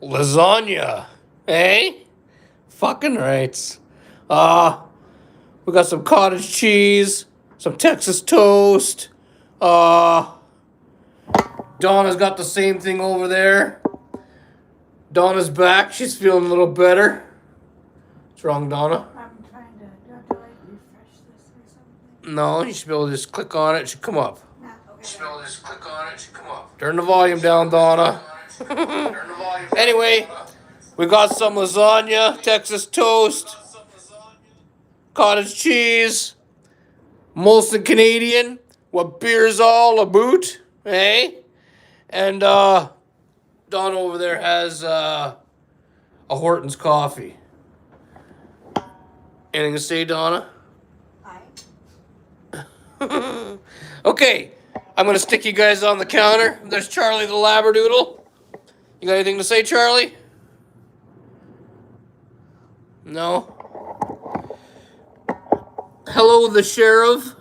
Lasagna. Hey? Fucking rights. We got some cottage cheese, some Texas toast. Donna's got the same thing over there. Donna's back. She's feeling a little better. What's wrong, Donna? I'm trying to, do I have to like refresh this or something? No, you should be able to just click on it. It should come up. Nah, okay. Just click on it. It should come up. Turn the volume down, Donna. Anyway, we got some lasagna, Texas toast, cottage cheese, Molson Canadian. What beer's all about, eh? And Donna over there has a Horton's coffee. Anything to say, Donna? Hi. Okay, I'm gonna stick you guys on the counter. There's Charlie the Labradoodle. You got anything to say, Charlie? No? Hello, the sheriff.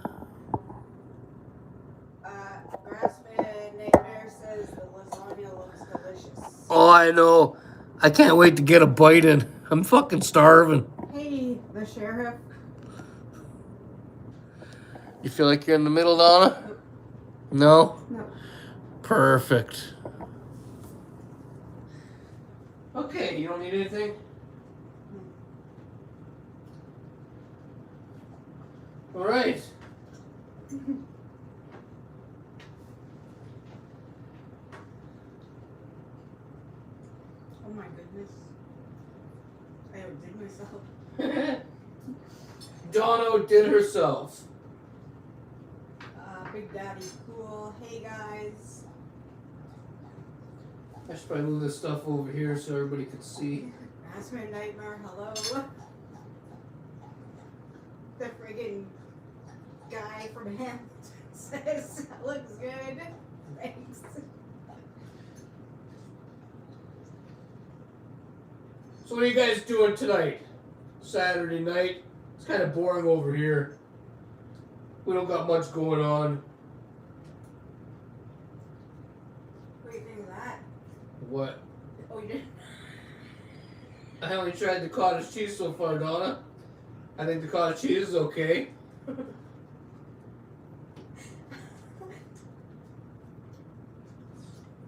Grassman Nightmare says the lasagna looks delicious. Oh, I know. I can't wait to get a bite in. I'm fucking starving. Hey, the sheriff. You feel like you're in the middle, Donna? No? No. Perfect. Okay, you don't need anything? All right. Oh my goodness. I outdid myself. Donna did herself. Big Daddy Cool. Hey guys. I should probably move this stuff over here so everybody can see. Grassman Nightmare, hello. The friggin' guy from Hamilton says that looks good. Thanks. So what are you guys doing tonight? Saturday night. It's kind of boring over here. We don't got much going on. What do you think of that? What? Oh, you didn't? I only tried the cottage cheese so far, Donna. I think the cottage cheese is okay.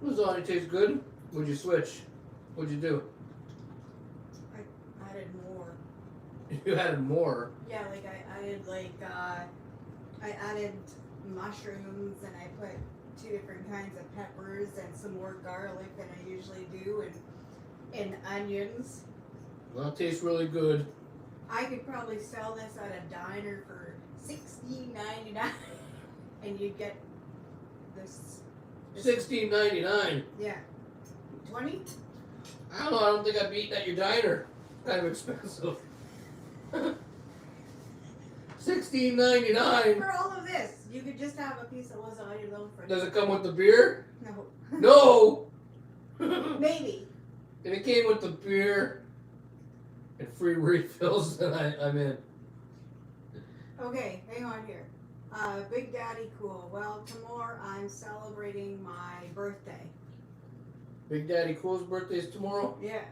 Lasagna tastes good. Would you switch? What'd you do? I added more. You added more. Yeah, like I added mushrooms and I put 2 different kinds of peppers and some more garlic than I usually do and onions. Well, it tastes really good. I could probably sell this at a diner for $16.99 and you'd get this $16.99. Yeah. 20? I don't know. I don't think I've eaten at your diner. Kind of expensive. $16.99. For all of this, you could just have a piece of lasagna alone for Does it come with the beer? No. No. Maybe. If it came with the beer and free refills, then I'm in. Okay, hang on here. Big Daddy Cool. Well, tomorrow I'm celebrating my birthday. Big Daddy Cool's birthday's tomorrow. Yeah.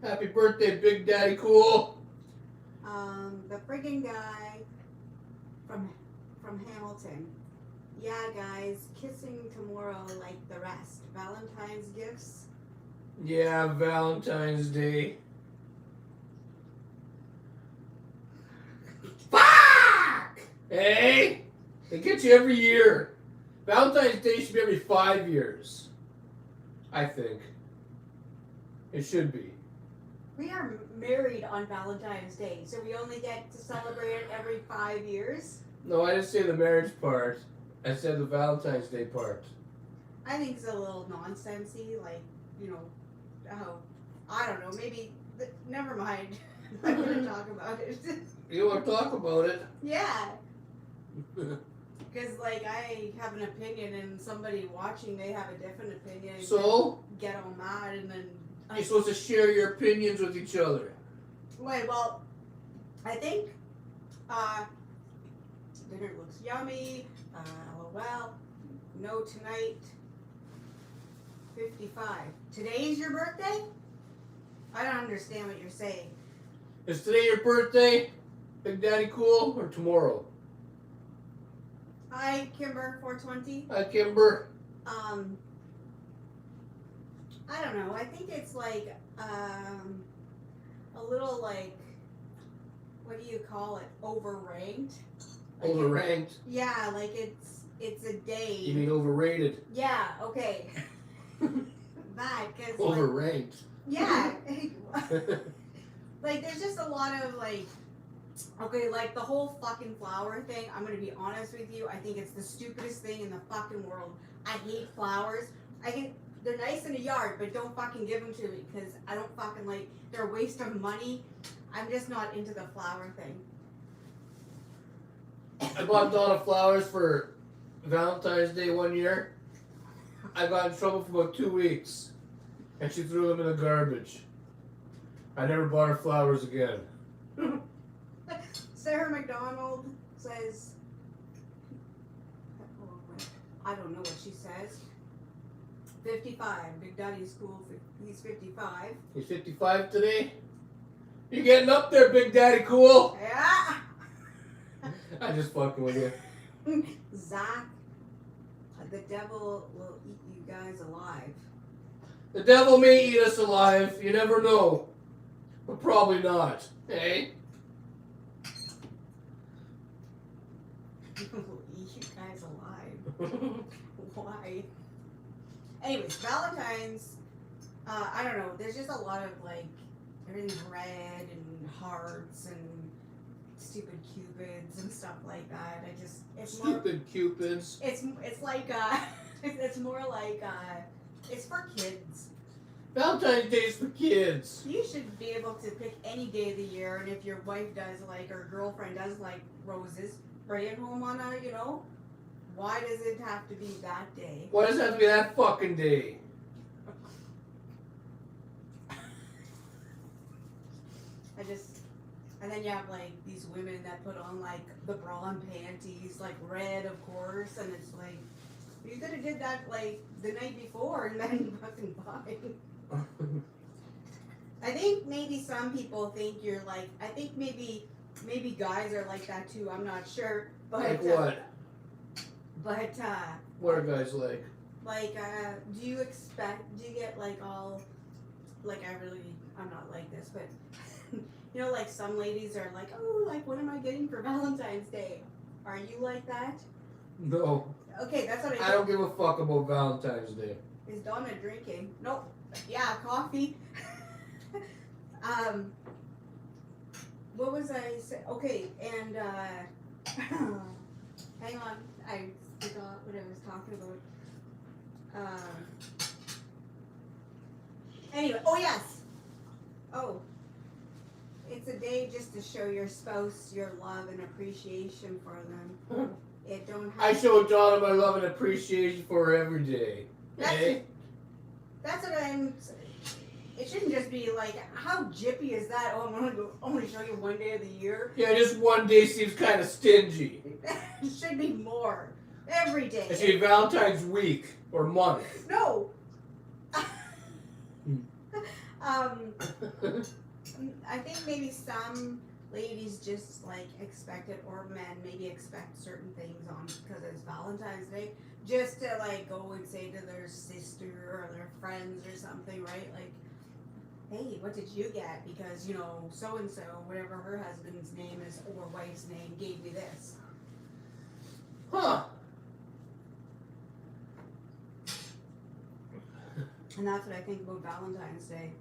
Happy birthday, Big Daddy Cool. The friggin' guy from Hamilton. Yeah, guys, kissing tomorrow like the rest. Valentine's gifts. Yeah, Valentine's Day. Fuck! Hey! They get you every year. Valentine's Day should be every 5 years. I think. It should be. We are married on Valentine's Day, so we only get to celebrate it every 5 years. No, I didn't say the marriage part. I said the Valentine's Day part. I think it's a little nonsensey, like, I don't know, maybe, never mind. I'm not going to talk about it. You want to talk about it? Yeah. Because, I have an opinion and somebody watching, they have a different opinion. And So? get all mad and then... You're supposed to share your opinions with each other. Wait, well, I think dinner looks yummy. LOL. No tonight. 55. Today's your birthday? I don't understand what you're saying. Is today your birthday, Big Daddy Cool, or tomorrow? Hi, Kimber 420. Hi, Kimber. I don't know. I think it's like a little like, what do you call it? Overranked. Like Overranked? Yeah, like it's a day. You mean overrated? Yeah. Okay. That cause Overranked. Like, yeah. Like there's just a lot of like. Okay, like the whole fucking flower thing, I'm gonna be honest with you, I think it's the stupidest thing in the fucking world. I hate flowers. I think they're nice in a yard, but don't fucking give them to me because I don't fucking like, they're a waste of money. I'm just not into the flower thing. I bought Donna flowers for Valentine's Day one year. I got in trouble for about 2 weeks, and she threw them in the garbage. I never bought her flowers again. Sarah McDonald says, I don't know what she says. 55. Big Daddy's cool. He's 55. He's 55 today? You getting up there, Big Daddy Cool? Yeah. I just fucking with you. Zach, the devil will eat you guys alive. The devil may eat us alive. You never know. But probably not. Hey? Will eat you guys alive. Why? Anyways, Valentine's, I don't know, there's just a lot of like, everything's red and hearts and stupid cupids and stuff like that. It's Stupid more, cupids. it's like, it's more like, it's for kids. Valentine's Day is for kids. You should be able to pick any day of the year, and if your wife does like, or girlfriend does like roses, bring it home on a, you know, why does it have to be that day? Why does it have to be that fucking day? And then you have like these women that put on like the bra and panties, like red, of course, and it's like, you could have did that like the night before and then fucking buy. I think maybe some people think you're like, I think maybe guys are like that too, I'm not sure. But, like what? But, what are guys like? Like, do you get like all, like I'm not like this, but, you know, like some ladies are like, oh, like what am I getting for Valentine's Day? Are you like that? No. Okay, that's what I don't give a fuck about Valentine's Day. Is Donna drinking? Nope. Yeah, coffee. What was I saying? Okay, and, hang on, I forgot what I was talking about. Anyway, oh yes! Oh. It's a day just to show your spouse your love and appreciation for them. It don't have I show Donna my love and appreciation for her every day. That's what I'm. It shouldn't just be like, how jippy is that? Oh, I'm gonna only show you one day of the year. Yeah, just one day seems kind of stingy. It should be more. Every day. It should be Valentine's week or month. No. I think maybe some ladies just like expect it, or men maybe expect certain things on because it's Valentine's Day, just to like go and say to their sister or their friends or something, right? Like, hey, what did you get? Because, you know, so and so, whatever her husband's name is or wife's name, gave me this. Huh. And that's what I think about Valentine's Day.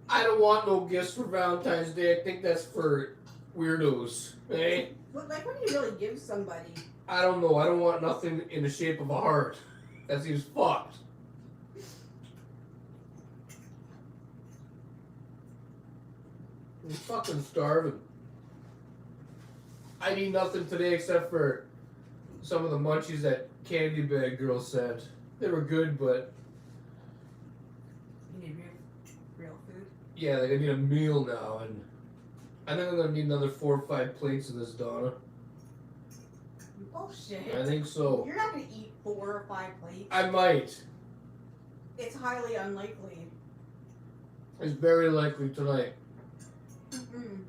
I don't want no gifts for Valentine's Day. I think that's for weirdos. Eh? Like, what do you really give somebody? I don't know. I don't want nothing in the shape of a heart. That seems fucked. I'm fucking starving. I need nothing today except for some of the munchies that candy bag girl sent. They were good, but You need real food? yeah, like I need a meal now, and I think I'm gonna need another 4 or 5 plates of this, Donna. Bullshit. I think so. You're not gonna eat 4 or 5 plates. I might. It's highly unlikely. It's very likely tonight. Mm-hmm.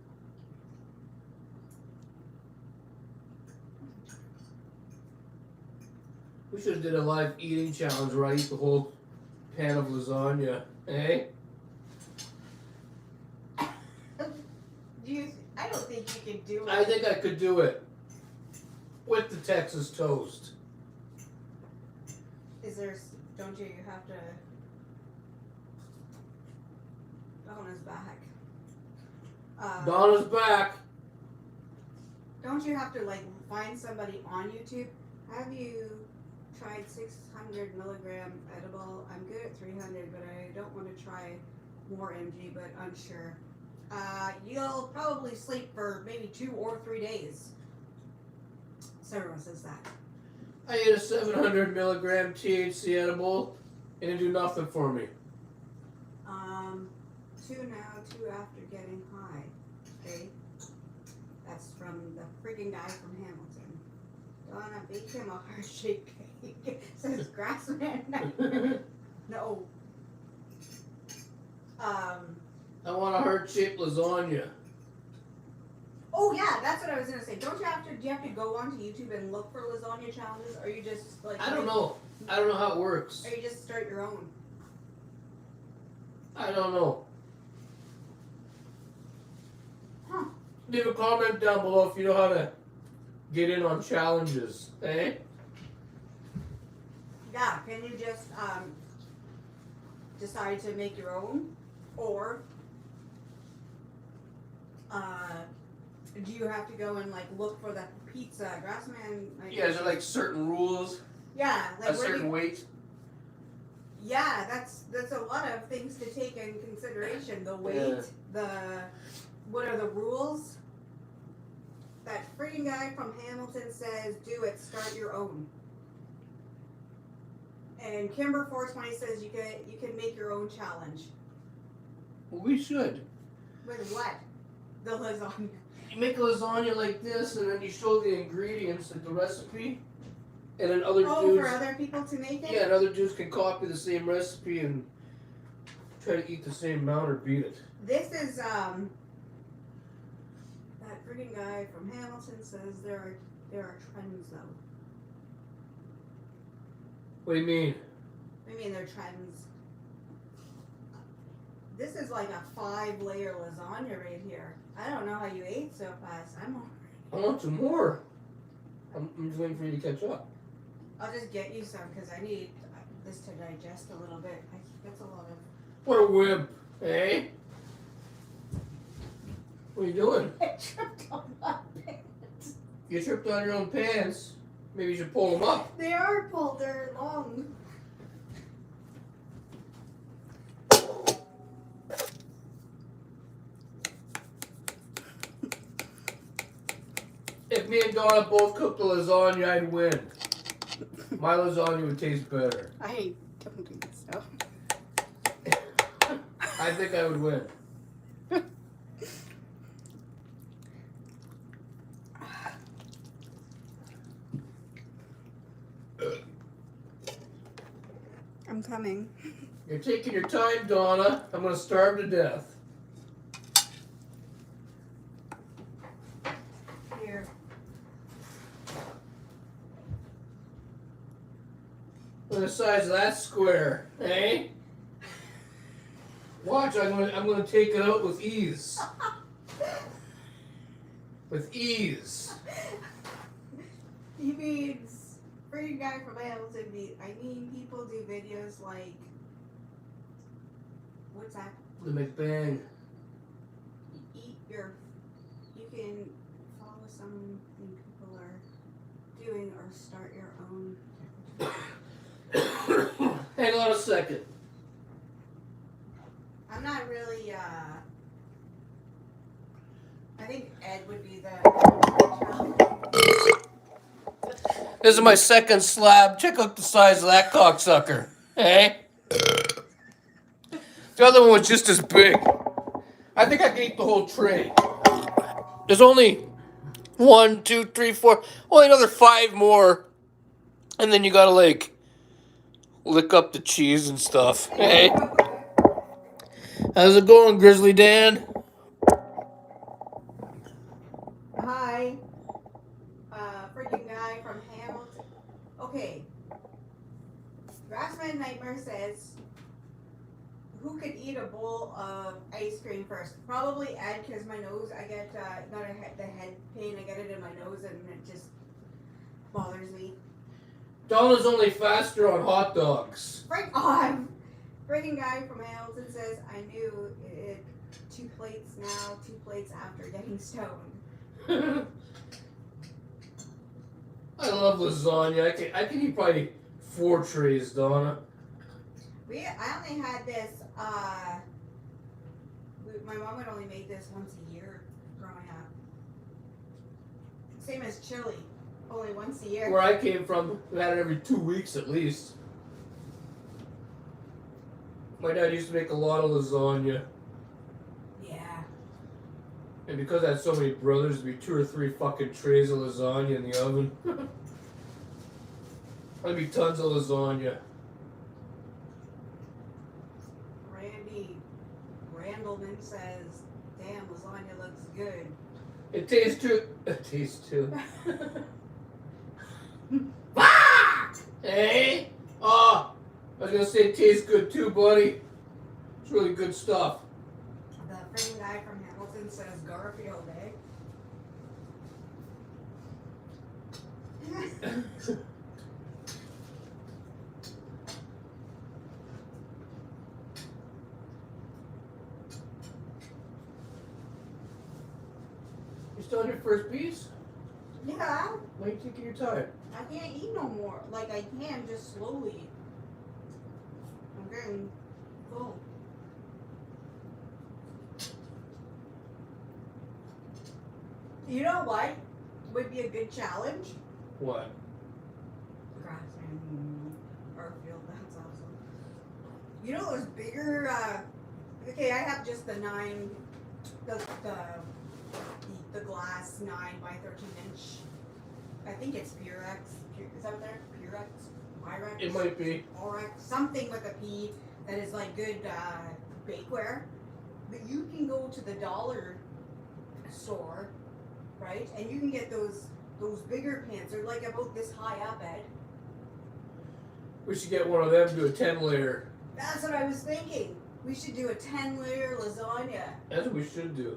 We should have did a live eating challenge where I eat the whole pan of lasagna. Eh? I don't think you can do it. I think I could do it. With the Texas toast. Don't you have to... Donna's back. Donna's back. Don't you have to, like, find somebody on YouTube? Have you tried 600 milligram edible? I'm good at 300, but I don't want to try more mg, but unsure. You'll probably sleep for maybe 2 or 3 days. Sarah says that. I ate a 700 milligram THC edible and it did nothing for me. 2 now, 2 after getting high. Okay? That's from the freaking guy from Hamilton. Donna, bake him a heart-shaped cake. Says Grassman. No. I want a heart-shaped lasagna. Oh yeah, that's what I was gonna say. Do you have to go onto YouTube and look for lasagna challenges, or you just like? I don't know. I don't know how it works. Or you just start your own? I don't know. Huh. Leave a comment down below if you know how to get in on challenges. Eh? Yeah. Can you just decide to make your own, or do you have to go and like look for the pizza Grassman? Like, Yeah, is there like certain rules? Yeah, like A certain weight? Yeah, that's a lot of things to take in consideration. The weight, what are the rules? That freaking guy from Hamilton says, do it, start your own. And Kimber 420 says you can make your own challenge. Well, we should. With what? The lasagna. You make a lasagna like this, and then you show the ingredients, like the recipe, and then other dudes. For other people to make it? Yeah, and other dudes can copy the same recipe and try to eat the same amount or beat it. This is that freaking guy from Hamilton says there are trends though. What do you mean? I mean, they're trends. This is like a 5-layer lasagna right here. I don't know how you ate so fast. I want some more. I'm just waiting for you to catch up. I'll just get you some because I need this to digest a little bit. That's a lot of... What a whip, eh? What are you doing? I tripped on my pants. You tripped on your own pants. Maybe you should pull them up. They are pulled. They're long. If me and Donna both cooked the lasagna, I'd win. My lasagna would taste better. I don't think so. I think I would win. I'm coming. You're taking your time, Donna. I'm gonna starve to death. Here. Look at the size of that square, eh? Watch, I'm gonna take it out with ease. With ease. He means freaking guy from Hamilton. I mean, people do videos like, what's that? The McBang. You can follow something people are doing or start your own. Hang on a second. I'm not really, I think Ed would be the This is my second slab. Check out the size of that cocksucker. Eh? The other one was just as big. I think I can eat the whole tray. There's only 1, 2, 3, 4, only another 5 more. And then you gotta like lick up the cheese and stuff. Hey, how's it going, Grizzly Dan? Hi. Freaking guy from Hamilton. Okay. Grassman Nightmare says, who could eat a bowl of ice cream first? Probably Ed, because my nose, I get, not the head pain, I get it in my nose and it just bothers me. Donna's only faster on hot dogs. Right on! Freaking guy from Hamilton says, I knew it. 2 plates now, 2 plates after getting stoned. I love lasagna. I can eat probably 4 trays, Donna. I only had this, my mom had only made this once a year growing up. Same as chili, only once a year. Where I came from, we had it every 2 weeks at least. My dad used to make a lot of lasagna. Yeah. And because I had so many brothers, it'd be 2 or 3 fucking trays of lasagna in the oven. There'd be tons of lasagna. Randy Randleman says, damn, lasagna looks good. It tastes too. It tastes too. Hey? Oh, I was gonna say it tastes good too, buddy. It's really good stuff. The freaking guy from Hamilton says Garfield, eh? You still on your first piece? Yeah. Why are you taking your time? I can't eat no more. Like, I can, just slowly. I'm getting full. You know what would be a good challenge? What? Grassman Garfield, that's awesome. You know those bigger, okay, I have just the 9, the glass 9 by 13 inch. I think it's Purex. Is that what they're? Purex? Pyrex? It might be. Aurex? Something with a P that is like good bakeware. But you can go to the dollar store, right? And you can get those bigger pans. They're like about this high up, Ed. We should get one of them to do a 10-layer. That's what I was thinking. We should do a 10-layer lasagna. That's what we should do.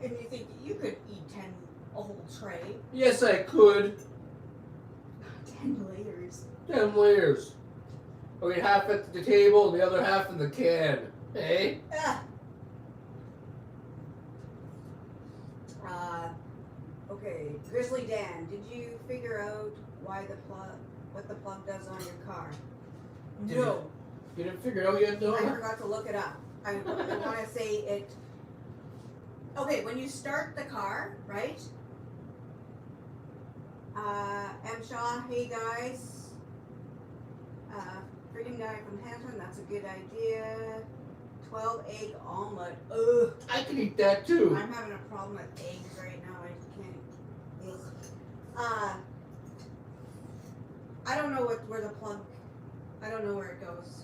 And you think you could eat a whole tray? Yes, I could. 10 layers. 10 layers. Okay, half at the table and the other half in the can. Hey? Ah. Okay, Grizzly Dan, did you figure out what the plug does on your car? No. You didn't figure it out yet, I Donna? forgot to look it up. I want to say it. Okay, when you start the car, right? M. Shaw, hey guys. Freaking guy from Hampton, that's a good idea. 12 egg omelet. Ugh. I can eat that too. I'm having a problem with eggs right now. I can't. Ugh. I don't know where the plug. I don't know where it goes.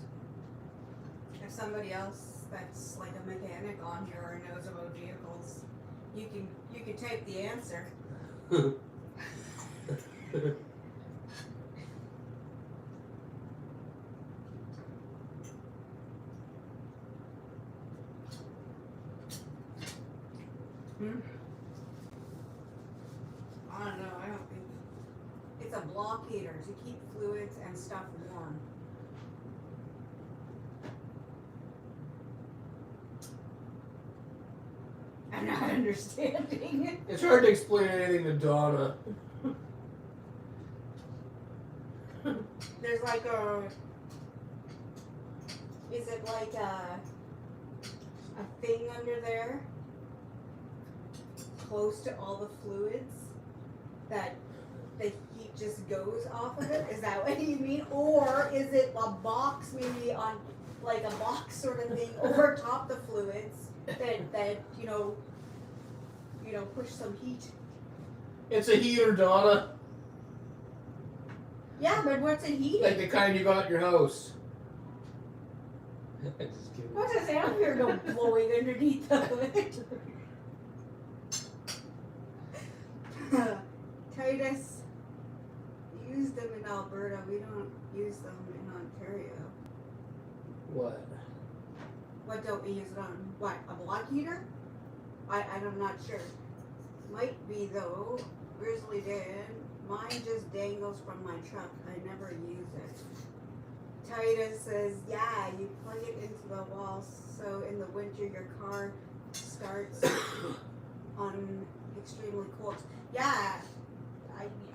If somebody else that's like a mechanic on here or knows about vehicles, you can type the answer. I don't know. I don't think it's a blockader to keep fluids and stuff warm. I'm not understanding. It's hard to explain anything to Donna. There's like is it like a thing under there close to all the fluids that the heat just goes off of it? Is that what you mean? Or is it a box maybe on like a box sort of thing over top the fluids that you know push some heat? It's a heater, Donna. Yeah, but what's it heating? Like the kind you got at your house. Just kidding. What's this? I don't hear no blowing underneath the hood. Titus used them in Alberta. We don't use them in Ontario. What? What don't we use it on? What, a block heater? I'm not sure. Might be though. Grizzly did. Mine just dangles from my truck. I never use it. Titus says, yeah, you plug it into the wall so in the winter your car starts on extremely cold. Yeah,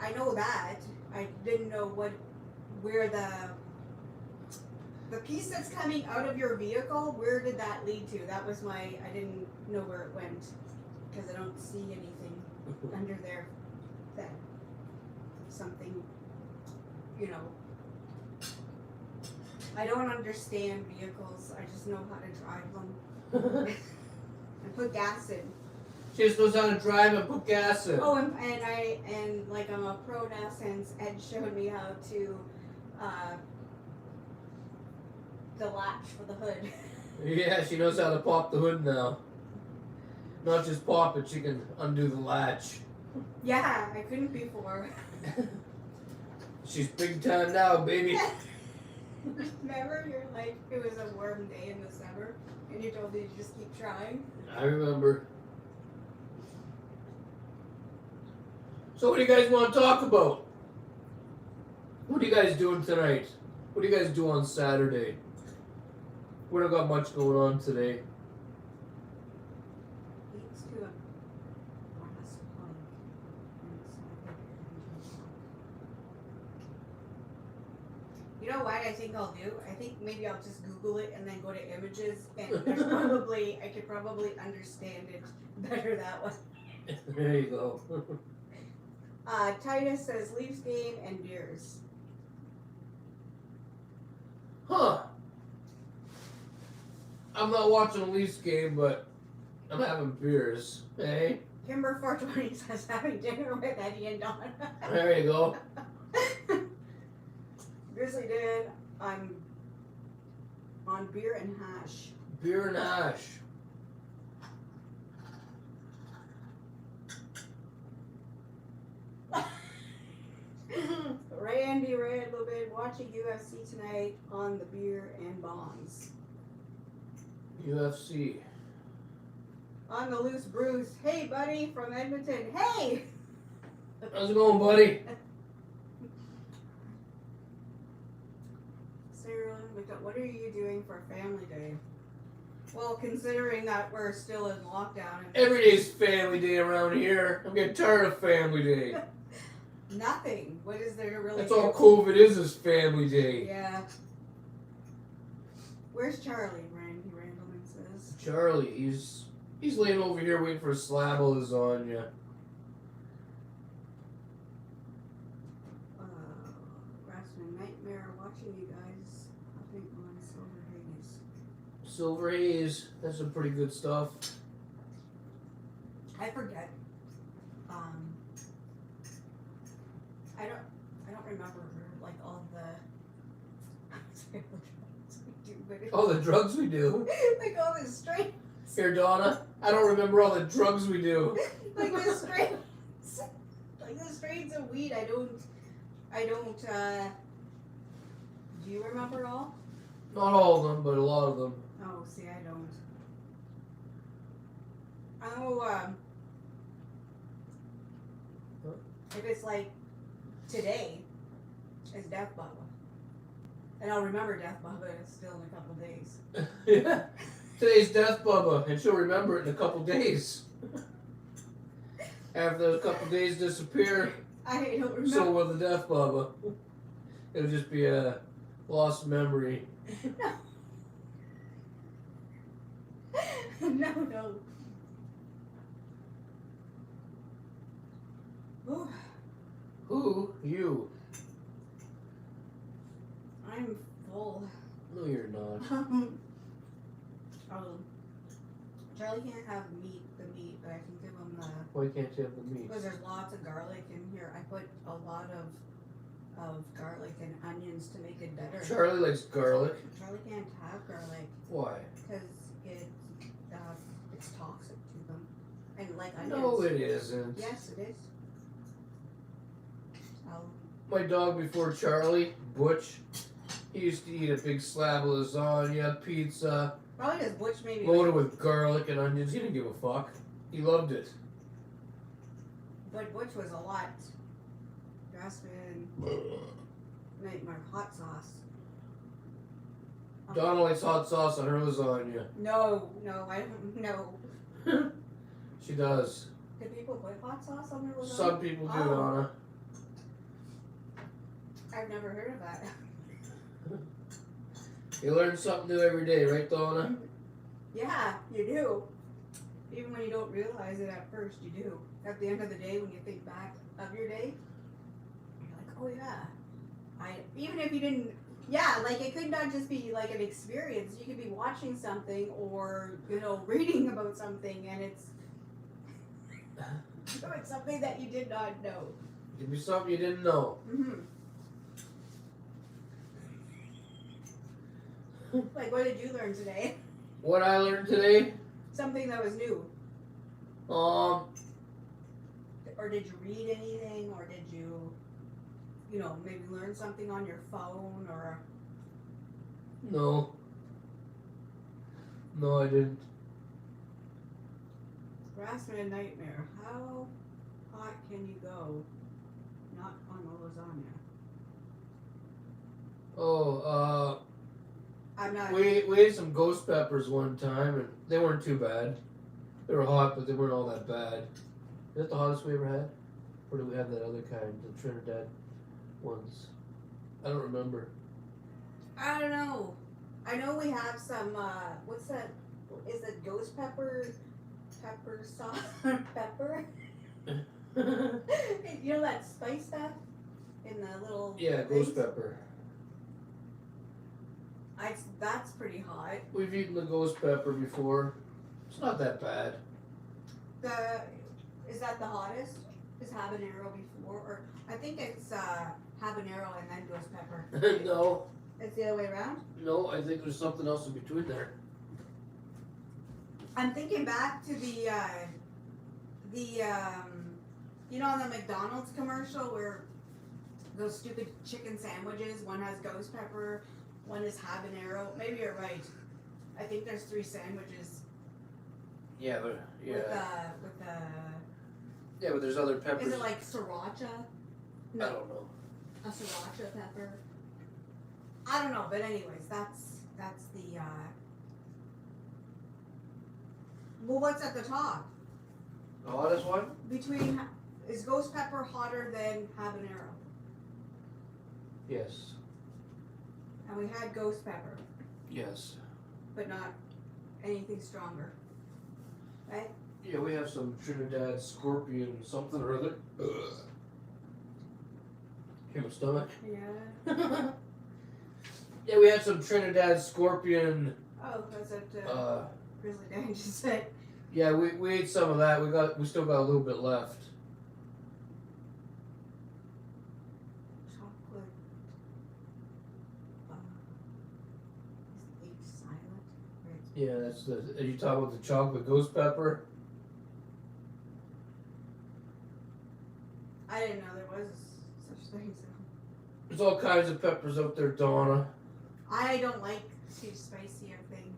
I know that. I didn't know where the piece that's coming out of your vehicle, where did that lead to? That was I didn't know where it went because I don't see anything under there that something, you know. I don't understand vehicles. I just know how to drive them and put gas in. She just knows how to drive and put gas in. Oh, and like I'm a pro now since Ed showed me how to the latch for the hood. Yeah, she knows how to pop the hood now. Not just pop it, she can undo the latch. Yeah, I couldn't before. She's big time now, baby. Remember, you're like, it was a warm day in the summer, and you told me to just keep trying. I remember. So what do you guys want to talk about? What are you guys doing tonight? What do you guys do on Saturday? We don't got much going on today. Let's do a brass plug inside. You know what I think I'll do? I think maybe I'll just Google it and then go to images, and I could probably understand it better that way. There you go. Titus says Leafs game and beers. Huh. I'm not watching a Leafs game, but I'm having beers. Hey? Kimber 420 says having dinner with Eddy and Donna. There you go. Grizzly did. I'm on beer and hash. Beer and hash. Randy Red will be watching UFC tonight on the beer and bonds. UFC. On the loose Bruce. Hey buddy from Edmonton. Hey! How's it going, buddy? Sarah, what are you doing for Family Day? Well, considering that we're still in lockdown. Every day's family day around here. I'm getting tired of family day. Nothing. What is there to really That's do? all COVID is family day. Yeah. Where's Charlie? Randy Randleman says. Charlie, he's laying over here waiting for a slab of lasagna. Grassman Nightmare watching you guys. I think on Silver Haze. Silver Haze, that's some pretty good stuff. I forget. I don't remember like all the All the drugs we do. like all the strains. Here, Donna, I don't remember all the drugs we do. Like the strains. Like the strains of weed. I don't do you remember all? Not all of them, but a lot of them. Oh, see, I don't. I know, if it's like today is Death Bubba. And I'll remember Death Bubba still in a couple of days. Yeah. Today's Death Bubba, and she'll remember it in a couple days. After those couple days disappear, I don't remember. so will the Death Bubba. It'll just be a lost memory. No. Ooh. Who? You. I'm full. No, you're not. Charlie can't have the meat, but I can give him the. Why can't to have the meat. Because there's lots of garlic in here. I put a lot of garlic and onions to make it better. Charlie likes garlic. Charlie can't have garlic. Why? Because it's toxic to them. And like onions. No, it isn't. Yes, it is. So. My dog before Charlie, Butch, he used to eat a big slab of lasagna, pizza, Probably because Butch maybe. loaded with garlic and onions. He didn't give a fuck. He loved it. But Butch was a lot. Grass-fed. Make my hot sauce. Donna likes hot sauce on her lasagna. No, I don't know. She does. Do people put hot sauce on their lasagna? Some people do, Donna. I've never heard of that. You learn something new every day, right, Donna? Yeah, you do. Even when you don't realize it at first, you do. At the end of the day, when you think back of your day, you're like, oh yeah. Even if you didn't, yeah, like it could not just be like an experience. You could be watching something or, reading about something and it's something that you did not know. It could be something you didn't know. Mm-hmm. Like, what did you learn today? What I learned today? Something that was new. Um, Or did you read anything? Or did you, maybe learn something on your phone? Or no. No, I didn't. Grass-fed nightmare. How hot can you go? Not on the lasagna. Oh, I'm not. we ate some ghost peppers one time, and they weren't too bad. They were hot, but they weren't all that bad. Is that the hottest we ever had? Or do we have that other kind, the Trinidad ones? I don't remember. I don't know. I know we have some. What's that? Is it ghost pepper? Pepper sauce? Pepper? You know that spice stuff in the little. Yeah, ghost pepper. That's pretty hot. We've eaten the ghost pepper before. It's not that bad. Is that the hottest? Is habanero before, or I think it's habanero and then ghost pepper. No. It's the other way around. No, I think there's something else in between there. I'm thinking back to the on the McDonald's commercial where those stupid chicken sandwiches, one has ghost pepper, one is habanero. Maybe you're right. I think there's 3 sandwiches. Yeah, but yeah. With the. Yeah, but there's other peppers. Is it like sriracha? No. I don't know. A sriracha pepper. I don't know, but anyways, that's the. Well, what's at the top? The hottest one? Is ghost pepper hotter than habanero? Yes. And we had ghost pepper. Yes. But not anything stronger. Right? Yeah, we have some Trinidad scorpion something or other. Hear my stomach? Yeah. Yeah, we had some Trinidad scorpion. Oh, was it Grizzly Dan just said? Yeah, we ate some of that. We still got a little bit left. Chocolate. Is H silent? Right. Yeah, that's are you talking about the chocolate ghost pepper? I didn't know there was such things. There's all kinds of peppers out there, Donna. I don't like too spicy of things.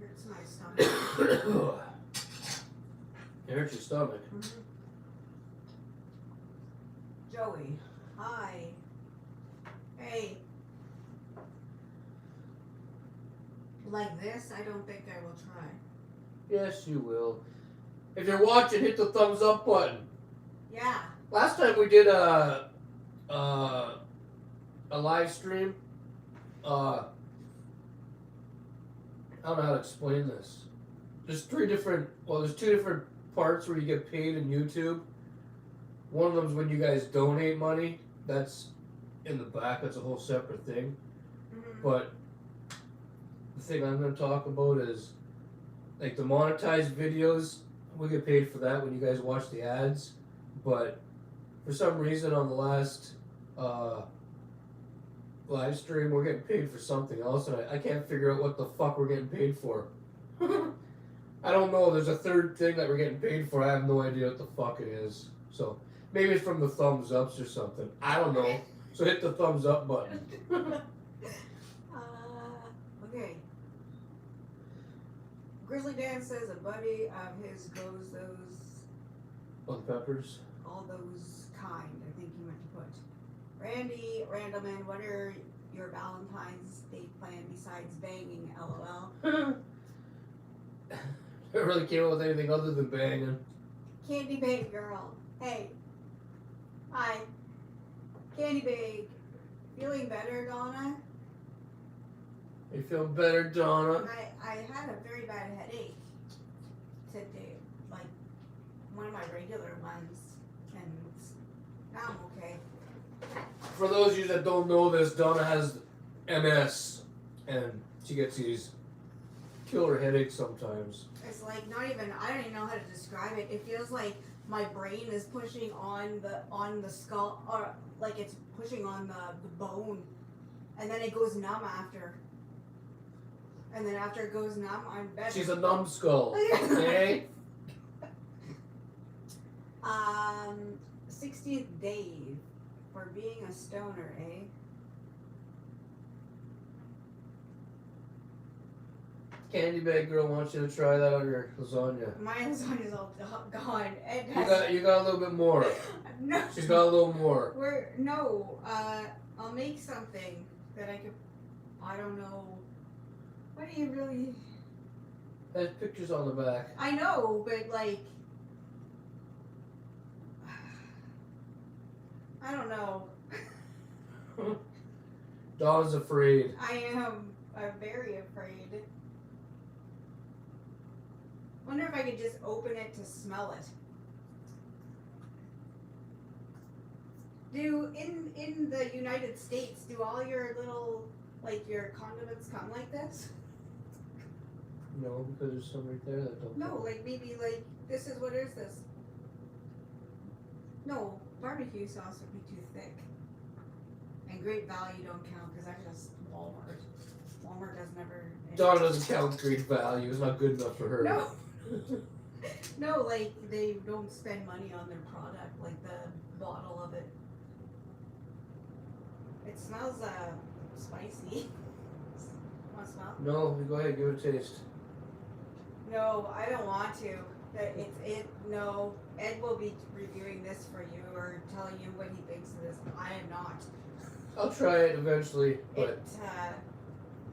It hurts my stomach. It hurts your stomach. Mm-hmm. Joey, hi. Hey. Like this, I don't think I will try. Yes, you will. If you're watching, hit the thumbs up button. Yeah. Last time we did a live stream. I don't know how to explain this. There's 2 different parts where you get paid in YouTube. One of them is when you guys donate money. That's in the back. That's a whole separate thing. Mm-hmm. But the thing I'm going to talk about is like the monetized videos. we get paid for that when you guys watch the ads, but for some reason on the last live stream we're getting paid for something else, and I can't figure out what the fuck we're getting paid for. I don't know. There's a third thing that we're getting paid for. I have no idea what the fuck it is. So maybe it's from the thumbs ups or something. I don't know. So hit the thumbs up button. Okay. Grizzly Dan says a buddy of his grows those. Bell peppers. All those kind. I think he meant to put. Randy Randleman, what are your Valentine's Day plan besides banging? LOL. I really came up with anything other than banging. Candy Bag Girl. Hey. Hi. Candy Bag. Feeling better, Donna? You feel better, Donna? I had a very bad headache today. Like, one of my regular ones. And now I'm okay. For those of you that don't know this, Donna has MS. And she gets these killer headaches sometimes. It's like not even, I don't even know how to describe it. It feels like my brain is pushing on the skull, or like it's pushing on the bone, and then it goes numb after. And then after it goes numb, I'm better. She's a numbskull. Okay? 60th day for being a stoner, eh? Candy Bag Girl wants you to try that on your lasagna. My lasagna's all gone. You got a little bit more. No. She's got a little more. I'll make something that I could. I don't know. What do you really? There's pictures on the back. I know, but like, I don't know. Donna's afraid. I am. I'm very afraid. Wonder if I could just open it to smell it. In the United States, do all your little, like, your condiments come like this? No, because there's some right there that don't. No, like maybe like this is what is this? No, barbecue sauce would be too thick. And Great Value don't count because that's just Walmart. Walmart does never. Donna doesn't count Great Value. It's not good enough for her. No. No, like they don't spend money on their product, like the bottle of it. It smells spicy. Want to smell? No, go ahead, give it a taste. No, I don't want to. No. Ed will be reviewing this for you or telling you what he thinks of this. I am not. I'll try it eventually, but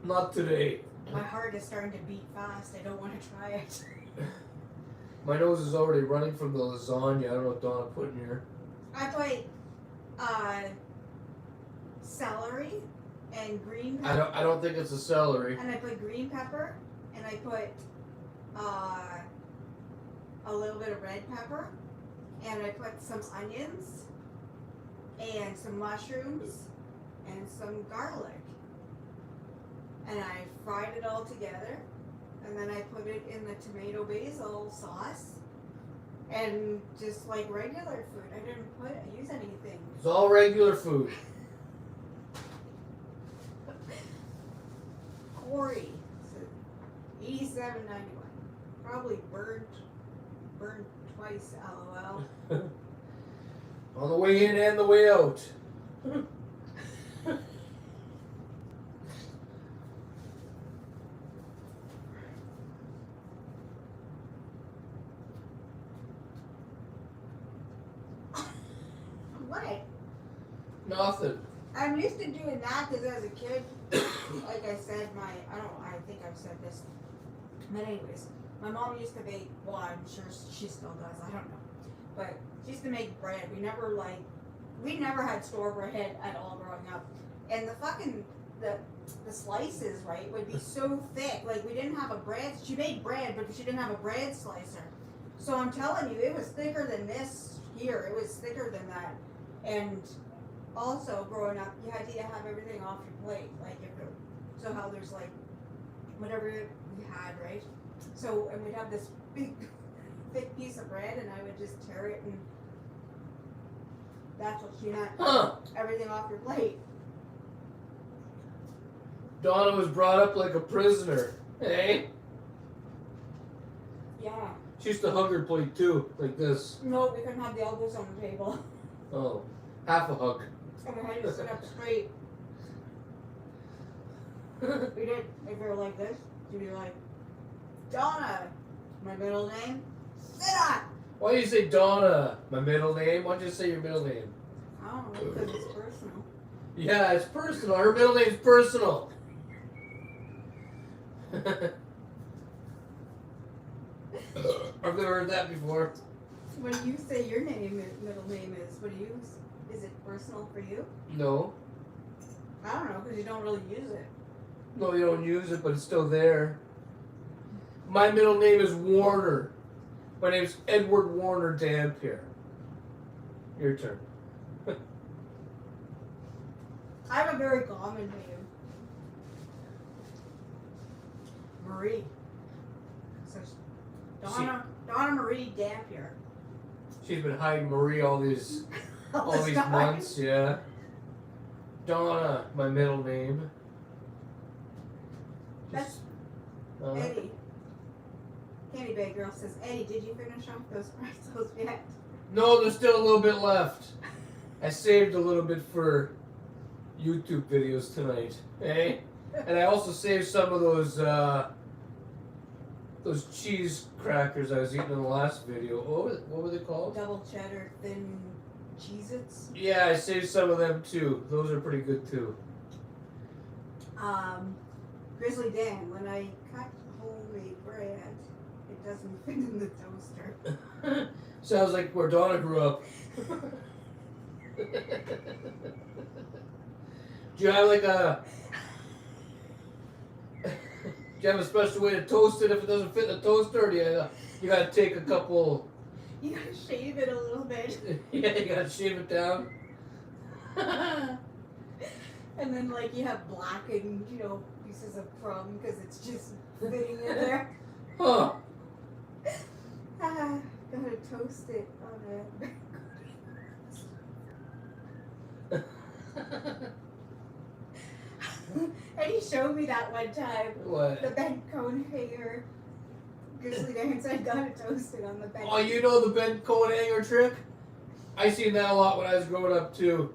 not today. My heart is starting to beat fast. I don't want to try it. My nose is already running from the lasagna. I don't know what Donna put in here. I put celery and green pepper. I don't think it's a celery. And I put green pepper, and I put a little bit of red pepper, and I put some onions and some mushrooms and some garlic. And I fried it all together, and then I put it in the tomato basil sauce, and just like regular food. I didn't use anything. It's all regular food. Corey, so $87.91. Probably burned twice. LOL. On the way in and the way out. What? Nothing. I'm used to doing that because as a kid, like I said, I think I've said this, but anyways, my mom used to bake, well, I'm sure she still does, I don't know, but she used to make bread. We never had store bread at all growing up, and the slices, right, would be so thick. Like, we didn't have a bread, she made bread, but she didn't have a bread slicer. So I'm telling you, it was thicker than this here. It was thicker than that. And also, growing up, you had to have everything off your plate. Like, so how there's like, whatever you had, right? So, and we'd have this big thick piece of bread and I would just tear it and that's what she meant. Huh. Everything off your plate. Donna was brought up like a prisoner. Hey? Yeah. She used to hug her plate too, like this. No, we couldn't have the elbows on the table. Oh, half a hug. And we had to sit up straight. We did. If we were like this, she'd be like, Donna, my middle name, sit up. Why do you say Donna, my middle name? Why don't you say your middle name? I don't know, because it's personal. Yeah, it's personal. Her middle name's personal. I've never heard that before. When you say your name, middle name is, is it personal for you? No. I don't know, because you don't really use it. No, you don't use it, but it's still there. My middle name is Warner. My name's Edward Warner Dampier. Your turn. I have a very common name. Marie. So Donna Marie Dampier. She's been hiding Marie all these time. months, yeah. Donna, my middle name. That's Eddie. Candy Bag Girl says, Eddie, did you finish off those pretzels yet? No, there's still a little bit left. I saved a little bit for YouTube videos tonight. Hey? And I also saved some of those cheese crackers I was eating in the last video. What were they called? Double cheddar thin Cheez-Its. Yeah, I saved some of them too. Those are pretty good too. Grizzly Dan, when I cut homemade bread, it doesn't fit in the toaster. Sounds like where Donna grew up. Do you have like a... Do you have a special way to toast it if it doesn't fit in the toaster, or do you gotta take a couple... You gotta shave it a little bit. Yeah, you gotta shave it down. And then like you have blackened, pieces of crumb because it's just fitting in there. Huh. Gotta toast it on it. And he showed me that one time. What? The bent cone hanger. Grizzly Dan said gotta toast it on the bent. Oh, you know the bent cone hanger trick? I seen that a lot when I was growing up too.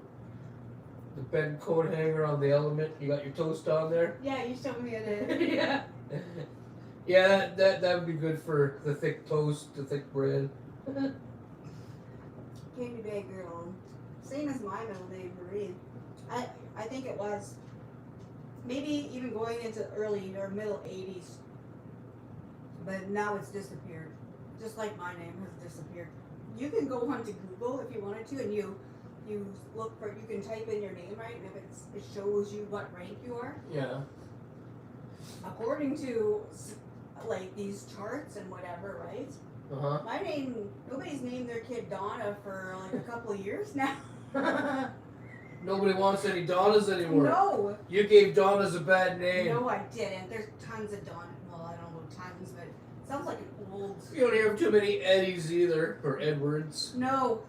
The bent cone hanger on the element. You got your toast on there. Yeah, you showed me it. Yeah. Yeah, that would be good for the thick toast, the thick bread. Candy Bag Girl. Same as my middle name, Marie. I think it was maybe even going into early or middle 80s. But now it's disappeared. Just like my name has disappeared. You can go onto Google if you wanted to, and you look for, you can type in your name, right? And if it shows you what rank you are. Yeah. According to like these charts and whatever, right? Uh-huh. My name, nobody's named their kid Donna for like a couple of years now. Nobody wants any Donnas anymore. No. You gave Donnas a bad name. No, I didn't. There's tons of Donna. Well, I don't know tons, but it sounds like an old. You don't hear of too many Eddies either, or Edwards. No.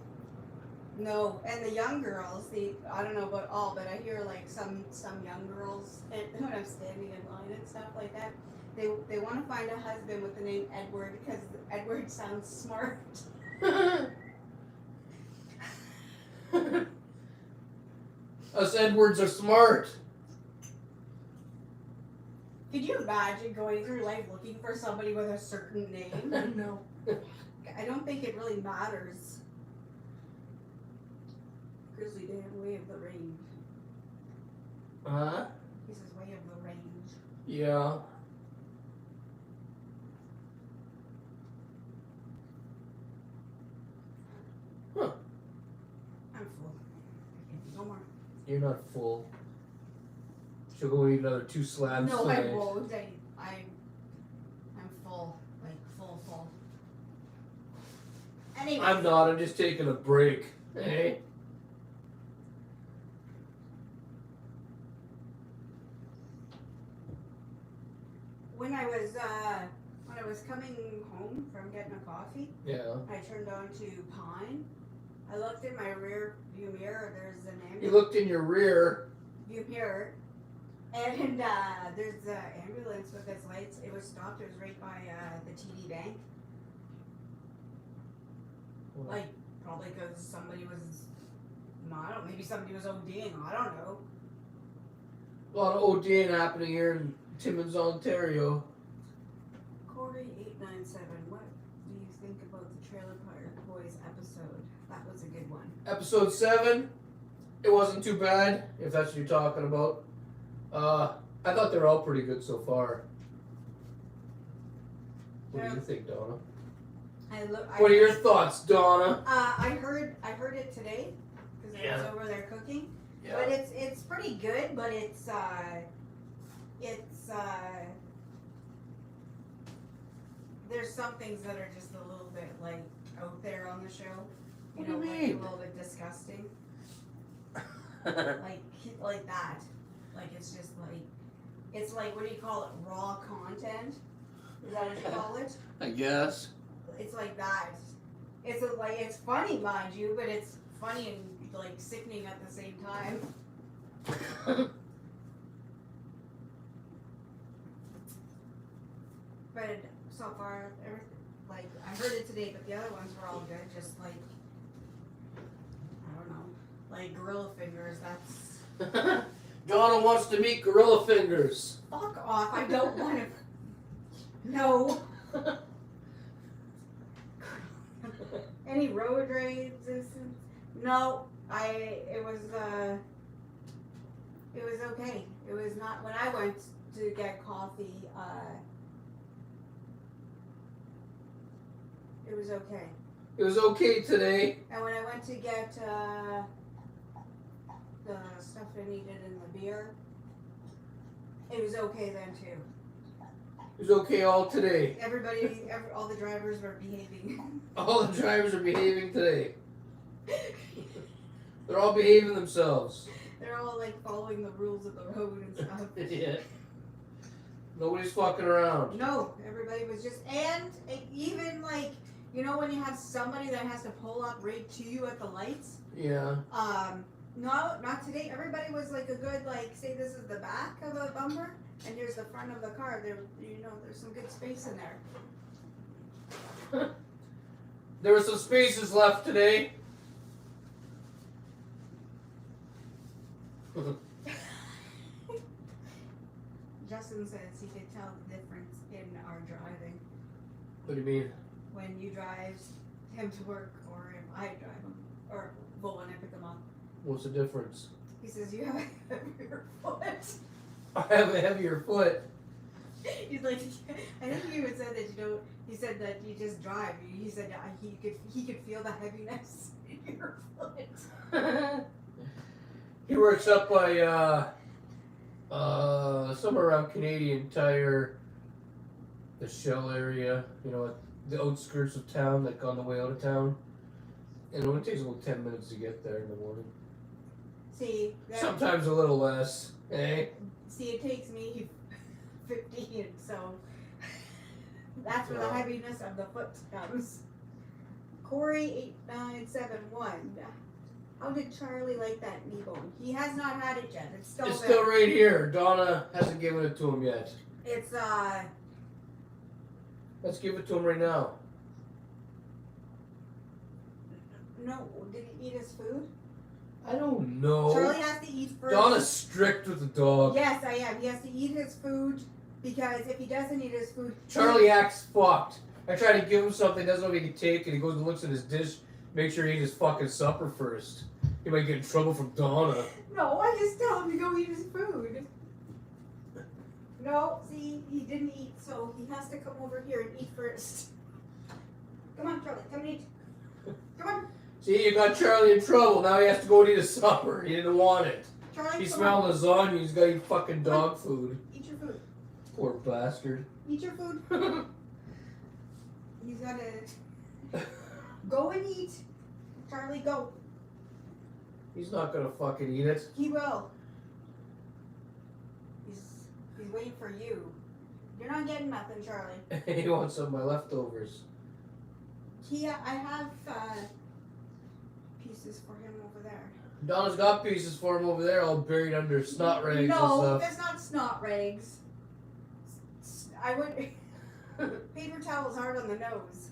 And the young girls, I don't know about all, but I hear like some young girls when I'm standing in line and stuff like that. They want to find a husband with the name Edward because Edward sounds smart. Us Edwards are smart. Could you imagine going through life looking for somebody with a certain name? No. I don't think it really matters. Grizzly Dan, way of the range. Huh? He says way of the range. Yeah. Huh. I'm full. No more. You're not full. She'll go eat another 2 slabs No, tonight. I won't. I'm full. Like full. Anyway. I'm not. I'm just taking a break. Hey. When When I I was coming home from getting a coffee, Yeah. I turned on to Pine. I looked in my rear view mirror. There's an ambulance. You looked in your rear view mirror, and there's an ambulance with its lights. It was stopped. It was right by the TD Bank. Like, probably because somebody was, no, I don't, maybe somebody was ODing. I don't know. A lot of ODing happening here in Timmins, Ontario. Corey 897. What do you think about the Trailer Park Boys episode? That was a good one. Episode 7, it wasn't too bad, if that's what you're talking about. I thought they were all pretty good so far. What do you think, Donna? What are your thoughts, Donna? I heard it today because I was over there cooking. Yeah. But it's pretty good. But it's there's some things that are just a little bit like out there on the show. What do you like mean? a little bit disgusting. like that. Like it's just like it's like, what do you call it? Raw content. Is that what you call it? I guess. It's like that. It's funny, mind you, but it's funny and like sickening at the same time. But so far, like I heard it today, but the other ones were all good. Just like I don't know, like gorilla fingers. That's Donna wants to meet Gorilla Fingers. fuck off. I don't want to. No. Any road rage? No. It was okay. It was not when I went to get coffee. It was okay. It was okay today. And when I went to get the stuff I needed in the beer, it was okay then too. It was okay all today. All the drivers were behaving. All the drivers are behaving today. They're all behaving themselves. They're all like following the rules of the road and stuff. Yeah. Nobody's fucking around. No, everybody was just, and even like, you know when you have somebody that has to pull up right to you at the lights? Yeah. No, not today. Everybody was like a good, like, say this is the back of a bumper, and here's the front of the car. There's some good space in there. There were some spaces left today. Justin says he could tell the difference in our driving. What do you mean? When you drive him to work, or if I drive him, or well, when I pick him up. What's the difference? He says you have a heavier foot. I have a heavier foot. He's like, I think he even said that you don't. He said that you just drive. He said he could feel the heaviness in your foot. He works up by somewhere around Canadian Tire, the Shell area. You know, at the outskirts of town, like on the way out of town. And it only takes about 10 minutes to get there in the morning. See, Sometimes a little less. Eh? See, it takes me 15, so that's where the heaviness of the foot comes. Corey 8971. How did Charlie like that knee bone? He has not had it yet. It's still still right here. Donna hasn't given it to him yet. It's Let's give it to him right now. No, did he eat his food? I don't know. Charlie has to eat first. Donna's strict with the dog. Yes, I am. He has to eat his food because if he doesn't eat his food, Charlie acts fucked. I try to give him something, doesn't know if he can take it. He goes and looks at his dish, make sure he eats his fucking supper first. He might get in trouble from Donna. No, I just tell him to go eat his food. No, see, he didn't eat, so he has to come over here and eat first. Come on, Charlie, come and eat. Come on. See, you got Charlie in trouble. Now he has to go and eat his supper. He didn't want it. Charlie, He come smelled on. lasagna. He's got to eat fucking dog food. Eat your food. Poor bastard. Eat your food. He's gotta go and eat. Charlie, go. He's not gonna fucking eat it. He will. He's waiting for you. You're not getting nothing, Charlie. He wants some of my leftovers. Kia, I have pieces for him over there. Donna's got pieces for him over there, all buried under snot rags and No, stuff. that's not snot rags. I would. Paper towel's hard on the nose.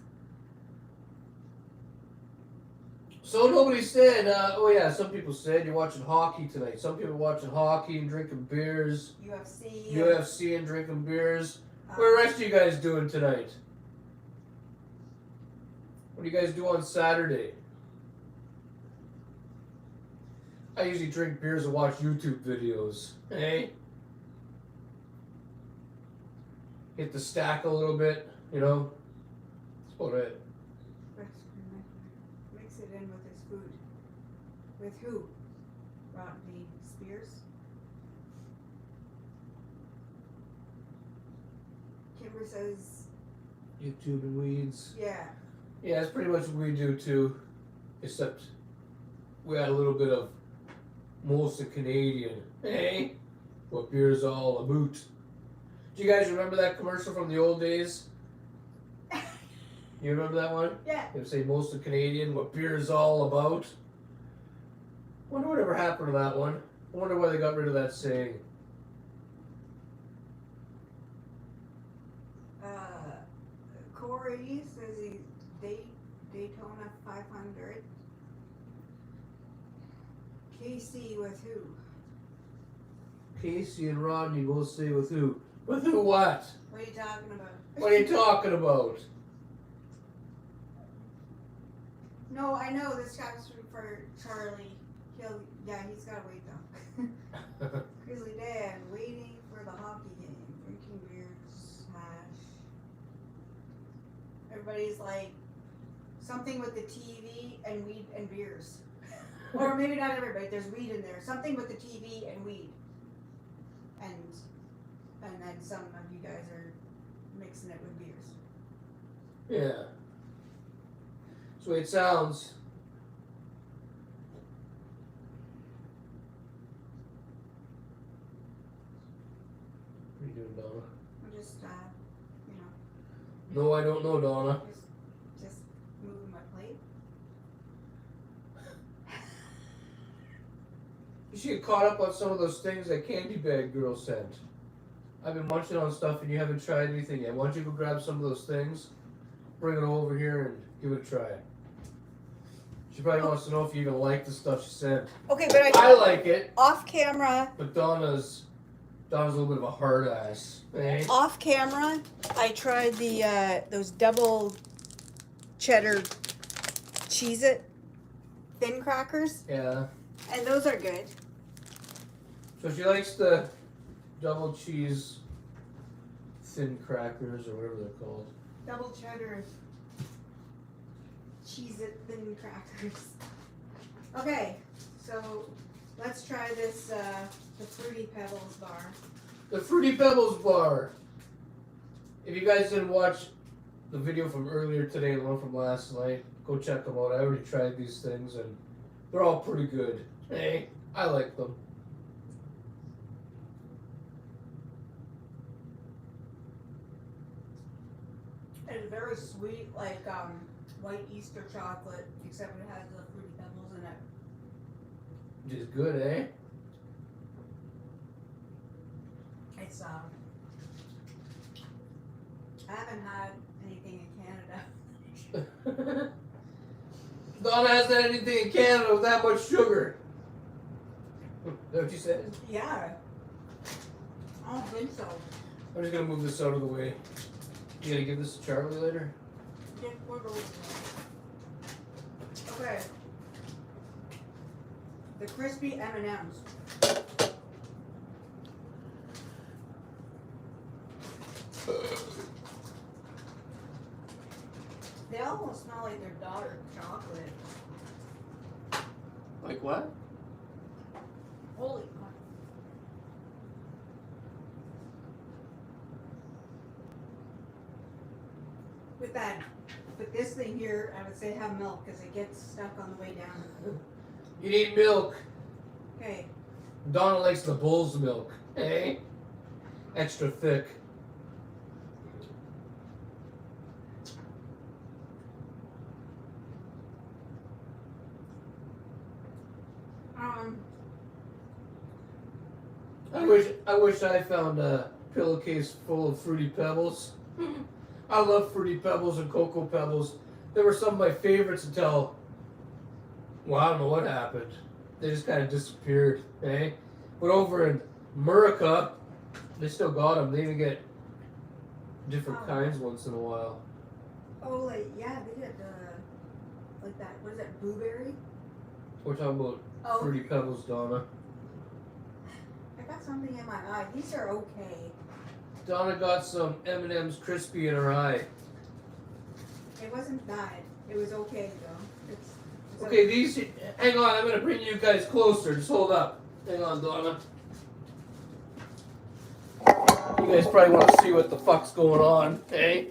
So nobody said, oh yeah, some people said you're watching hockey tonight. Some people watching hockey and drinking beers. UFC and drinking beers. What are the rest of you guys doing tonight? What do you guys do on Saturday? I usually drink beers and watch YouTube videos. Hey? Hit the stack a little bit, you know? That's about it. Mix it in with his food. With who? Rodney Spears? Kimber says... YouTube and weeds. Yeah. Yeah, that's pretty much what we do too. Except we had a little bit of mostly Canadian. Hey? What beer's all about. Do you guys remember that commercial from the old days? You remember that one? Yeah. They would say mostly Canadian, what beer is all about. Wonder whatever happened to that one. I wonder why they got rid of that saying. Corey says he's Daytona 500. Casey with who? Casey and Rodney both say with who? With who what? What are you talking about? What are you talking about? No, I know this guy's for Charlie. He's gotta wait though. Grizzly Dan, waiting for the hockey game, drinking beers, hash. Everybody's like, something with the TV and weed and beers. Or maybe not everybody, there's weed in there. Something with the TV and weed. And then some of you guys are mixing it with beers. Yeah. That's the way it sounds. What are you doing, Donna? I'm just, you know. No, I don't know, Donna. Just moving my plate. You should get caught up on some of those things that Candy Bag Girl sent. I've been munching on stuff and you haven't tried anything yet. Why don't you go grab some of those things, bring it over here and give it a try. She probably wants to know if you even like the stuff she sent. Okay, but I like it. Off camera. But Donna's a little bit of a hard ass. Eh? Off camera, I tried the those double cheddar Cheez-It thin crackers, Yeah. and those are good. So she likes the double cheese thin crackers or whatever they're called. Double cheddar Cheez-It thin crackers. Okay, so let's try this the Fruity Pebbles bar. The Fruity Pebbles bar. If you guys didn't watch the video from earlier today and the one from last night, go check them out. I already tried these things and they're all pretty good. Hey, I like them. It's very sweet, like white Easter chocolate, except it has the Fruity Pebbles in it. Which is good, eh? It's I haven't had anything in Canada. Donna hasn't had anything in Canada with that much sugar. Is that what you said? Yeah. I don't think so. I'm just gonna move this out of the way. You gonna give this to Charlie later? Just put those. Okay. The crispy M&Ms. They almost smell like their daughter chocolate. Like what? Holy fuck. With this thing here, I would say have milk because it gets stuck on the way down. You need milk. Okay. Donna likes the bull's milk. Hey? Extra thick. I wish I found a pillowcase full of Fruity Pebbles. I love Fruity Pebbles and Cocoa Pebbles. They were some of my favorites until, well, I don't know what happened. They just kind of disappeared, eh? But over in America, they still got them. They even get different kinds once in a while. Oh, like, yeah, they did, like that, what is that, blueberry? We're talking about Fruity Pebbles, Donna. I got something in my eye. These are okay. Donna got some M&M's crispy in her eye. It wasn't bad. It was okay, though. It's okay, these... Hang on, I'm going to bring you guys closer. Just hold up. Hang on, Donna. You guys probably want to see what the fuck's going on, okay?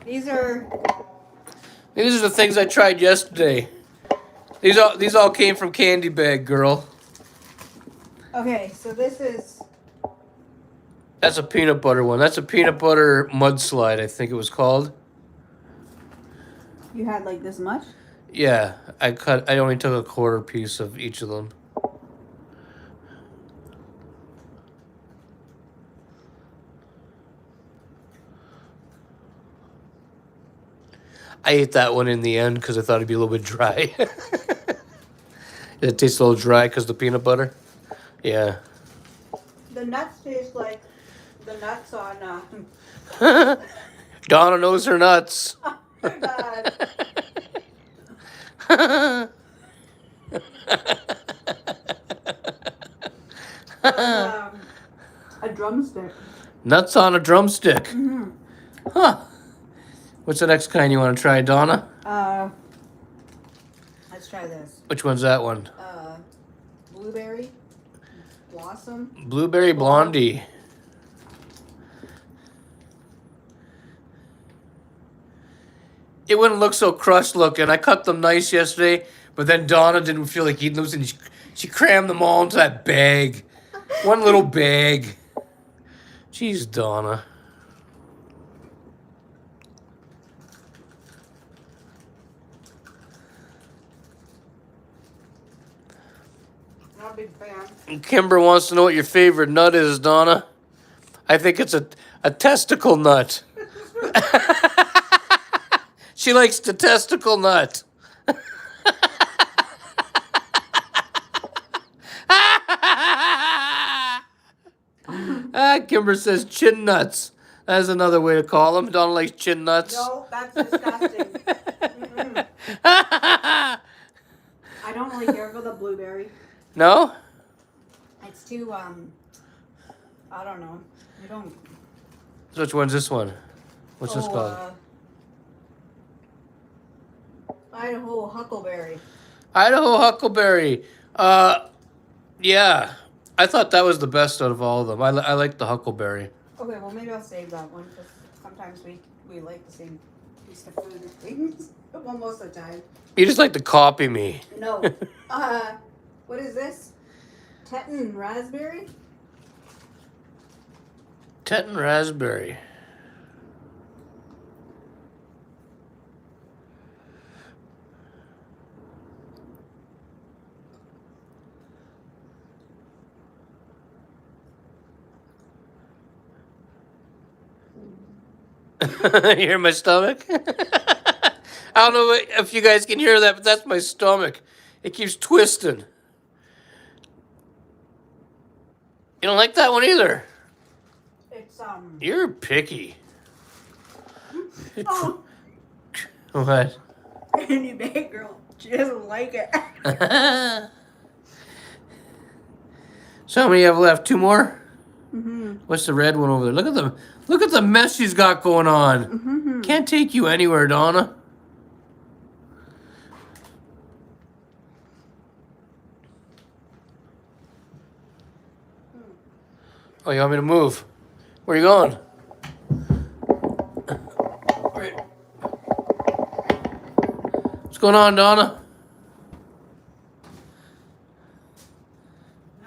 These are the things I tried yesterday. These all came from Candy Bag Girl. okay. So this is That's a peanut butter one. That's a peanut butter mudslide, I think it was called. you had like this much. Yeah, I only took a quarter piece of each of them. I ate that one in the end because I thought it'd be a little bit dry. It tastes a little dry because of the peanut butter. Yeah. The nuts taste like the nuts on. Donna knows her nuts. Oh God. A drumstick. Nuts on a drumstick. Mm-hmm. Huh. What's the next kind you want to try, Donna? Let's try this. Which one's that one? Blueberry blossom. Blueberry Blondie. It wouldn't look so crushed looking. I cut them nice yesterday, but then Donna didn't feel like eating those, and she crammed them all into that bag. One little bag. Jeez, Donna. Not a big fan. Kimber wants to know what your favorite nut is, Donna. I think it's a testicle nut. She likes the testicle nut. Kimber says chin nuts. That's another way to call them. Donna likes chin nuts. No, that's disgusting. I don't really care for the blueberry. No? It's too I don't know. You don't. So which one's this one? What's this called? Idaho huckleberry. Idaho huckleberry. Yeah. I thought that was the best out of all of them. I like the huckleberry. Okay, well maybe I'll save that one because sometimes we like the same piece of food and things. Well, most of the time. You just like to copy me. No. What is this? Teton raspberry? Teton raspberry. You hear my stomach? I don't know if you guys can hear that, but that's my stomach. It keeps twisting. You don't like that one either? It's You're picky. Oh. What? Any big girl. She doesn't like it. So how many you have left? Two more? Mm-hmm. What's the red one over there? Look at the mess she's got going on. Mm-hmm. Can't take you anywhere, Donna. Oh, you want me to move? Where are you going? What's going on, Donna?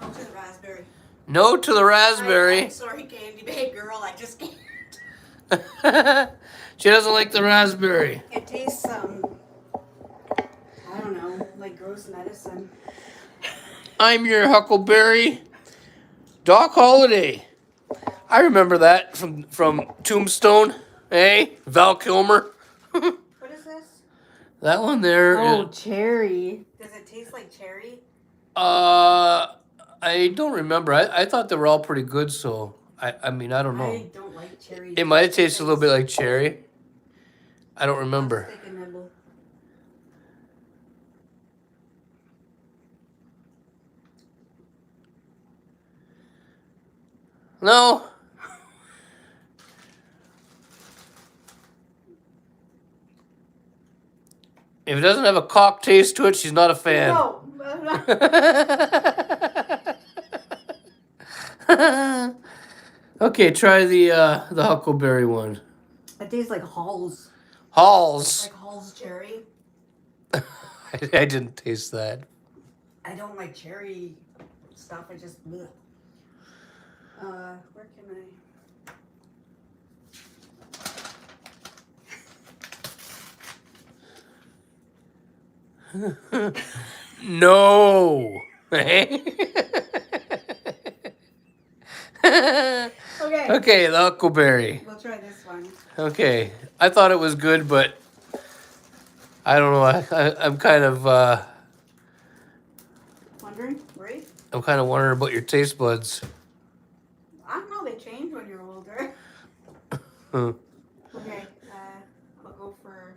No to the raspberry. No to the raspberry. I'm sorry, candy bag girl. I just can't. She doesn't like the raspberry. It tastes I don't know, like gross medicine. I'm your Huckleberry, Doc Holliday. I remember that from Tombstone. Hey, Val Kilmer. What is this? That one there. Oh, cherry. Does it taste like cherry? I don't remember. I thought they were all pretty good, so I mean, I don't know. I don't like cherry. It might have tasted a little bit like cherry. I don't remember. I'll take a nibble. No. If it doesn't have a cock taste to it, she's not a fan. No. Okay, try the Huckleberry one. It tastes like Halls. Halls. Like Halls cherry. I didn't taste that. I don't like cherry stuff. I just. Bleh. Where can I? No. Okay, the Huckleberry. We'll try this one. Okay, I thought it was good, but I don't know. I'm kind of Wondering, right? I'm kind of wondering about your taste buds. I don't know. They change when you're older. Huh. Okay, I'll go for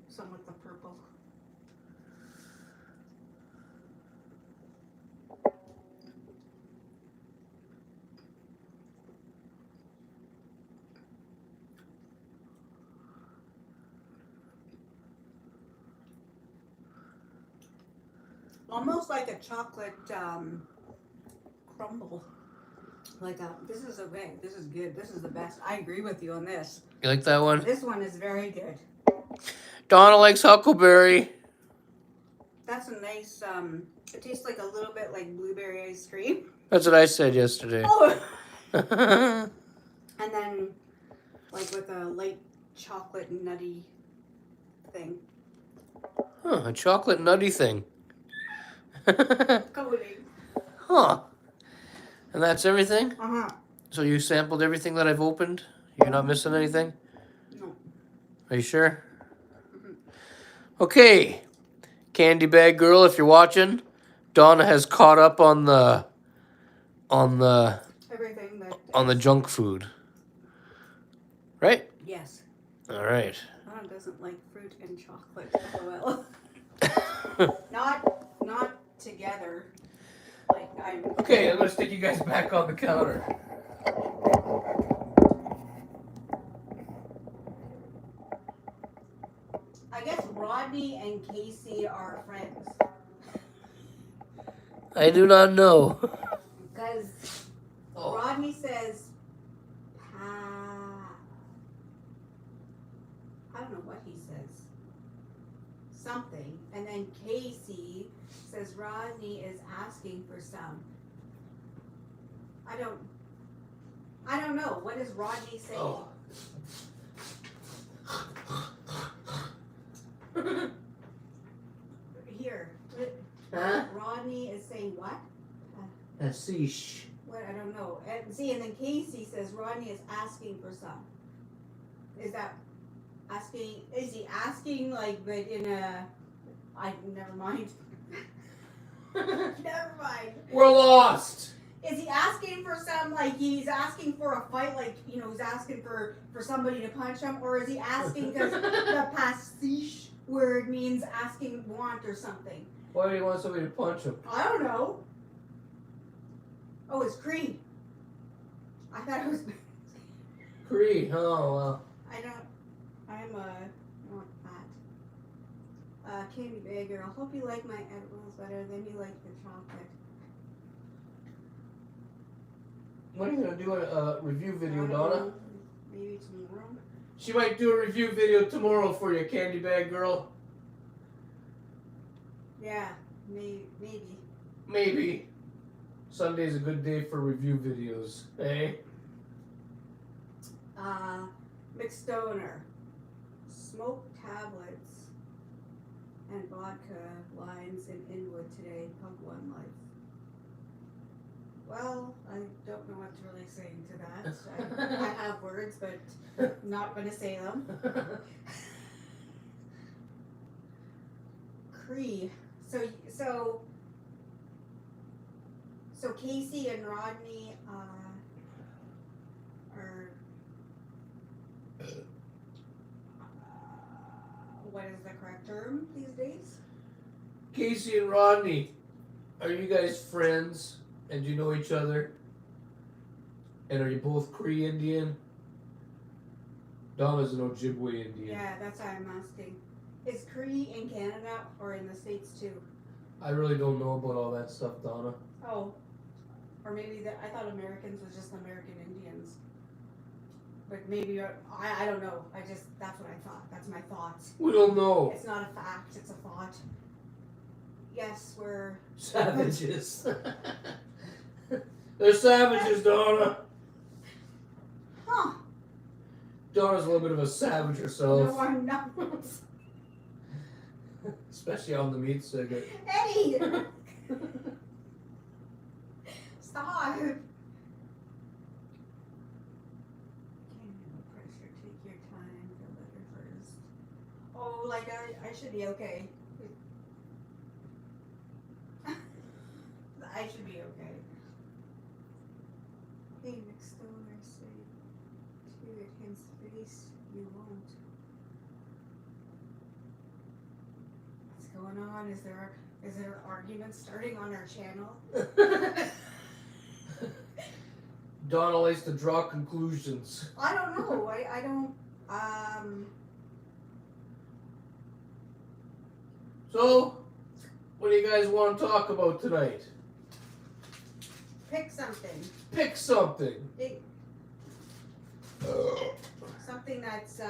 some with the purple. Almost like a chocolate crumble. Like this is okay. This is good. This is the best. I agree with you on this. You like that one? This one is very good. Donna likes Huckleberry. That's a nice. It tastes like a little bit like blueberry ice cream. That's what I said yesterday. Oh. And then, like with a light chocolate nutty thing. Huh, a chocolate nutty thing. Coating. Huh. And that's everything? Uh-huh. So you sampled everything that I've opened? You're not missing anything? No. Are you sure? Mm-hmm. Okay. Candy Bag Girl, if you're watching, Donna has caught up on the Everything that on the junk food. Right? Yes. All right. Donna doesn't like fruit and chocolate. LOL. Not together. Like Okay, I'm gonna stick you guys back on the counter. I guess Rodney and Casey are friends. I do not know. Because Rodney says, I don't know what he says. Something. And then Casey says Rodney is asking for some. I don't know. What is Rodney saying? Oh. Here. Huh? Rodney is saying what? Sheesh. What? I don't know. And then Casey says Rodney is asking for some. Is that asking? Is he asking like, but in a? Never mind. Never mind. We're lost. Is he asking for some, like he's asking for a fight, like, you know, he's asking for somebody to punch him, or is he asking because the pastiche word means asking want or something? Why do you want somebody to punch him? I don't know. Oh, it's Creed. I thought it was. Creed, oh well. I'm not fat. Candy Bag Girl, hope you like my edibles better than you like the chocolate. When are you gonna do a review video, Donna? Maybe tomorrow. She might do a review video tomorrow for you, Candy Bag Girl. Yeah, maybe. Maybe. Sunday's a good day for review videos, eh? McStoner. Smoked tablets and vodka lines in Inwood today. Pug One Life. Well, I don't know what to really say to that. I have words, but I'm not going to say them. Cree. So Casey and Rodney are what is the correct term these days? Casey and Rodney, are you guys friends? And do you know each other? And are you both Cree Indian? Donna's an Ojibwe Indian. Yeah, that's why I'm asking. Is Cree in Canada or in the States too? I really don't know about all that stuff, Donna. Oh. Or maybe I thought Americans was just American Indians. But maybe, I don't know. That's what I thought. That's my thoughts. We don't know. It's not a fact, it's a thought. Yes, we're... Savages. They're savages, Donna. Huh. Donna's a little bit of a savage herself. No, I'm not. Especially on the meat cigarette. Eddie! Stop! Okay, no pressure. Take your time. Feel better first. Oh, like I should be okay. I should be okay. Hey, next door, I say to it his face, you won't. What's going on? Is there an argument starting on our channel? Donna likes to draw conclusions. I don't know. I don't. So, what do you guys want to talk about tonight? Pick something. Pick something. Something that's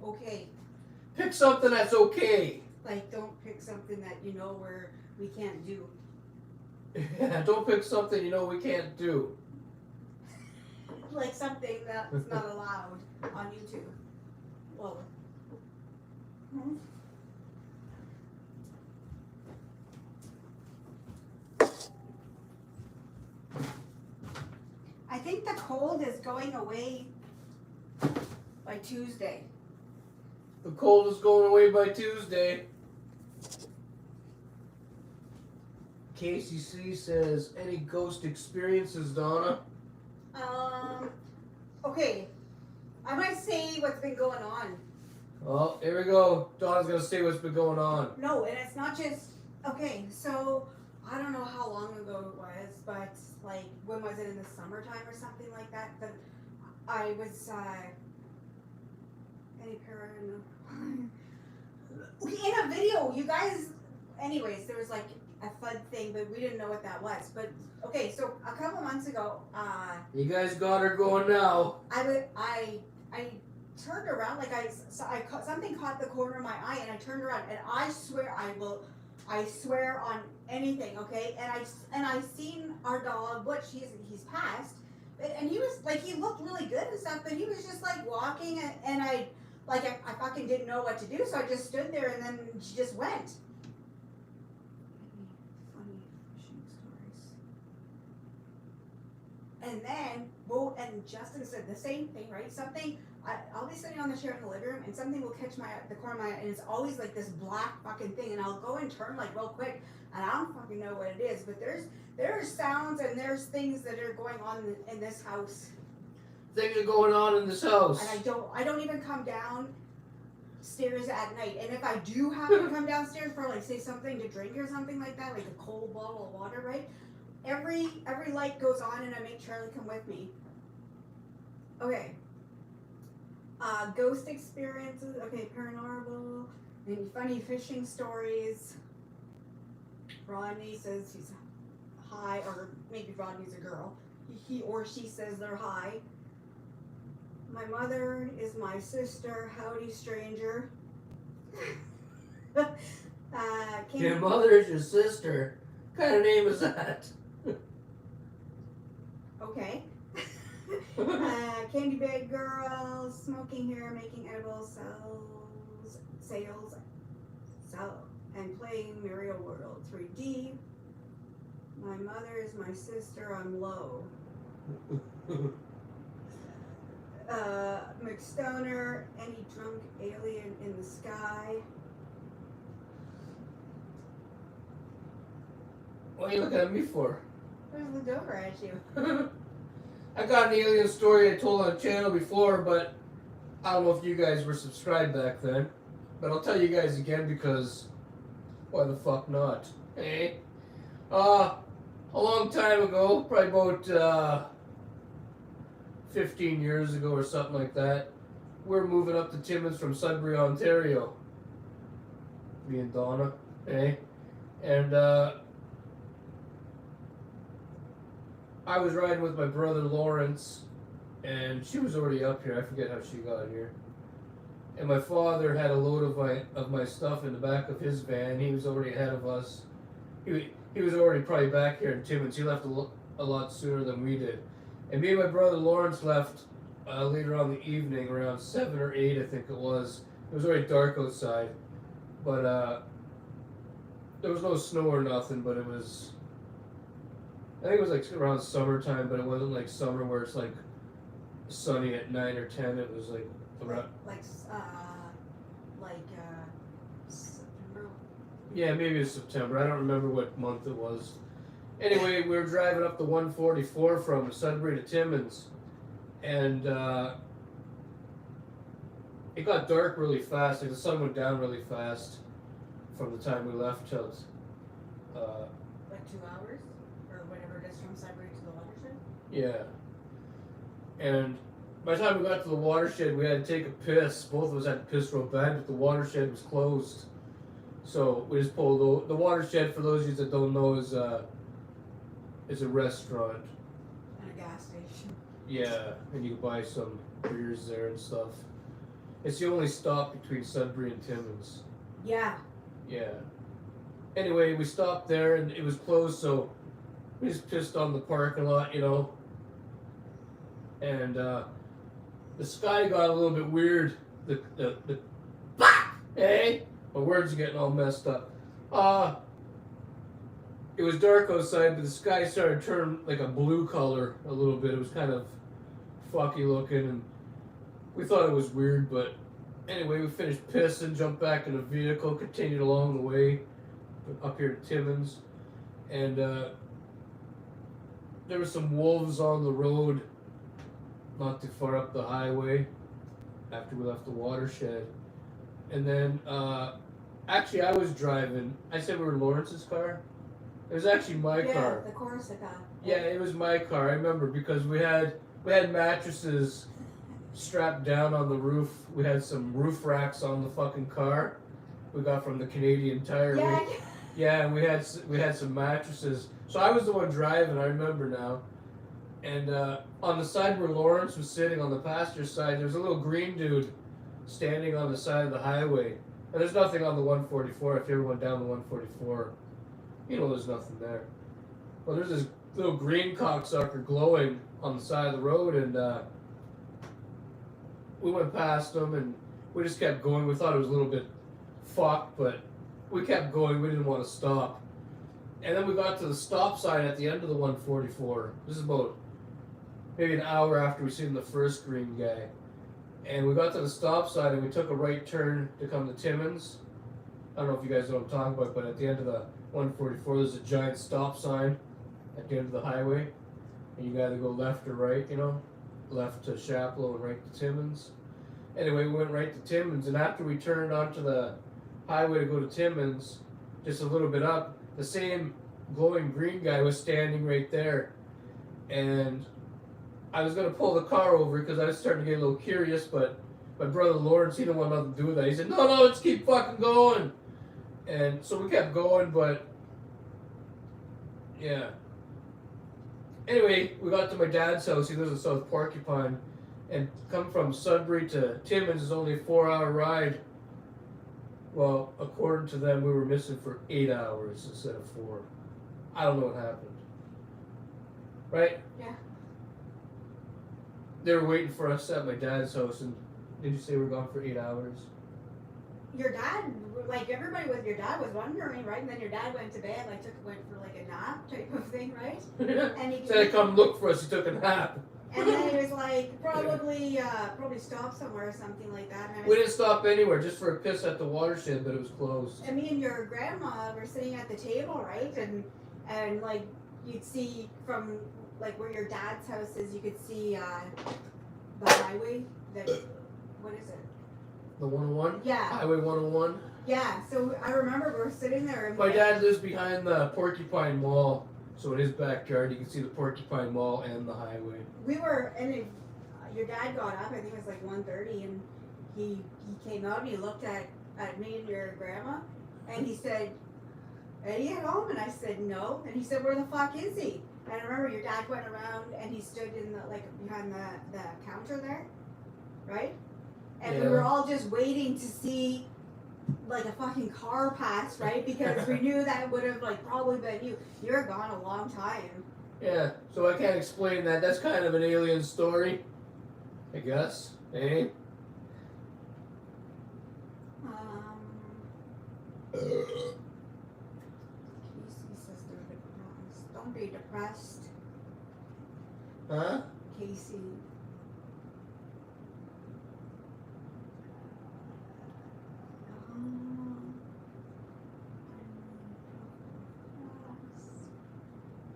okay. Pick something that's okay. Like, don't pick something that you know we can't do. Yeah, don't pick something you know we can't do. Like something that's not allowed on YouTube. Well. Hmm? I think the cold is going away by Tuesday. The cold is going away by Tuesday. KCC says, any ghost experiences, Donna? Okay. I might say what's been going on. Oh, here we go. Donna's going to say what's been going on. No, and it's not just, okay, so I don't know how long ago it was, but like, when was it, in the summertime or something like that? But I was, any paranormal, in a video, you guys, anyways, there was like a flood thing, but we didn't know what that was. But, okay, so a couple months ago, you guys got her going now. I turned around, like something caught the corner of my eye, and I turned around, and I swear on anything, okay? And I seen our dog, Butch, he's passed, and he was like, he looked really good and stuff, but he was just like walking, and I fucking didn't know what to do, so I just stood there, and then she just went. Funny fishing stories. And then, and Justin said the same thing, right? Something, I'll be sitting on the chair in the living room, and something will catch the corner of my eye, and it's always like this black fucking thing, and I'll go and turn like real quick, and I don't fucking know what it is, but there's sounds and there's things that are going on in this house. Things are going on in this house. And I don't even come downstairs at night, and if I do happen to come downstairs for like, say, something to drink or something like that, like a cold bottle of water, right? Every light goes on, and I make Charlie come with me. Okay. Ghost experiences. Okay, paranormal. Any funny fishing stories. Rodney says he's high, or maybe Rodney's a girl. He or she says they're high. My mother is my sister. Howdy, stranger. Your mother is your sister. What kind of name is that? Okay. Candy bag girls, smoking here, making edible sales, and playing Mario World 3D. My mother is my sister. I'm low. McStoner, any drunk alien in the sky. What are you looking at me for? I just looked over at you. I got an alien story I told on the channel before, but I don't know if you guys were subscribed back then. But I'll tell you guys again because why the fuck not? Hey? A long time ago, probably about 15 years ago or something like that, we're moving up to Timmins from Sudbury, Ontario. Me and Donna, hey? And I was riding with my brother Lawrence, and she was already up here. I forget how she got here. And my father had a load of my stuff in the back of his van. He was already ahead of us. He was already probably back here in Timmins. He left a lot sooner than we did. And me and my brother Lawrence left later on in the evening, around 7 or 8, I think it was. It was already dark outside, but there was no snow or nothing. But it was, I think it was like around summertime, but it wasn't like summer where it's like sunny at 9 or 10. It was like around September. Yeah, maybe it was September. I don't remember what month it was. Anyway, we were driving up the 144 from Sudbury to Timmins, and it got dark really fast. Like the sun went down really fast from the time we left till Like 2 hours? Or whatever it is from Sudbury to the watershed? yeah. And by the time we got to the watershed, we had to take a piss. Both of us had to piss real bad, but the watershed was closed. So we just pulled over. The watershed, for those of you that don't know, is a restaurant. And a gas station. Yeah, and you can buy some beers there and stuff. It's the only stop between Sudbury and Timmins. Yeah. Yeah. Anyway, we stopped there and it was closed, so we just pissed on the parking lot, you know. And the sky got a little bit weird. The hey, my words are getting all messed up. It was dark outside, but the sky started turning like a blue color a little bit. It was kind of fucky looking, and we thought it was weird, but anyway, we finished pissing, jumped back in the vehicle, continued along the way up here to Timmins, and there were some wolves on the road not too far up the highway after we left the watershed. And then, actually I was driving. I said we were in Lawrence's car. It was actually my car. Yeah, the Corsica. Yeah, it was my car. I remember because we had mattresses strapped down on the roof. We had some roof racks on the fucking car. We got from the Canadian Tire. Yeah. Yeah, and we had some mattresses. So I was the one driving. I remember now. And on the side where Lawrence was sitting on the passenger side, there was a little green dude standing on the side of the highway. And there's nothing on the 144. If you ever went down the 144. You know there's nothing there. Well, there's this little green cocksucker glowing on the side of the road, and we went past him, and we just kept going. We thought it was a little bit fucked, but we kept going. We didn't want to stop. And then we got to the stop sign at the end of the 144. This is about maybe an hour after we seen the first green guy. And we got to the stop sign, and we took a right turn to come to Timmins. I don't know if you guys know what I'm talking about, but at the end of the 144, there's a giant stop sign at the end of the highway, and you gotta go left or right, you know, left to Chapleau and right to Timmins. Anyway, we went right to Timmins, and after we turned onto the highway to go to Timmins, just a little bit up, the same glowing green guy was standing right there, and I was gonna pull the car over because I was starting to get a little curious, but my brother Lawrence, he didn't want nothing to do with that. He said, no, let's keep fucking going. And so we kept going, but yeah. Anyway, we got to my dad's house. He lives in South Porcupine, and come from Sudbury to Timmins is only a 4-hour ride. Well, according to them, we were missing for 8 hours instead of 4. I don't know what happened. Right? Yeah. They were waiting for us at my dad's house, and did you say we were gone for 8 hours? Your dad like everybody with your dad was wondering, right? And then your dad went to bed, like went for like a nap type of thing, right? And he said, "Come look for us." He took a nap. And then he was like, probably stopped somewhere or something like that. And We didn't stop anywhere, just for a piss at the watershed, but it was closed. And me and your grandma were sitting at the table, right? And like you'd see from like where your dad's house is, you could see the highway. What is it? The 101? Yeah. Highway 101? Yeah. So I remember we were sitting there. And my dad lives behind the Porcupine Mall. So in his backyard, you can see the Porcupine Mall and the highway. We were, and your dad got up. I think it was like 1:30, and he came out and he looked at me and your grandma, and he said, "Eddie at home?" And I said, "No." And he said, "Where the fuck is he?" And I remember your dad went around and he stood in the like behind the counter there, right? And we were all just waiting to see like a fucking car pass, right? Because we knew that would have like probably been you. You were gone a long time. Yeah, so I can't explain that. That's kind of an alien story, I guess. Eh? Casey says they're depressed. Don't be depressed. Huh? Casey.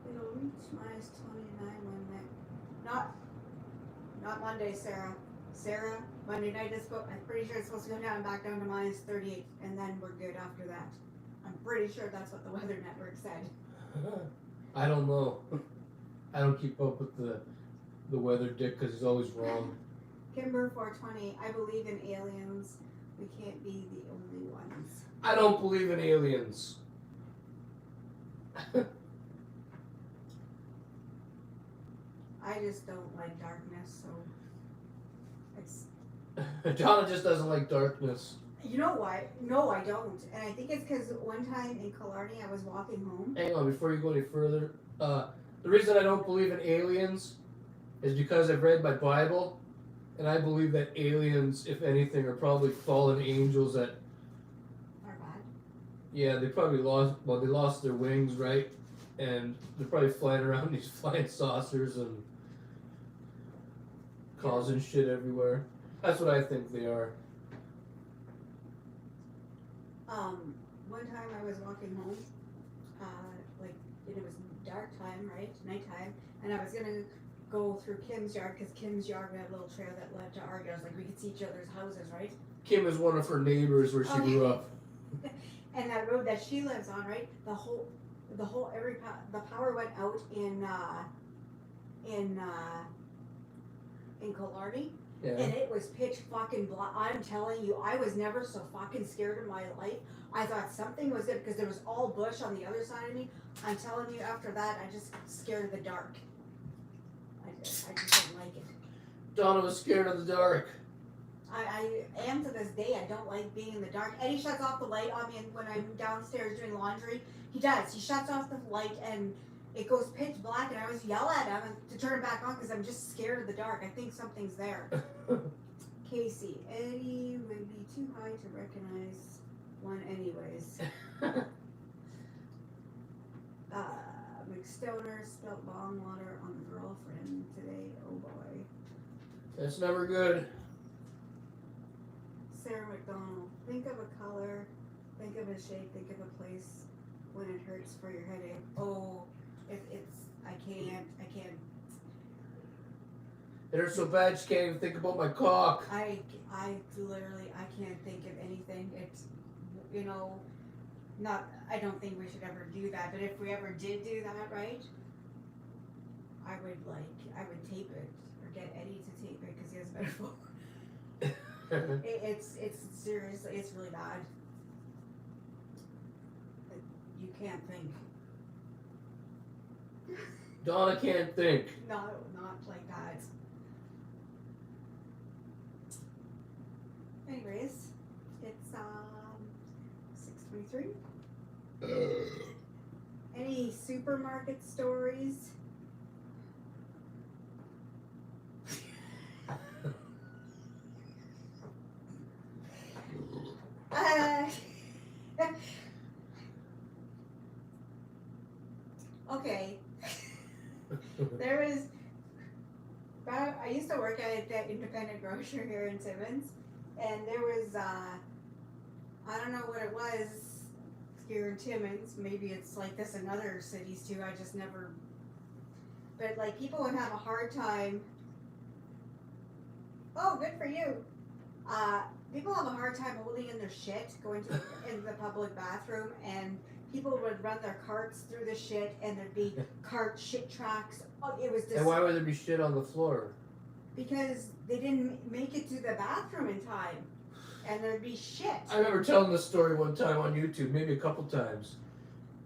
It'll reach minus 29 when not Monday, Sarah. Sarah, Monday night is I'm pretty sure it's supposed to go down back down to minus 38, and then we're good after that. I'm pretty sure that's what the Weather Network said. I don't know. I don't keep up with the weather, Dick, because he's always wrong. Kimber 420, I believe in aliens. We can't be the only ones. I don't believe in aliens. I just don't like darkness, so it's... Donna just doesn't like darkness. You know why? No, I don't. And I think it's because one time in Killarney, I was walking home. Hang on, before you go any further. The reason I don't believe in aliens is because I've read my Bible, and I believe that aliens, if anything, are probably fallen angels that... Are bad? Yeah, they probably lost their wings, right? And they're probably flying around these flying saucers and causing shit everywhere. That's what I think they are. One time I was walking home, it was dark time, right? Nighttime, and I was gonna go through Kim's yard, because Kim's yard we had a little trail that led to our yards, like we could see each other's houses, right? Kim is one of her neighbors where she grew up. And that road that she lives on, right? The power went out in Killarney. Yeah. And it was pitch fucking black. I'm telling you, I was never so fucking scared in my life. I thought something was it because there was all bush on the other side of me. I'm telling you, after that, I just scared of the dark. I just didn't like it. Donna was scared of the dark. I am to this day. I don't like being in the dark. Eddie shuts off the light on me when I'm downstairs doing laundry. He does. He shuts off the light and it goes pitch black, and I always yell at him to turn it back on because I'm just scared of the dark. I think something's there. Casey, Eddie would be too high to recognize one anyways. McStoner spilled bong water on the girlfriend today. Oh boy. That's never good. Sarah McDonald, think of a color, think of a shape, think of a place when it hurts for your headache. Oh, I can't. It hurts so bad she can't even think about my cock. I literally, I can't think of anything. It's, I don't think we should ever do that, but if we ever did do that, right, I would tape it, or get Eddie to tape it, because he has better phone. It's seriously, it's really bad. You can't think. Donna can't think. No, not like that. Anyways, it's 6:23. Any supermarket stories? Okay. There was. I used to work at that independent grocer here in Timmins, and there was I don't know what it was here in Timmins. Maybe it's like this in other cities too. I just never. But like people would have a hard time. Oh, good for you. People have a hard time holding in their shit, going to in the public bathroom, and people would run their carts through the shit, and there'd be cart shit tracks. Oh, it was And why would there be shit on the floor? Because they didn't make it to the bathroom in time, and there'd be shit. I remember telling this story one time on YouTube, maybe a couple times.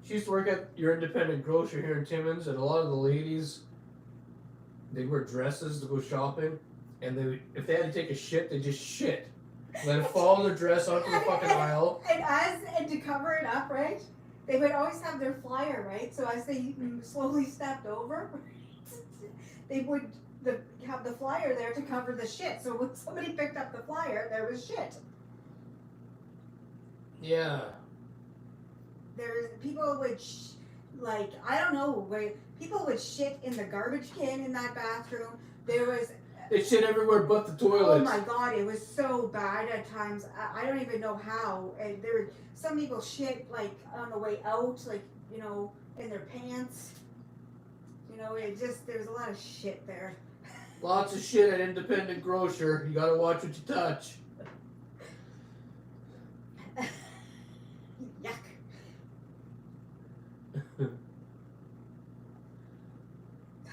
She used to work at your independent grocer here in Timmins, and a lot of the ladies, they wear dresses to go shopping, and if they had to take a shit, they just shit. Let it fall in their dress onto the fucking aisle. And to cover it up, right? They would always have their flyer, right? So as they slowly stepped over, they would have the flyer there to cover the shit. So when somebody picked up the flyer, there was shit. Yeah. There's people would I don't know, where people would shit in the garbage can in that bathroom. There was. They shit everywhere but the toilet. Oh my god, it was so bad at times. I don't even know how. And some people shit like on the way out, like, you know, in their pants. You know, there's a lot of shit there. Lots of shit at independent grocer. You gotta watch what you touch. Yuck.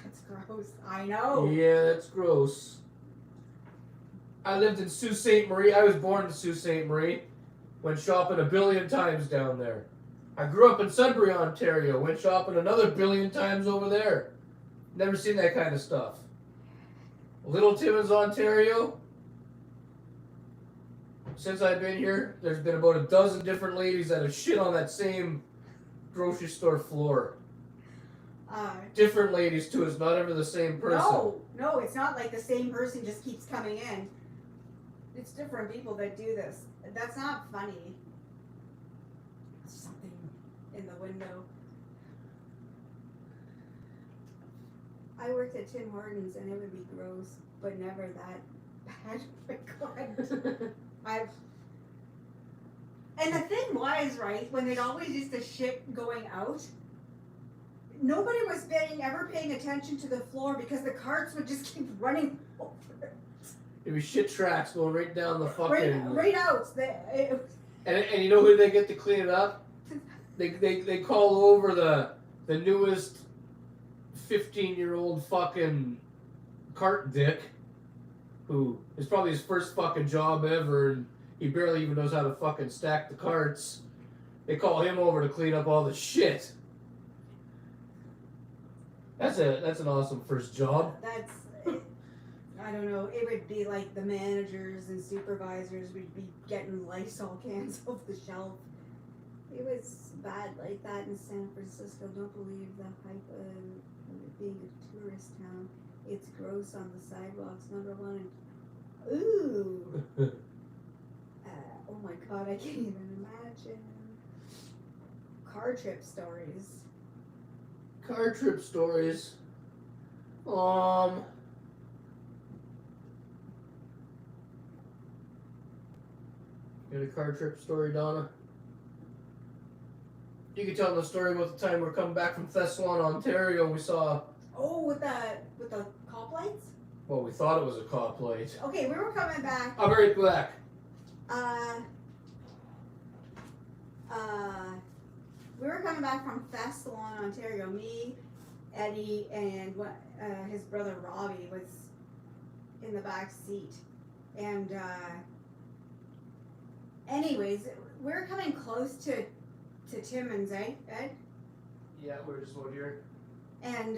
That's gross. I know. Yeah, that's gross. I lived in Sault Ste. Marie. I was born in Sault Ste. Marie. Went shopping a billion times down there. I grew up in Sudbury, Ontario. Went shopping another billion times over there. Never seen that kind of stuff. Little Timmins, Ontario. Since I've been here, there's been about a dozen different ladies that have shit on that same grocery store floor. Different ladies too. It's not ever the same person. No, it's not like the same person just keeps coming in. It's different people that do this. That's not funny. There's something in the window. I worked at Tim Hortons and it would be gross, but never that bad. Oh my god. And the thing was, right, when they'd always used to shit going out, nobody was ever paying attention to the floor because the carts would just keep running over it. There'd be shit tracks going right down the fucking... Right out. And you know who they get to clean it up? They call over the newest 15-year-old fucking cart dick, who is probably his first fucking job ever, and he barely even knows how to fucking stack the carts. They call him over to clean up all the shit. That's an awesome first job. I don't know. It would be like the managers and supervisors would be getting Lysol cans off the shelf. It was bad like that in San Francisco. Don't believe the hype of it being a tourist town. It's gross on the sidewalks. Number one. Ooh. Oh my god, I can't even imagine. Car trip stories. Car trip stories. You got a car trip story, Donna? You can tell the story about the time we're coming back from Thessalon, Ontario, and we saw... Oh, with the cop lights? Well, we thought it was a cop light. Okay, we were coming back. I'll be right back. We were coming back from Thessalon, Ontario. Me, Eddie, and his brother Robbie was in the back seat. And anyways, we were coming close to Timmins, eh, Ed? Yeah, we're just over here. And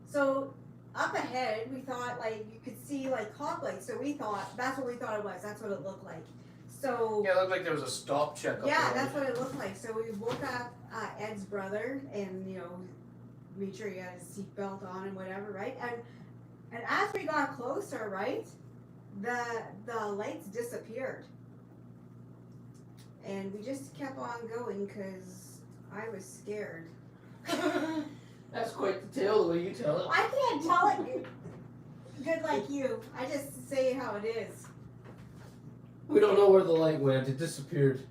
so up ahead, we thought like you could see like cop lights. So we thought that's what we thought it was. That's what it looked like. So yeah, it looked like there was a stop check. Yeah, that's what it looked like. So we woke up Ed's brother, and made sure he had his seatbelt on and whatever, right? And as we got closer, right, the lights disappeared, and we just kept on going because I was scared. That's quite the tale, the way you tell it. I can't tell it good like you. I just say how it is. We don't know where the light went. It disappeared.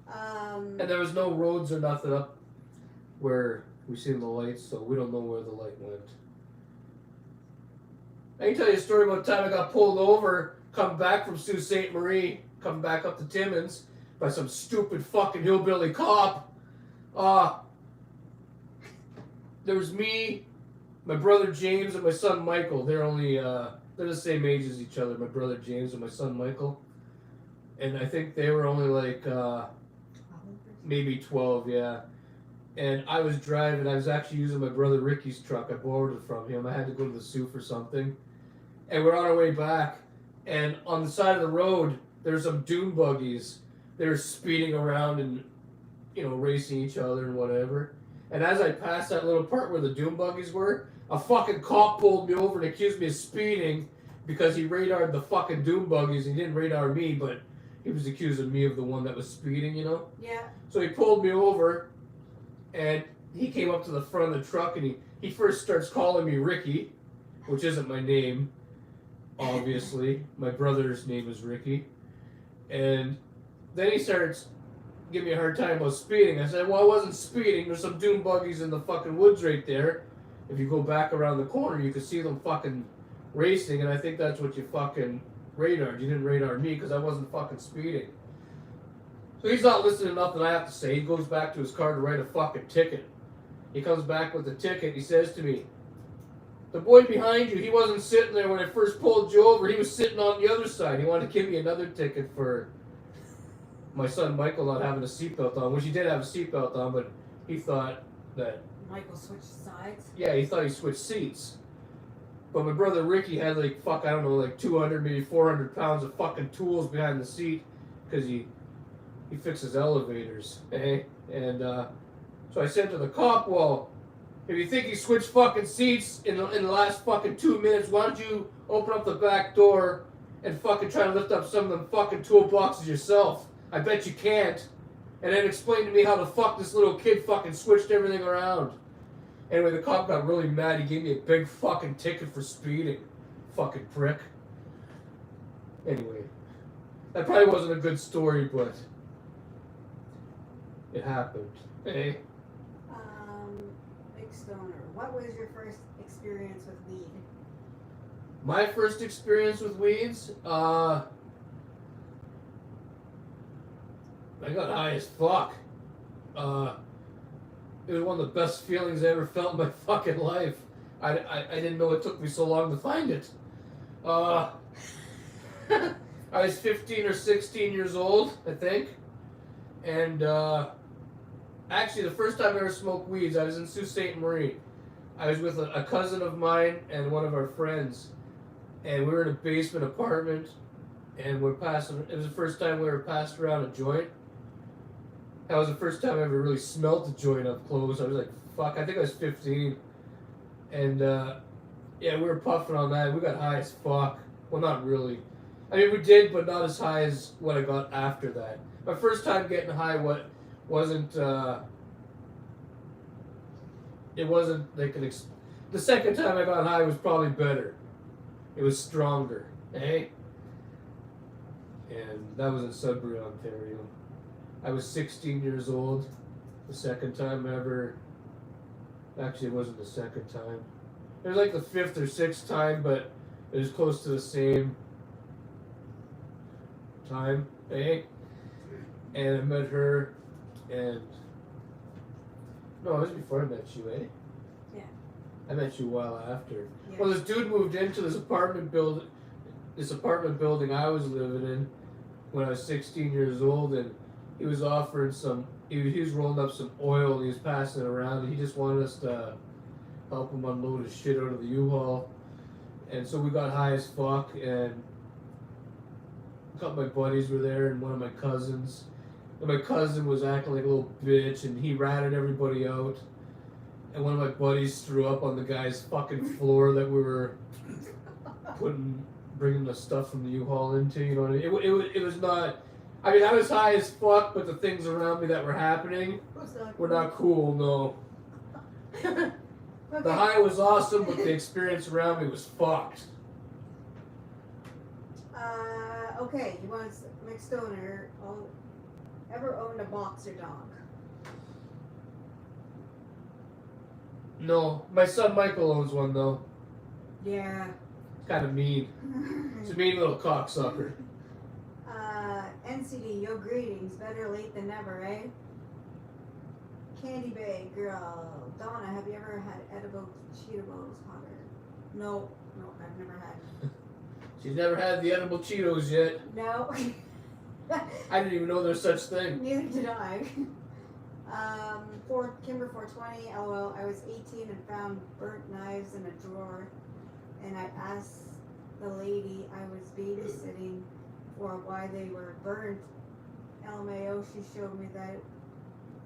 Um, And there was no roads or nothing up where we seen the lights, so we don't know where the light went. I can tell you a story about the time I got pulled over, come back from Sault Ste. Marie, come back up to Timmins by some stupid fucking hillbilly cop. There was me, my brother James, and my son Michael. They're only, they're the same age as each other, my brother James and my son Michael. And I think they were only like, maybe 12, yeah. And I was driving, I was actually using my brother Ricky's truck. I borrowed it from him. I had to go to the Sioux for something. And we're on our way back. And on the side of the road, there's some dune buggies. They're speeding around and, racing each other and whatever. And as I passed that little part where the dune buggies were, a fucking cop pulled me over and accused me of speeding because he radared the fucking dune buggies. He didn't radar me, but he was accusing me of the one that was speeding, Yeah. So he pulled me over, and he came up to the front of the truck, and he first starts calling me Ricky, which isn't my name, obviously. My brother's name is Ricky. And then he starts giving me a hard time about speeding. I said, well, I wasn't speeding. There's some dune buggies in the fucking woods right there. If you go back around the corner, you can see them fucking racing, and I think that's what you fucking radared. You didn't radar me because I wasn't fucking speeding. So he's not listening to nothing I have to say. He goes back to his car to write a fucking ticket. He comes back with the ticket. He says to me, the boy behind you, he wasn't sitting there when I first pulled you over. He was sitting on the other side. He wanted to give me another ticket for my son Michael not having a seatbelt on, which he did have a seatbelt on, but he thought that... Michael switched sides? Yeah, he thought he switched seats. But my brother Ricky had like 200, maybe 400 pounds of fucking tools behind the seat because he fixes elevators, eh? And so I said to the cop, well, if you think he switched fucking seats in the last fucking 2 minutes, why don't you open up the back door and fucking try to lift up some of them fucking toolboxes yourself? I bet you can't. And then explain to me how the fuck this little kid fucking switched everything around. Anyway, the cop got really mad. He gave me a big fucking ticket for speeding. Fucking prick. Anyway, that probably wasn't a good story, but it happened. Hey. Big Stoner, what was your first experience with weed? My first experience with weeds, I got high as fuck. It was one of the best feelings I ever felt in my fucking life. I didn't know it took me so long to find it. I was 15 or 16 years old, I think. And actually, the first time I ever smoked weeds, I was in Sault Ste. Marie. I was with a cousin of mine and one of our friends. And we were in a basement apartment. And it was the first time we ever passed around a joint. That was the first time I ever really smelled the joint up close. I was like, fuck, I think I was 15. And, yeah, we were puffing on that. We got high as fuck. Well, not really. I mean, we did, but not as high as what I got after that. My first time getting high wasn't like the second time I got high was probably better. It was stronger, eh? And that was in Sudbury, Ontario. I was 16 years old. The second time ever. Actually, it wasn't the second time. It was like the fifth or sixth time, but it was close to the same time, eh? And I met her, and no, it was before I met you, eh? Yeah. I met you a while after. Yeah. Well, this dude moved into this apartment building I was living in when I was 16 years old, and he was offering he was rolling up some oil, and he was passing it around, and he just wanted us to help him unload his shit out of the U-Haul. And so we got high as fuck, and a couple of my buddies were there, and one of my cousins. And my cousin was acting like a little bitch, and he ratted everybody out. And one of my buddies threw up on the guy's fucking floor that we were bringing the stuff from the U-Haul into, you know what I mean? It was not... I mean, I was high as fuck, but the things around me that were happening were not cool, no. Okay. The high was awesome, but the experience around me was fucked. Okay, you want mixed owner. Ever owned a boxer dog? No, my son Michael owns one though. Yeah. Kind of mean. He's a mean little cocksucker. NCD, yo greetings. Better late than never, eh? Candy Bay girl. Donna, have you ever had edible Cheetos, Hunter? No, I've never had. She's never had the edible Cheetos yet. No. I didn't even know there's such thing. Neither did I. Kimber 420, LOL. I was 18 and found burnt knives in a drawer, and I asked the lady I was babysitting for why they were burnt. LMAO, she showed me that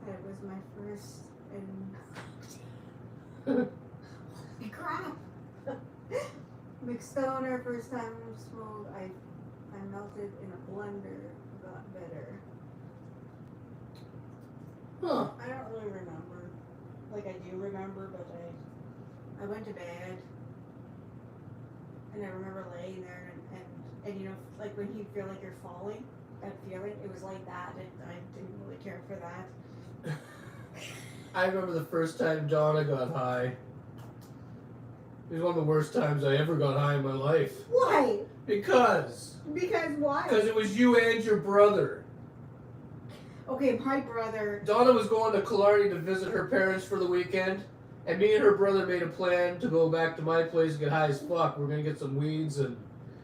it was my first and holy crap. Mixed owner, first time smoked. I melted in a blender, got bitter. Huh. I don't really remember. Like I do remember, but I went to bed and I remember laying there and you know, like when you feel like you're falling, that feeling, it was like that, and I didn't really care for that. I remember the first time Donna got high. It was one of the worst times I ever got high in my life. Why? Because why? Because it was you and your brother. Okay, my brother. Donna was going to Culinary to visit her parents for the weekend, and me and her brother made a plan to go back to my place and get high as fuck. We're gonna get some weeds and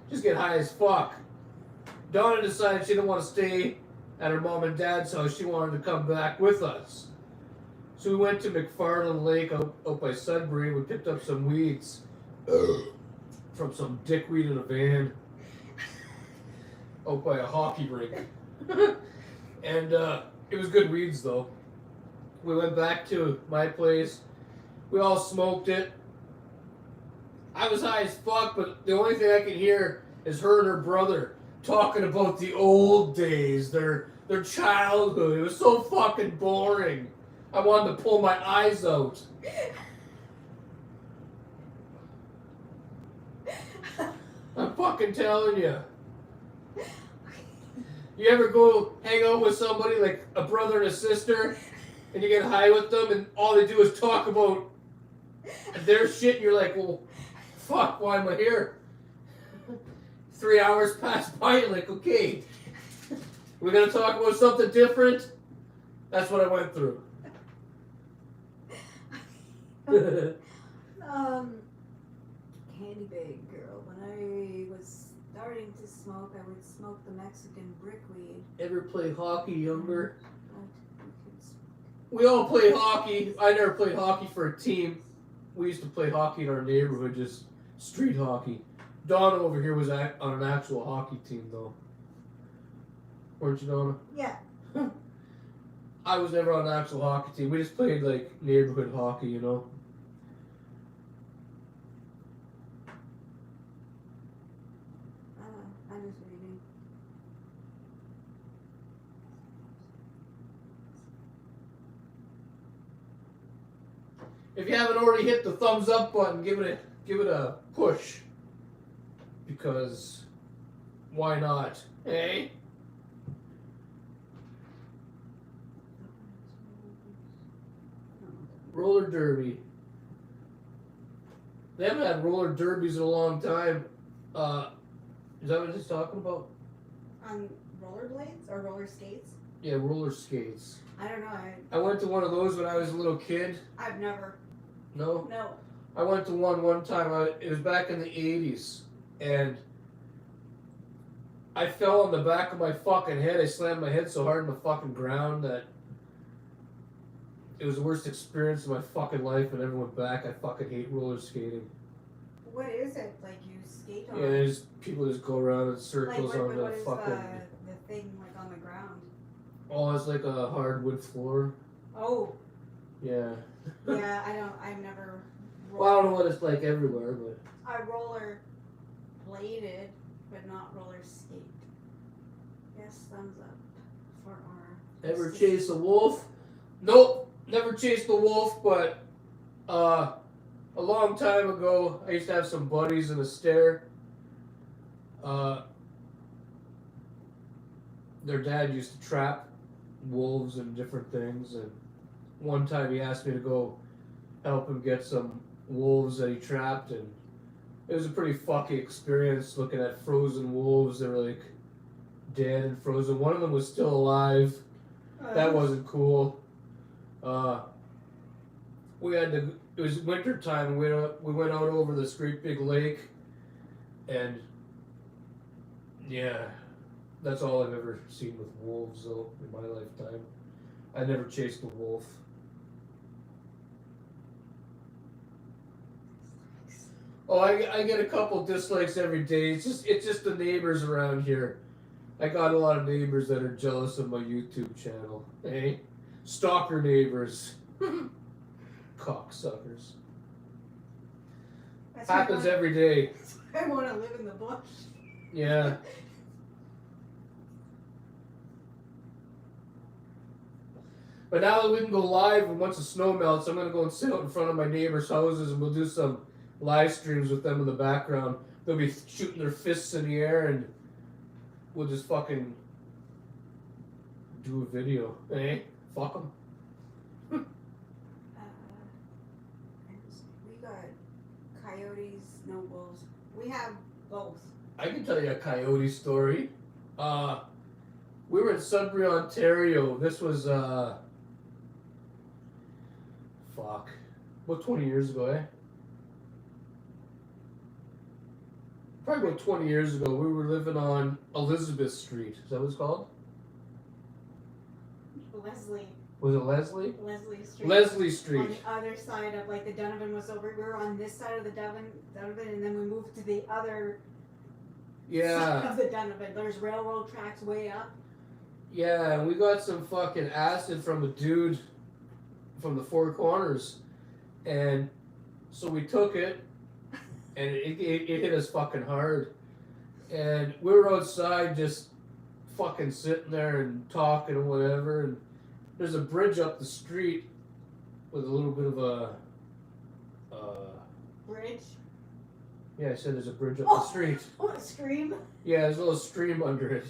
just get high as fuck. Donna decided she didn't want to stay at her mom and dad's house. She wanted to come back with us. So we went to McFarland Lake out by Sudbury. We picked up some weeds from some dickweed in a van out by a hockey rink. And it was good weeds though. We went back to my place. We all smoked it. I was high as fuck, but the only thing I could hear is her and her brother talking about the old days, their childhood. It was so fucking boring. I wanted to pull my eyes out. I'm fucking telling you. You ever go hang out with somebody like a brother and a sister, and you get high with them, and all they do is talk about their shit, and you're like, well, fuck, why am I here? 3 hours pass by, you're like, okay, we're gonna talk about something different? That's what I went through. Candy Bag Girl. When I was starting to smoke, I would smoke the Mexican brickweed. Ever play hockey younger? But We all played hockey. I never played hockey for a team. We used to play hockey in our neighborhood, just street hockey. Donna over here was on an actual hockey team, though. Weren't you, Donna? yeah. I was never on an actual hockey team. We just played, like, neighborhood hockey, you know? I'm just reading. If you haven't already hit the thumbs up button, give it a push. Because why not? Hey? Roller derby. They haven't had roller derbies in a long time. Is that what it's talking about? On rollerblades or roller skates? Yeah, roller skates. I don't know. I went to one of those when I was a little kid. I've never. No? No. I went to one time. It was back in the 80s. And I fell on the back of my fucking head. I slammed my head so hard in the fucking ground that it was the worst experience of my fucking life. I never went back. I fucking hate roller skating. What is it? Like you skate on? Yeah, there's people just go around in circles like, on what the is fucking. the thing like on the ground? Oh, it's like a hardwood floor. Oh. Yeah. Yeah, I've never. Well, I don't know what it's like everywhere, but. I roller bladed, but not roller skate. Yes, thumbs up for our. Ever chase a wolf? Nope, never chased a wolf, but a long time ago, I used to have some buddies in a stair. Their dad used to trap wolves and different things, and one time he asked me to go help him get some wolves that he trapped, and it was a pretty fucking experience looking at frozen wolves. They were like dead and frozen. One of them was still alive. That wasn't cool. We had to. It was winter time. We went out over this great big lake, and yeah, that's all I've ever seen with wolves though in my lifetime. I never chased a wolf. Oh, I get a couple dislikes every day. It's just the neighbors around here. I got a lot of neighbors that are jealous of my YouTube channel. Hey, stalker neighbors, cocksuckers. Happens every day. I want to live in the bush. Yeah. But now that we can go live and once the snow melts, I'm gonna go and sit out in front of my neighbors' houses and we'll do some live streams with them in the background. They'll be shooting their fists in the air and we'll just fucking do a video. Hey, fuck them. We got coyotes, no wolves. We have both. I can tell you a coyote story. We were in Sudbury, Ontario. This was about 20 years ago, eh? Probably about 20 years ago. We were living on Elizabeth Street. Is that what it's called? Leslie. Was it Leslie? Leslie Street. Leslie Street. On the other side of like the Donovan was over. We were on this side of the Donovan, and then we moved to the other side of the Donovan. There's railroad tracks way up. Yeah, and we got some fucking acid from a dude from the Four Corners, and so we took it, and it hit us fucking hard, and we were outside just fucking sitting there and talking and whatever, and there's a bridge up the street with a little bit of a bridge. Yeah, I said there's a bridge up the street. Oh, a stream. Yeah, there's a little stream under it.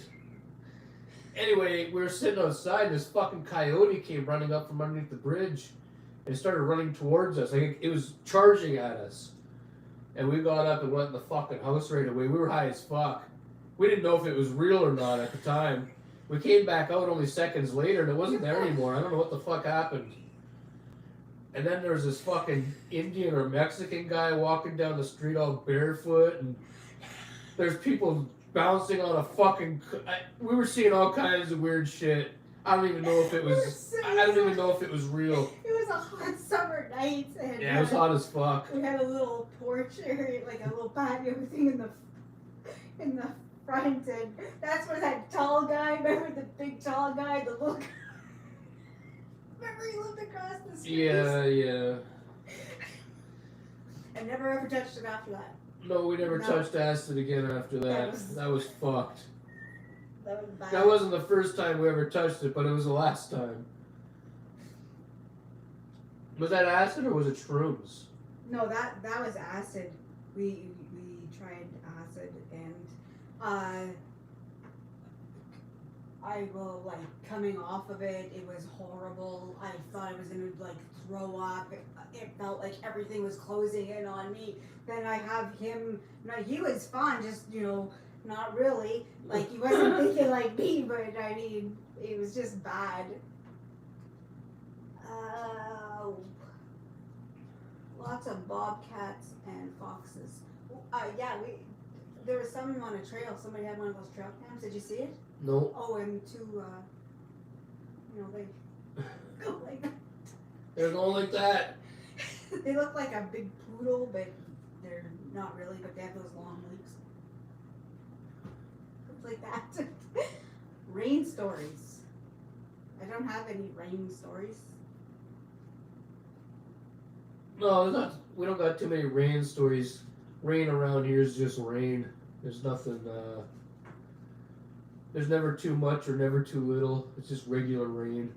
Anyway, we were sitting outside, this fucking coyote came running up from underneath the bridge and started running towards us. Like, it was charging at us. And we got up and went in the fucking house right away. We were high as fuck. We didn't know if it was real or not at the time. We came back out only seconds later and it wasn't there anymore. I don't know what the fuck happened. And then there was this fucking Indian or Mexican guy walking down the street all barefoot, and there's people bouncing on a fucking. We were seeing all kinds of weird shit. I don't even know if it was. I don't even know if it was real. It was a hot summer night, and yeah, it was hot as fuck. We had a little porch area, like a little patio thing in the front, and that's where that tall guy. Remember the big tall guy, the little. Remember he lived across the street? Yeah. I never ever touched it after that. No, we never touched acid again after that. That was fucked. That was bad. That wasn't the first time we ever touched it, but it was the last time. Was that acid or was it shrooms? No, that was acid. We tried acid, and I will, like, coming off of it, it was horrible. I thought I was gonna, like, throw up. It felt like everything was closing in on me. Then I have him, he was fine, just, not really. Like, he wasn't thinking like me, but I mean, it was just bad. Lots of bobcats and foxes. There was some on a trail. Somebody had one of those trail cams. Did you see it? No. Oh, and two, they go like that. They're going like that. They look like a big poodle, but they're not really, but they have those long legs. Like that. Rain stories. I don't have any rain stories. No, we don't got too many rain stories. Rain around here is just rain. There's nothing There's never too much or never too little. It's just regular rain.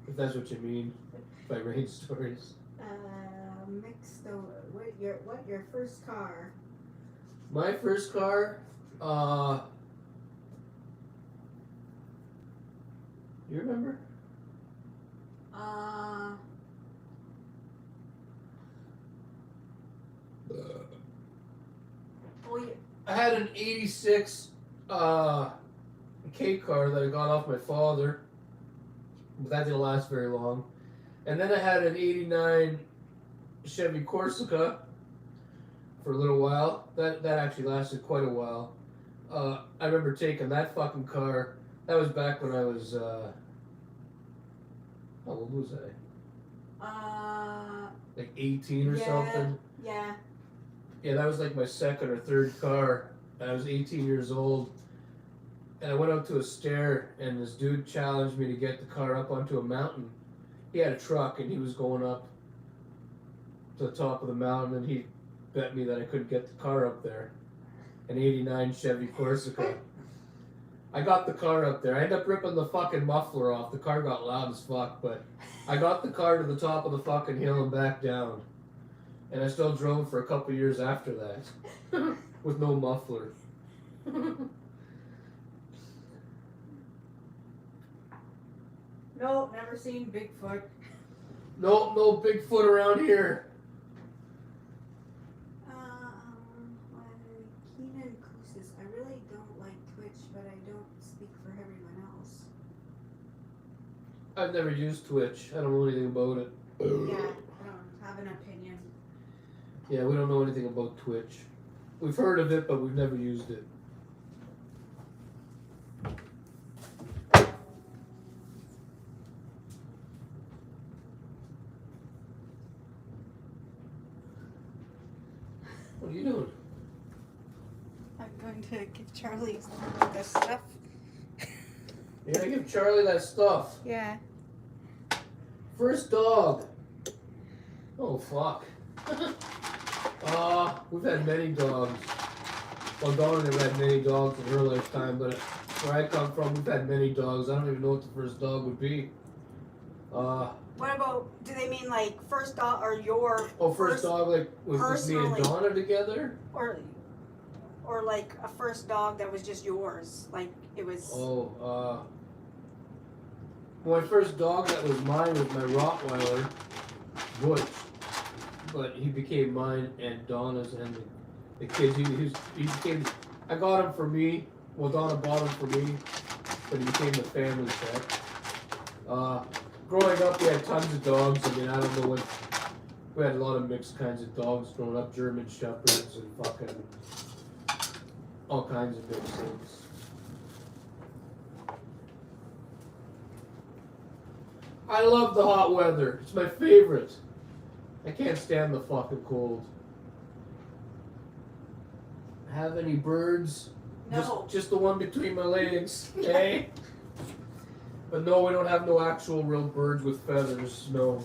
If that's what you mean by rain stories. Mixed over. What your first car? My first car, you remember? Oh, yeah. I had an 86 K car that I got off my father. But that didn't last very long. And then I had an 89 Chevy Corsica for a little while. That actually lasted quite a while. I remember taking that fucking car. That was back when I was, how old was I? Like 18 or something? Yeah. Yeah, that was like my second or third car. And I was 18 years old. And I went up to a stair, and this dude challenged me to get the car up onto a mountain. He had a truck, and he was going up to the top of the mountain, and he bet me that I couldn't get the car up there. An 89 Chevy Corsica. I got the car up there. I ended up ripping the fucking muffler off. The car got loud as fuck, but I got the car to the top of the fucking hill and back down. And I still drove for a couple years after that. With no muffler. Nope, never seen Bigfoot. Nope, no Bigfoot around here. Keenan Cruises. I really don't like Twitch, but I don't speak for everyone else. I've never used Twitch. I don't know anything about it. Yeah, I don't have an opinion. Yeah, we don't know anything about Twitch. We've heard of it, but we've never used it. What are you doing? I'm going to give Charlie the stuff. You're gonna give Charlie that stuff. Yeah. First dog. Oh, fuck. We've had many dogs. Well, Donna never had many dogs in her lifetime, but where I come from, we've had many dogs. I don't even know what the first dog would be. What about, do they mean like first dog or your first dog, like with just me and Donna together? Or like a first dog that was just yours, like it was. My first dog that was mine was my Rottweiler, Butch, but he became mine and Donna's and the kids. He became. I got him for me. Well, Donna bought him for me, but he became the family pet. Growing up, we had tons of dogs. I mean, I don't know what. We had a lot of mixed kinds of dogs growing up, German Shepherds and fucking all kinds of mixed things. I love the hot weather. It's my favorite. I can't stand the fucking cold. Have any birds? No. Just the one between my legs, okay? But no, we don't have no actual real birds with feathers, no.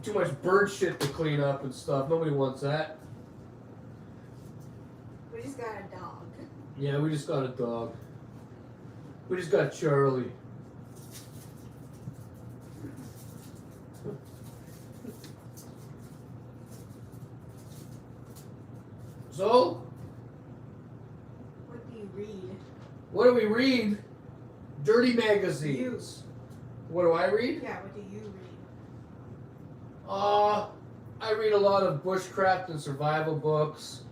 Too much bird shit to clean up and stuff. Nobody wants that. We just got a dog. Yeah, we just got a dog. We just got Charlie. So? What do you read? What do we read? Dirty magazines. You. What do I read? Yeah, what do you read? I read a lot of bushcraft and survival books,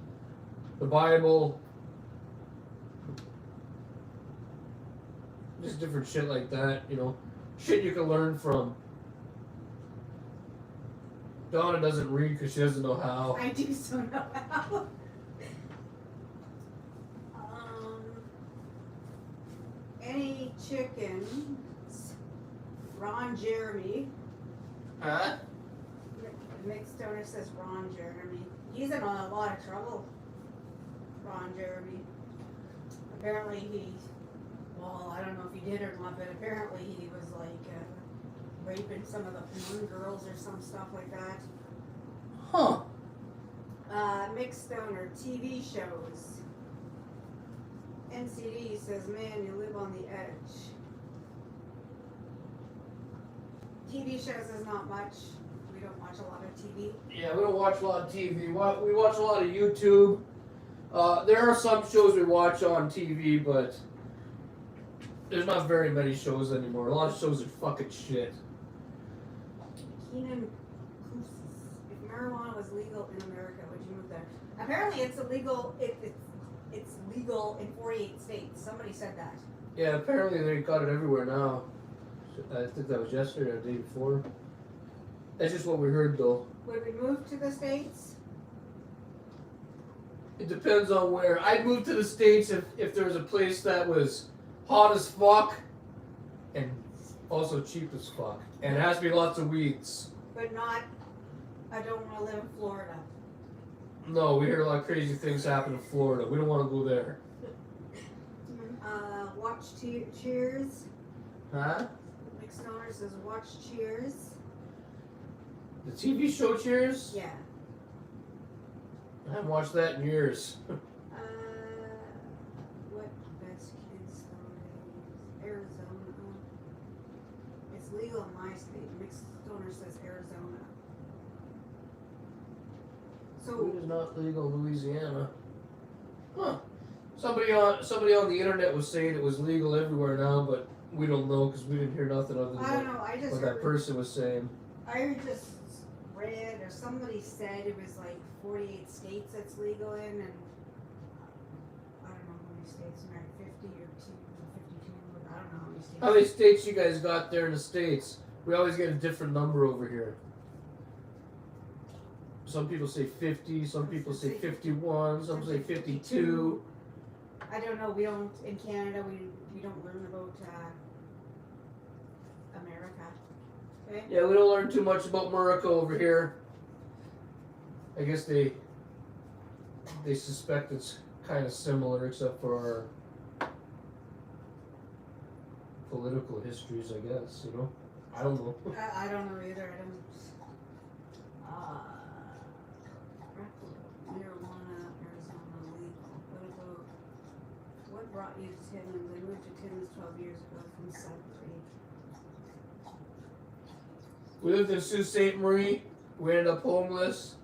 the Bible, just different shit like that, you know. Shit you can learn from. Donna doesn't read because she doesn't know how. I do so know how. Any chickens? Ron Jeremy. Huh? Mixed Donor says Ron Jeremy. He's in a lot of trouble. Ron Jeremy. Apparently well, I don't know if he did or not, but apparently he was like raping some of the porn girls or some stuff like that. Huh. Mixed Donor TV shows. NCD says, man, you live on the edge. TV shows is not much. We don't watch a lot of TV. Yeah, we don't watch a lot of TV. We watch a lot of YouTube. There are some shows we watch on TV, but there's not very many shows anymore. A lot of shows are fucking shit. Keenan, if marijuana was legal in America, would you move there? Apparently, it's illegal. It's legal in 48 states. Somebody said that. Yeah, apparently they got it everywhere now. I think that was yesterday or the day before. That's just what we heard, though. Would we move to the States? It depends on where. I'd move to the States if there was a place that was hot as fuck and also cheap as fuck. And it has to be lots of weeds. But not, I don't want to live in Florida. No, we hear a lot of crazy things happen in Florida. We don't want to go there. Watch Cheers. Huh? Nick Stoner says, watch Cheers. The TV show Cheers? Yeah. I haven't watched that in years. What best kids stories? Arizona. It's legal in my state. Nick Stoner says Arizona. So It is not legal in Louisiana. Huh. Somebody on the internet was saying it was legal everywhere now, but we don't know because we didn't hear nothing other than I don't know. I just what heard, that person was saying. I just read or somebody said it was like 48 states that's legal in, and I don't know how many states, maybe 50 or 52. I don't know how many states. How many states you guys got there in the States? We always get a different number over here. Some people say 50, some people say 51, some say 52. I don't know. We don't in Canada. We don't learn about America. Okay. Yeah, we don't learn too much about America over here. I guess they suspect it's kind of similar, except for our political histories, I guess. You know, I don't know. I don't know either. I don't. Marijuana, Arizona legal. What brought you to Timmins? I moved to Timmins 12 years ago from Sudbury. We lived in Sault Ste. Marie. We ended up homeless.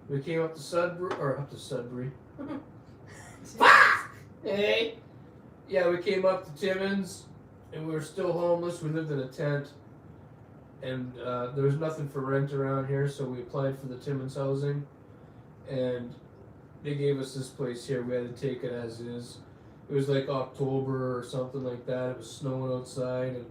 We came up to Sudbury. Hey! Yeah, we came up to Timmins, and we were still homeless. We lived in a tent, and there was nothing for rent around here, so we applied for the Timmins housing, and they gave us this place here. We had to take it as is. It was like October or something like that. It was snowing outside, and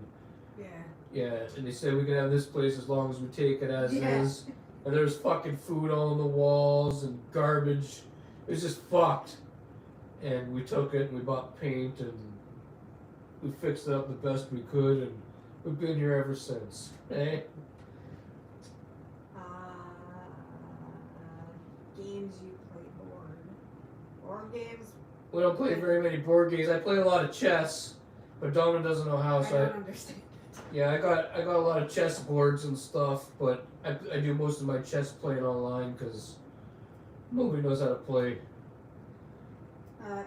yeah, and they said we can have this place as long as we take it as is. And there was fucking food all on the walls and garbage. It was just fucked. And we took it and we bought paint and we fixed it up the best we could, and we've been here ever since. Hey? Games you play board games. We don't play very many board games. I play a lot of chess, but Donna doesn't know how. I don't understand. Yeah, I got a lot of chess boards and stuff, but I do most of my chess playing online because nobody knows how to play.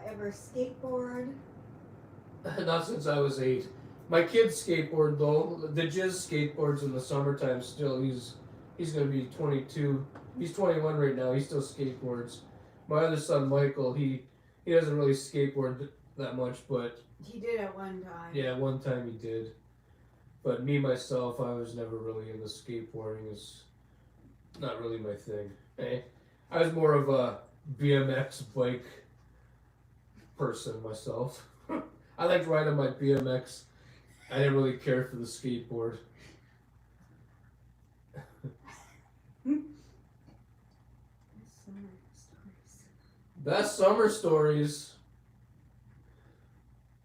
Ever skateboard? Not since I was 8. My kid's skateboard though, the Jizz skateboards in the summertime still. He's gonna be 22. He's 21 right now. He still skateboards. My other son Michael, he doesn't really skateboard that much, but He did at one time. yeah, one time he did. But me myself, I was never really into skateboarding. It's not really my thing. Hey, I was more of a BMX bike person myself. I liked riding my BMX. I didn't really care for the skateboard. Best summer stories?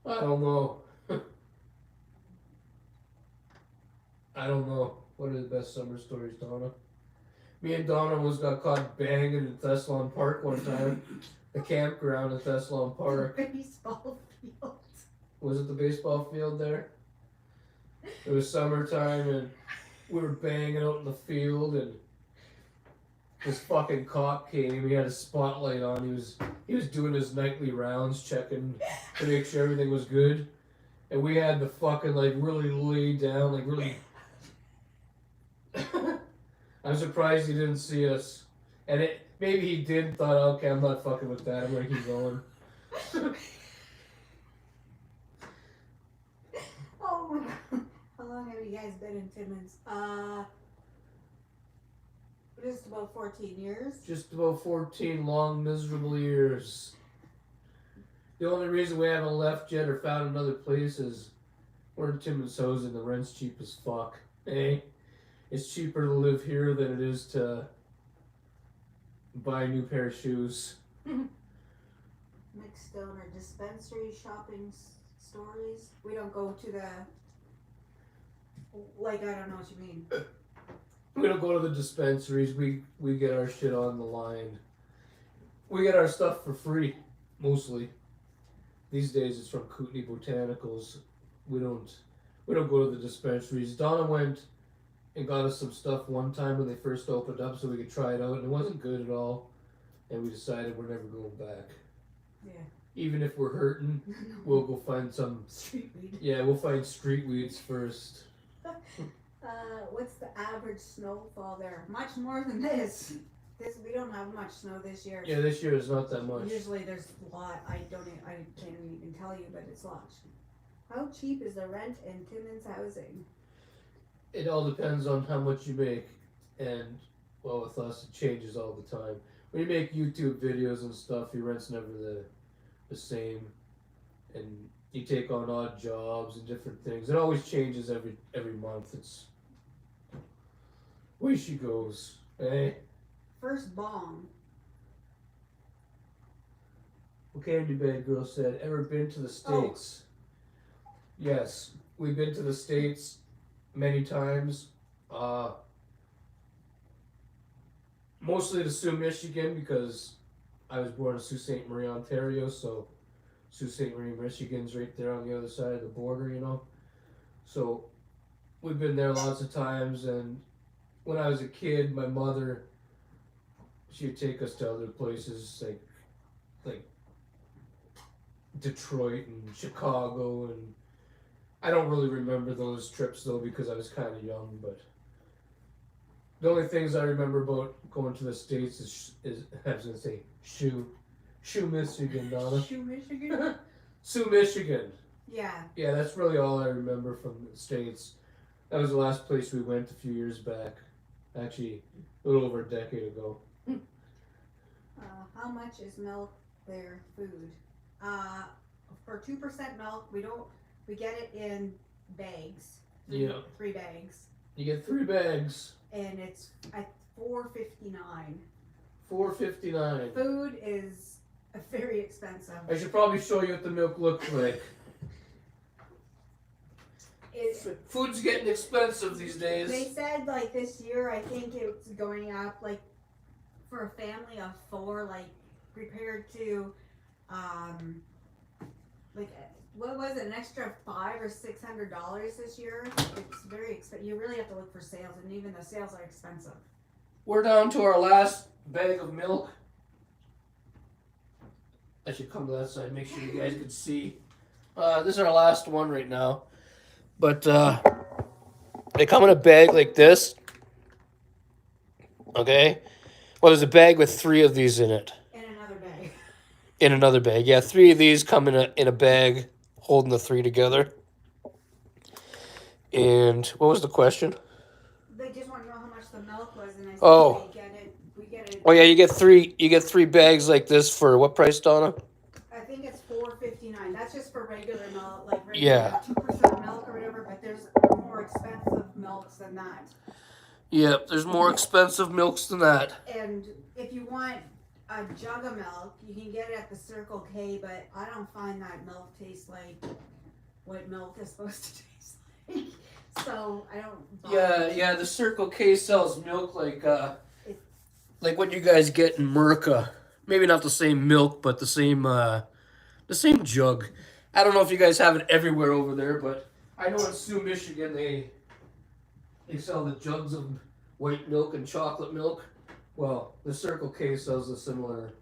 I don't know. I don't know. What are the best summer stories, Donna? Me and Donna almost got caught banging in Thessalon Park one time. The campground at Thessalon Park. Baseball field. Was it the baseball field there? It was summertime and we were banging out in the field, and this fucking cop came. He had a spotlight on. He was doing his nightly rounds, checking to make sure everything was good. And we had to fucking like really lay down, like really. I'm surprised he didn't see us. And maybe he did. Thought, okay, I'm not fucking with that. I'm gonna keep going. Oh my god. How long have you guys been in Timmins? Just about 14 years. Just about 14 long, miserable years. The only reason we haven't left yet or found another place is we're in Timmins and the rent's cheap as fuck. Eh? It's cheaper to live here than it is to buy a new pair of shoes. Mixed donor dispensary shopping stories. We don't go to the. Like, I don't know what you mean. We don't go to the dispensaries. We get our shit on the line. We get our stuff for free, mostly. These days it's from Kootenai Botanicals. We don't go to the dispensaries. Donna went and got us some stuff one time when they first opened up so we could try it out, and it wasn't good at all. And we decided we're never going back. Yeah. Even if we're hurting, we'll go find some street weed. Yeah, we'll find street weeds first. What's the average snowfall there? Much more than this. We don't have much snow this year. Yeah, this year is not that much. Usually there's a lot. I can't even tell you, but it's lots. How cheap is the rent in Timmins housing? It all depends on how much you make, and well, with us it changes all the time. When you make YouTube videos and stuff, your rent's never the same, and you take on odd jobs and different things. It always changes every month. It's way she goes, eh? First bong. Candy Bag Girl said, ever been to the States? Oh. Yes, we've been to the States many times. Mostly to Sault, Michigan, because I was born in Sault Ste. Marie, Ontario, so Sault Ste. Marie, Michigan's right there on the other side of the border, you know. So we've been there lots of times, and when I was a kid, my mother, she would take us to other places like Detroit and Chicago, and I don't really remember those trips though because I was kind of young, but the only things I remember about going to the States is I was going to say Shoe, Michigan, Donna. Shoe, Michigan? Sault, Michigan. Yeah. Yeah, that's really all I remember from the States. That was the last place we went a few years back. Actually, a little over a decade ago. How much is milk their food? For 2% milk, we get it in bags. Yeah. 3 bags. You get 3 bags. And it's at $4.59. $4.59. Food is very expensive. I should probably show you what the milk looks like. Food's getting expensive these days. They said like this year, I think it's going up like for a family of 4, like prepared to, like what was it, an extra $500 or $600 this year? It's very expensive. You really have to look for sales, and even the sales are expensive. We're down to our last bag of milk. I should come to that side, make sure you guys can see. This is our last one right now. But they come in a bag like this. Okay? Well, there's a bag with 3 of these in it. In another bag. In another bag. Yeah, 3 of these come in a bag holding the 3 together. And what was the question? They just want to know how much the milk was, and I said we get it. Oh yeah, you get 3 bags like this for what price, Donna? I think it's $4.59. That's just for regular milk, like regular 2% milk or whatever. But there's more expensive milks than that. Yep, there's more expensive milks than that. And if you want a jug of milk, you can get it at the Circle K. But I don't find that milk tastes like what milk is supposed to taste like. So I don't buy it. Yeah, the Circle K sells milk like what you guys get in Merca. Maybe not the same milk, but the same jug. I don't know if you guys have it everywhere over there, but I know in Sault, Michigan, they sell the jugs of white milk and chocolate milk. Well, the Circle K sells a similar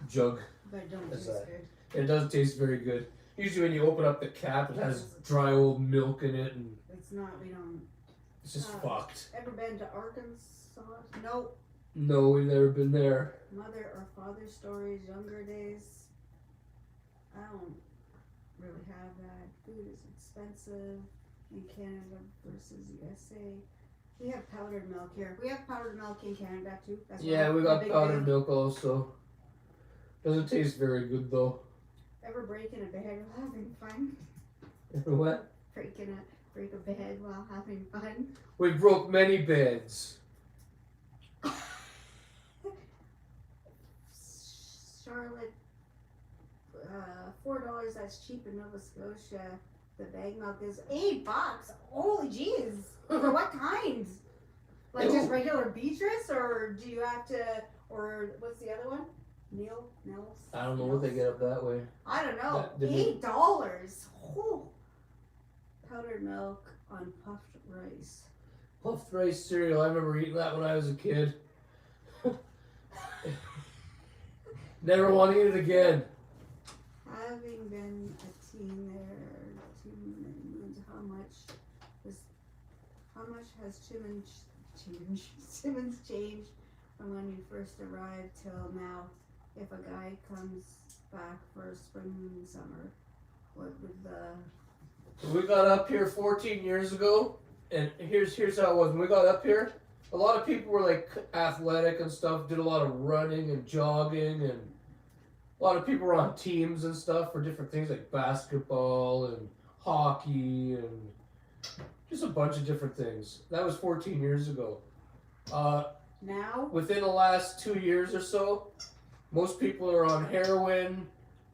jug. But it don't Is taste that- good. It doesn't taste very good. Usually when you open up the cap, it has dry old milk in it, and It's not, we don't. it's just fucked. Ever been to Arkansas? Nope. No, we've never been there. Mother or father stories, younger days. I don't really have that. Food is expensive in Canada versus USA. We have powdered milk here. We have powdered milk in Canada too. That's Yeah, we got powdered milk also. Doesn't taste very good though. Ever breaking a bed while having fun? What? Break a bed while having fun. We broke many beds. Charlotte, $4. That's cheap in Nova Scotia. The bag milk is $8. Holy jeez! For what kinds? Like just regular Beatrice, or do you have to? Or what's the other one? Nils. I don't know what they get up that way. I don't know. $8. Oh. Powdered milk on puffed rice. Puffed rice cereal. I remember eating that when I was a kid. Never want to eat it again. Having been a teen there 2 months, how much has Timmins changed from when you first arrived till now? If a guy comes back for spring and summer, what would the... We got up here 14 years ago, and here's how it was. When we got up here, a lot of people were like athletic and stuff, did a lot of running and jogging, and a lot of people were on teams and stuff for different things like basketball and hockey and just a bunch of different things. That was 14 years ago. Now? Within the last 2 years or so, most people are on heroin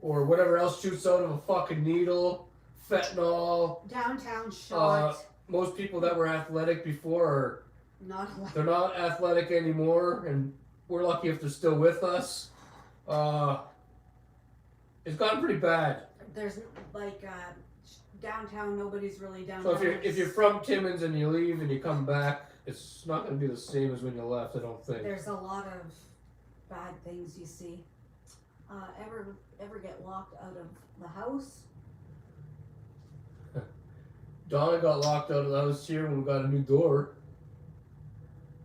or whatever else shoots out of a fucking needle, fentanyl. Downtown shot. Most people that were athletic before are they're not athletic anymore, and we're lucky if they're still with us. It's gotten pretty bad. There's like downtown, nobody's really downtown. So if you're from Timmins and you leave and you come back, it's not going to be the same as when you left, I don't think. There's a lot of bad things you see. Ever get locked out of the house? Donna got locked out of the house here when we got a new door.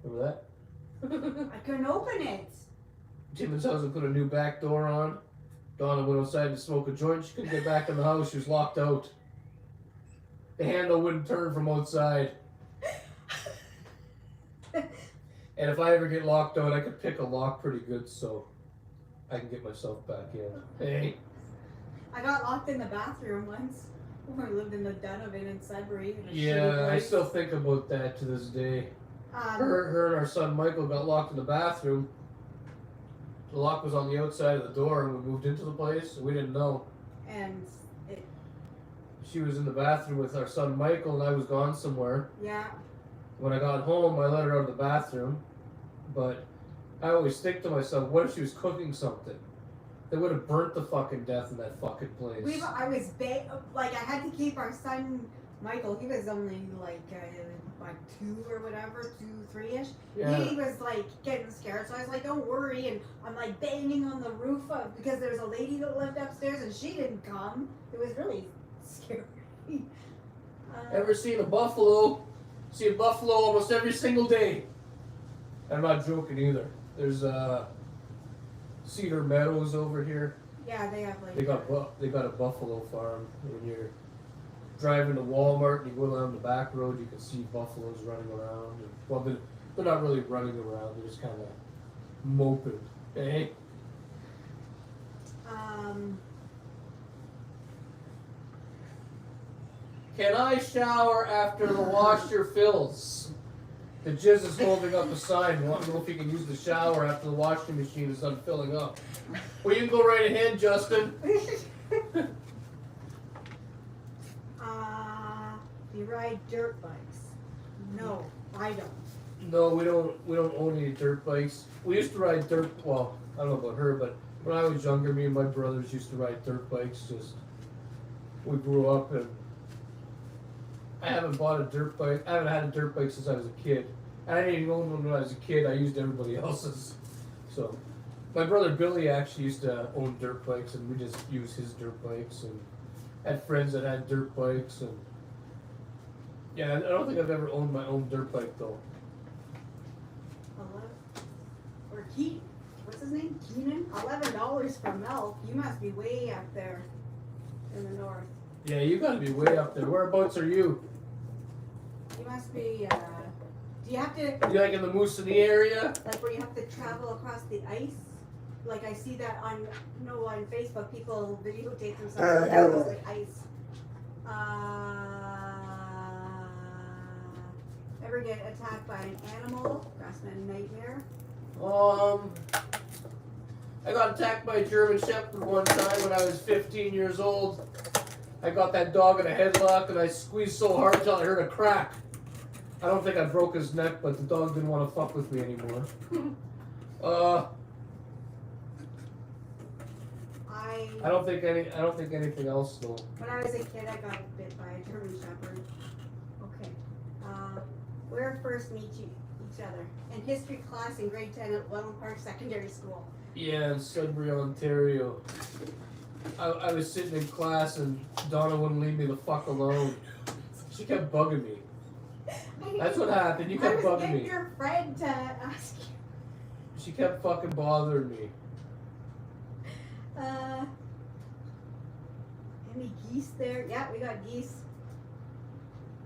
Remember that? I couldn't open it. Timmins' house put a new back door on. Donna went outside to smoke a joint. She couldn't get back in the house. She was locked out. The handle wouldn't turn from outside. And if I ever get locked out, I could pick a lock pretty good, so I can get myself back in. Hey. I got locked in the bathroom once when we lived in the Donovan in Sudbury. Yeah, I still think about that to this day. Her and our son Michael got locked in the bathroom. The lock was on the outside of the door, and we moved into the place, and we didn't know. And she was in the bathroom with our son Michael, and I was gone somewhere. Yeah. When I got home, I let her out of the bathroom, but I always think to myself, what if she was cooking something? They would have burnt the fucking death in that fucking place. I was I had to keep our son Michael. He was only like 2 or whatever, 2, 3-ish. Yeah. He was like getting scared, so I was like, "Don't worry." And I'm like banging on the roof because there's a lady that lived upstairs, and she didn't come. It was really scary. Ever seen a buffalo? See a buffalo almost every single day. I'm not joking either. There's Cedar Meadows over here. Yeah, they have like they got a buffalo farm. When you're driving to Walmart and you go down the back road, you can see buffaloes running around. Well, they're not really running around. They're just kind of moping. Hey. Can I shower after the washer fills? The Jizz is holding up a sign. Want to know if you can use the shower after the washing machine is done filling up. Well, you can go right ahead, Justin. You ride dirt bikes? No, I don't. No, we don't own any dirt bikes. We used to ride dirt. Well, I don't know about her, but when I was younger, me and my brothers used to ride dirt bikes. Just we grew up, and I haven't bought a dirt bike. I haven't had a dirt bike since I was a kid. I didn't even own one when I was a kid. I used everybody else's. So, my brother Billy actually used to own dirt bikes, and we just used his dirt bikes, and had friends that had dirt bikes, and yeah, I don't think I've ever owned my own dirt bike though. Or Keith, what's his name? Keenan? $11 for milk. You must be way up there in the north. Yeah, you gotta be way up there. Whereabouts are you? You must be, do you have to, You like in the Moosonee area? like where you have to travel across the ice? Like I see that on Facebook, people videotape themselves across the ice. Ever get attacked by an animal? Grassman nightmare. I got attacked by a German Shepherd one time when I was 15 years old. I got that dog in a headlock and I squeezed so hard until I heard a crack. I don't think I broke his neck, but the dog didn't want to fuck with me anymore. I don't think anything else though. When I was a kid, I got bit by a German Shepherd. Okay. Where first meet each other? In history class in grade 10 at Welland Park Secondary School. Yeah, in Sudbury, Ontario. I was sitting in class and Donna wouldn't leave me the fuck alone. She kept bugging me. That's what happened. You kept bugging me. Your friend to ask you. She kept fucking bothering me. Any geese there? Yeah, we got geese.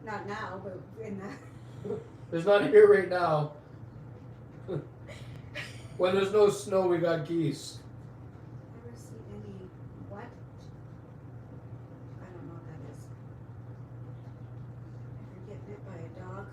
Not now, but in the... There's not here right now. When there's no snow, we got geese. Never seen any... What? I don't know what that is. Ever get bit by a dog?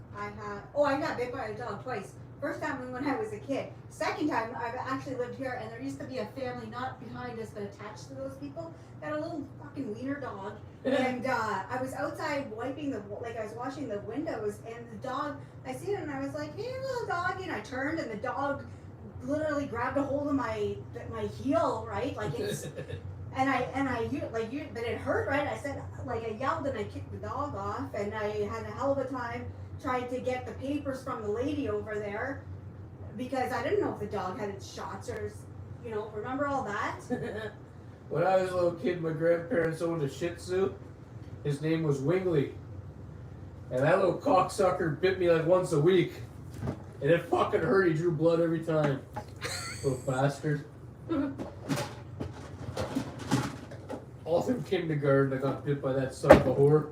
I got bit by a dog twice. First time when I was a kid. Second time, I've actually lived here, and there used to be a family not behind us, but attached to those people. They had a little fucking wiener dog, and I was outside wiping I was washing the windows, and the dog, I seen it, and I was like, "Hey, little doggy," and I turned, and the dog literally grabbed a hold of my heel, right? Like it's, but it hurt, right? I said, like I yelled, and I kicked the dog off, and I had a hell of a time. Tried to get the papers from the lady over there because I didn't know if the dog had its shots or, remember all that? When I was a little kid, my grandparents owned a Shih Tzu. His name was Wingley. And that little cocksucker bit me like once a week. And it fucking hurt. He drew blood every time. Little bastard. All through kindergarten, I got bit by that son of a whore.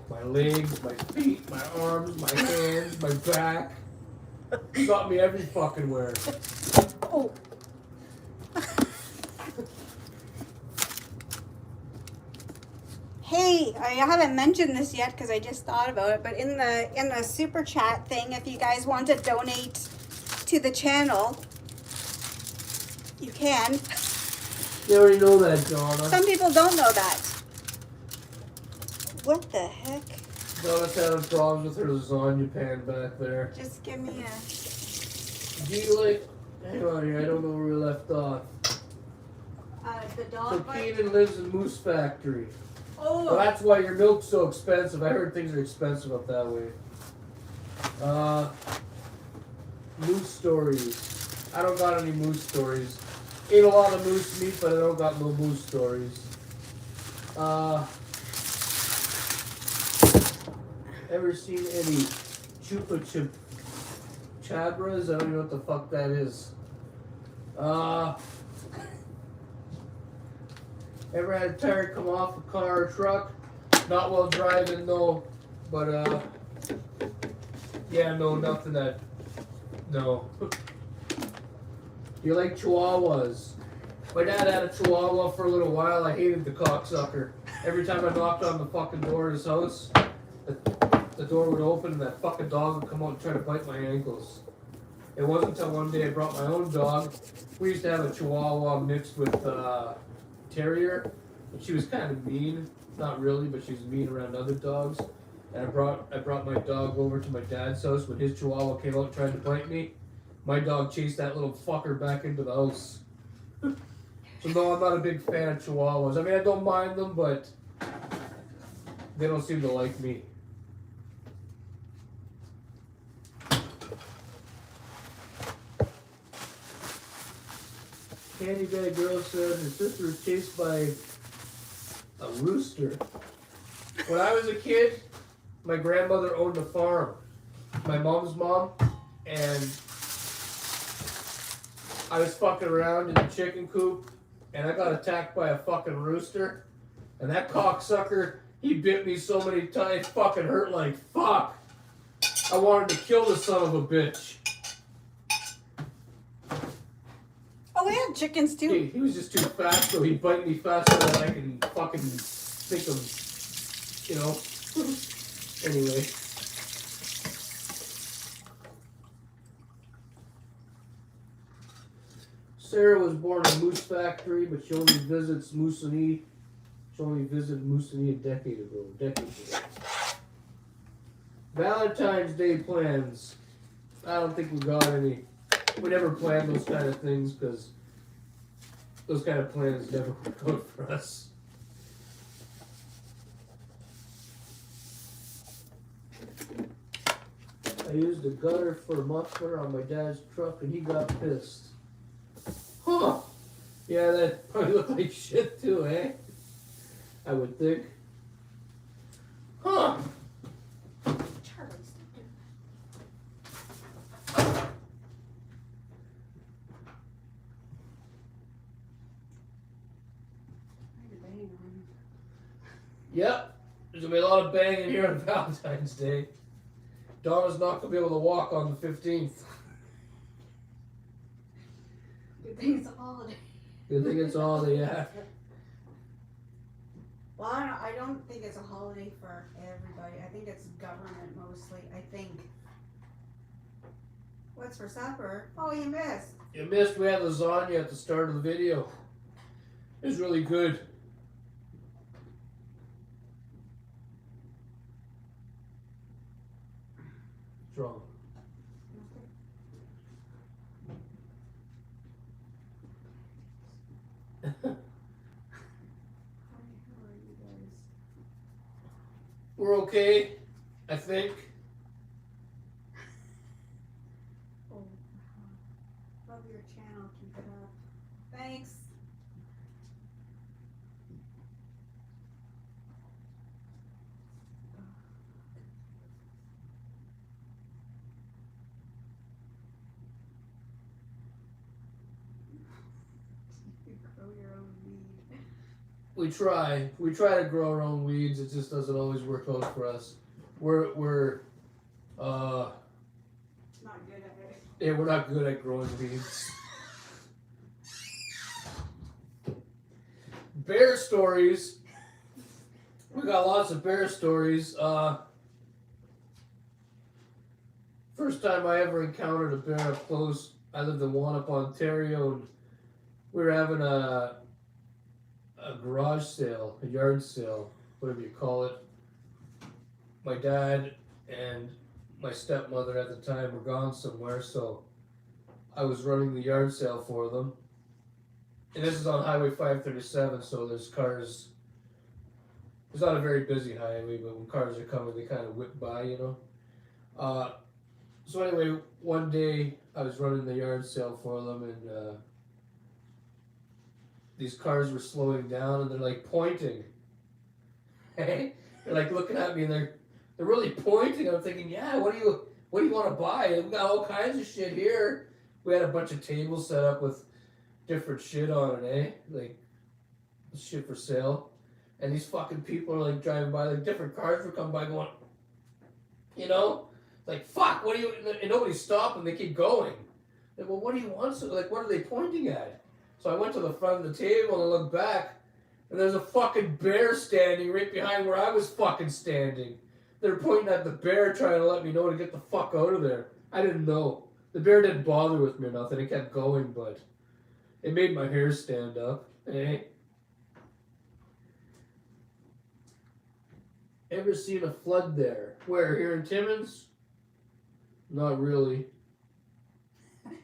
My legs, my feet, my arms, my hands, my back. Got me every fucking where. Oh. Hey, I haven't mentioned this yet because I just thought about it, but in the super chat thing, if you guys want to donate to the channel, you can. You already know that, Donna. Some people don't know that. What the heck? Donna's having problems with her lasagna pan back there. Just give me a... Do you like... Hang on here, I don't know where we left off. The dog So bite? Keenan lives in Moose Factory. Oh! Well, that's why your milk's so expensive. I heard things are expensive up that way. Moose stories. I don't got any moose stories. Ate a lot of moose meat, but I don't got no moose stories. Ever seen any chupa chabras? I don't even know what the fuck that is. Ever had a tire come off a car or truck? Not while driving, no. But, yeah, no, nothing that, no. You like chihuahuas? My dad had a chihuahua for a little while. I hated the cocksucker. Every time I knocked on the fucking door of his house, the door would open and that fucking dog would come out and try to bite my ankles. It wasn't until one day I brought my own dog. We used to have a chihuahua mixed with terrier, and she was kind of mean. Not really, but she was mean around other dogs. And I brought my dog over to my dad's house. When his chihuahua came out and tried to bite me, my dog chased that little fucker back into the house. So no, I'm not a big fan of chihuahuas. I mean, I don't mind them, but they don't seem to like me. Candy Bag Girl said her sister was chased by a rooster. When I was a kid, my grandmother owned a farm. My mom's mom. And I was fucking around in the chicken coop. And I got attacked by a fucking rooster. And that cocksucker, he bit me so many times, fucking hurt like fuck. I wanted to kill the son of a bitch. Oh, we had chickens too. He was just too fast, so he'd bite me faster than I can fucking think of, you know. Anyway. Sarah was born in Moose Factory, but she only visits Moosonee. She only visited Moosonee a decade ago. Valentine's Day plans. I don't think we got any. We never planned those kind of things because those kind of plans never work out for us. I used a gutter for a muffler on my dad's truck and he got pissed. Huh. Yeah, that probably looked like shit too, eh? I would think. Huh. Yep, there's gonna be a lot of banging here on Valentine's Day. Donna's not gonna be able to walk on the 15th. Good thing it's a holiday. Good thing it's a holiday, yeah. Well, I don't think it's a holiday for everybody. I think it's government mostly. I think. What's for supper? Oh, you missed. You missed. We had lasagna at the start of the video. It was really good. What's wrong? We're okay, I think. Oh, love your channel. Keep it up. Thanks. We try to grow our own weeds. It just doesn't always work out for us. We're not good at it. Yeah, we're not good at growing weeds. Bear stories. We got lots of bear stories. First time I ever encountered a bear up close, I lived in Wanup, Ontario, and we were having a garage sale, a yard sale, whatever you call it. My dad and my stepmother at the time were gone somewhere, so I was running the yard sale for them. And this is on Highway 537, so there's cars. It's not a very busy highway, but when cars are coming, they kind of whip by, you know. So anyway, one day I was running the yard sale for them, and these cars were slowing down, and they're like pointing. Hey, they're like looking at me, and they're really pointing. I'm thinking, yeah, what do you want to buy? We got all kinds of shit here. We had a bunch of tables set up with different shit on it, eh? Like shit for sale. And these fucking people are like driving by, like different cars were coming by, going, you know, like fuck, what do you? And nobody's stopping. They keep going. Like, well, what do you want? So, like, what are they pointing at? So I went to the front of the table and I looked back, and there's a fucking bear standing right behind where I was fucking standing. They're pointing at the bear, trying to let me know to get the fuck out of there. I didn't know. The bear didn't bother with me or nothing. It kept going, but it made my hair stand up. Eh? Ever seen a flood there? Where? Here in Timmins? Not really.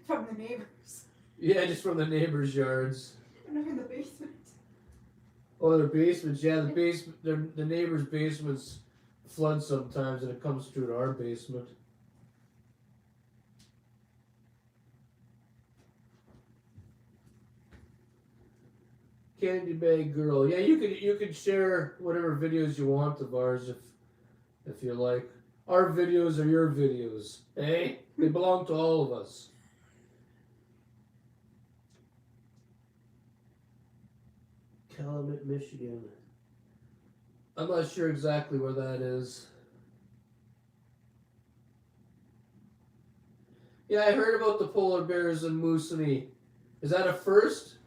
From the neighbors. Yeah, just from the neighbors' yards. Not in the basement. Oh, their basements. Yeah, the basement. The neighbors' basements flood sometimes, and it comes through to our basement. candy bag girl. Yeah, you could share whatever videos you want of ours if you like. Our videos are your videos, eh? They belong to all of us. Calumet, Michigan. I'm not sure exactly where that is. Yeah, I heard about the polar bears in Moosonee. Is that a first?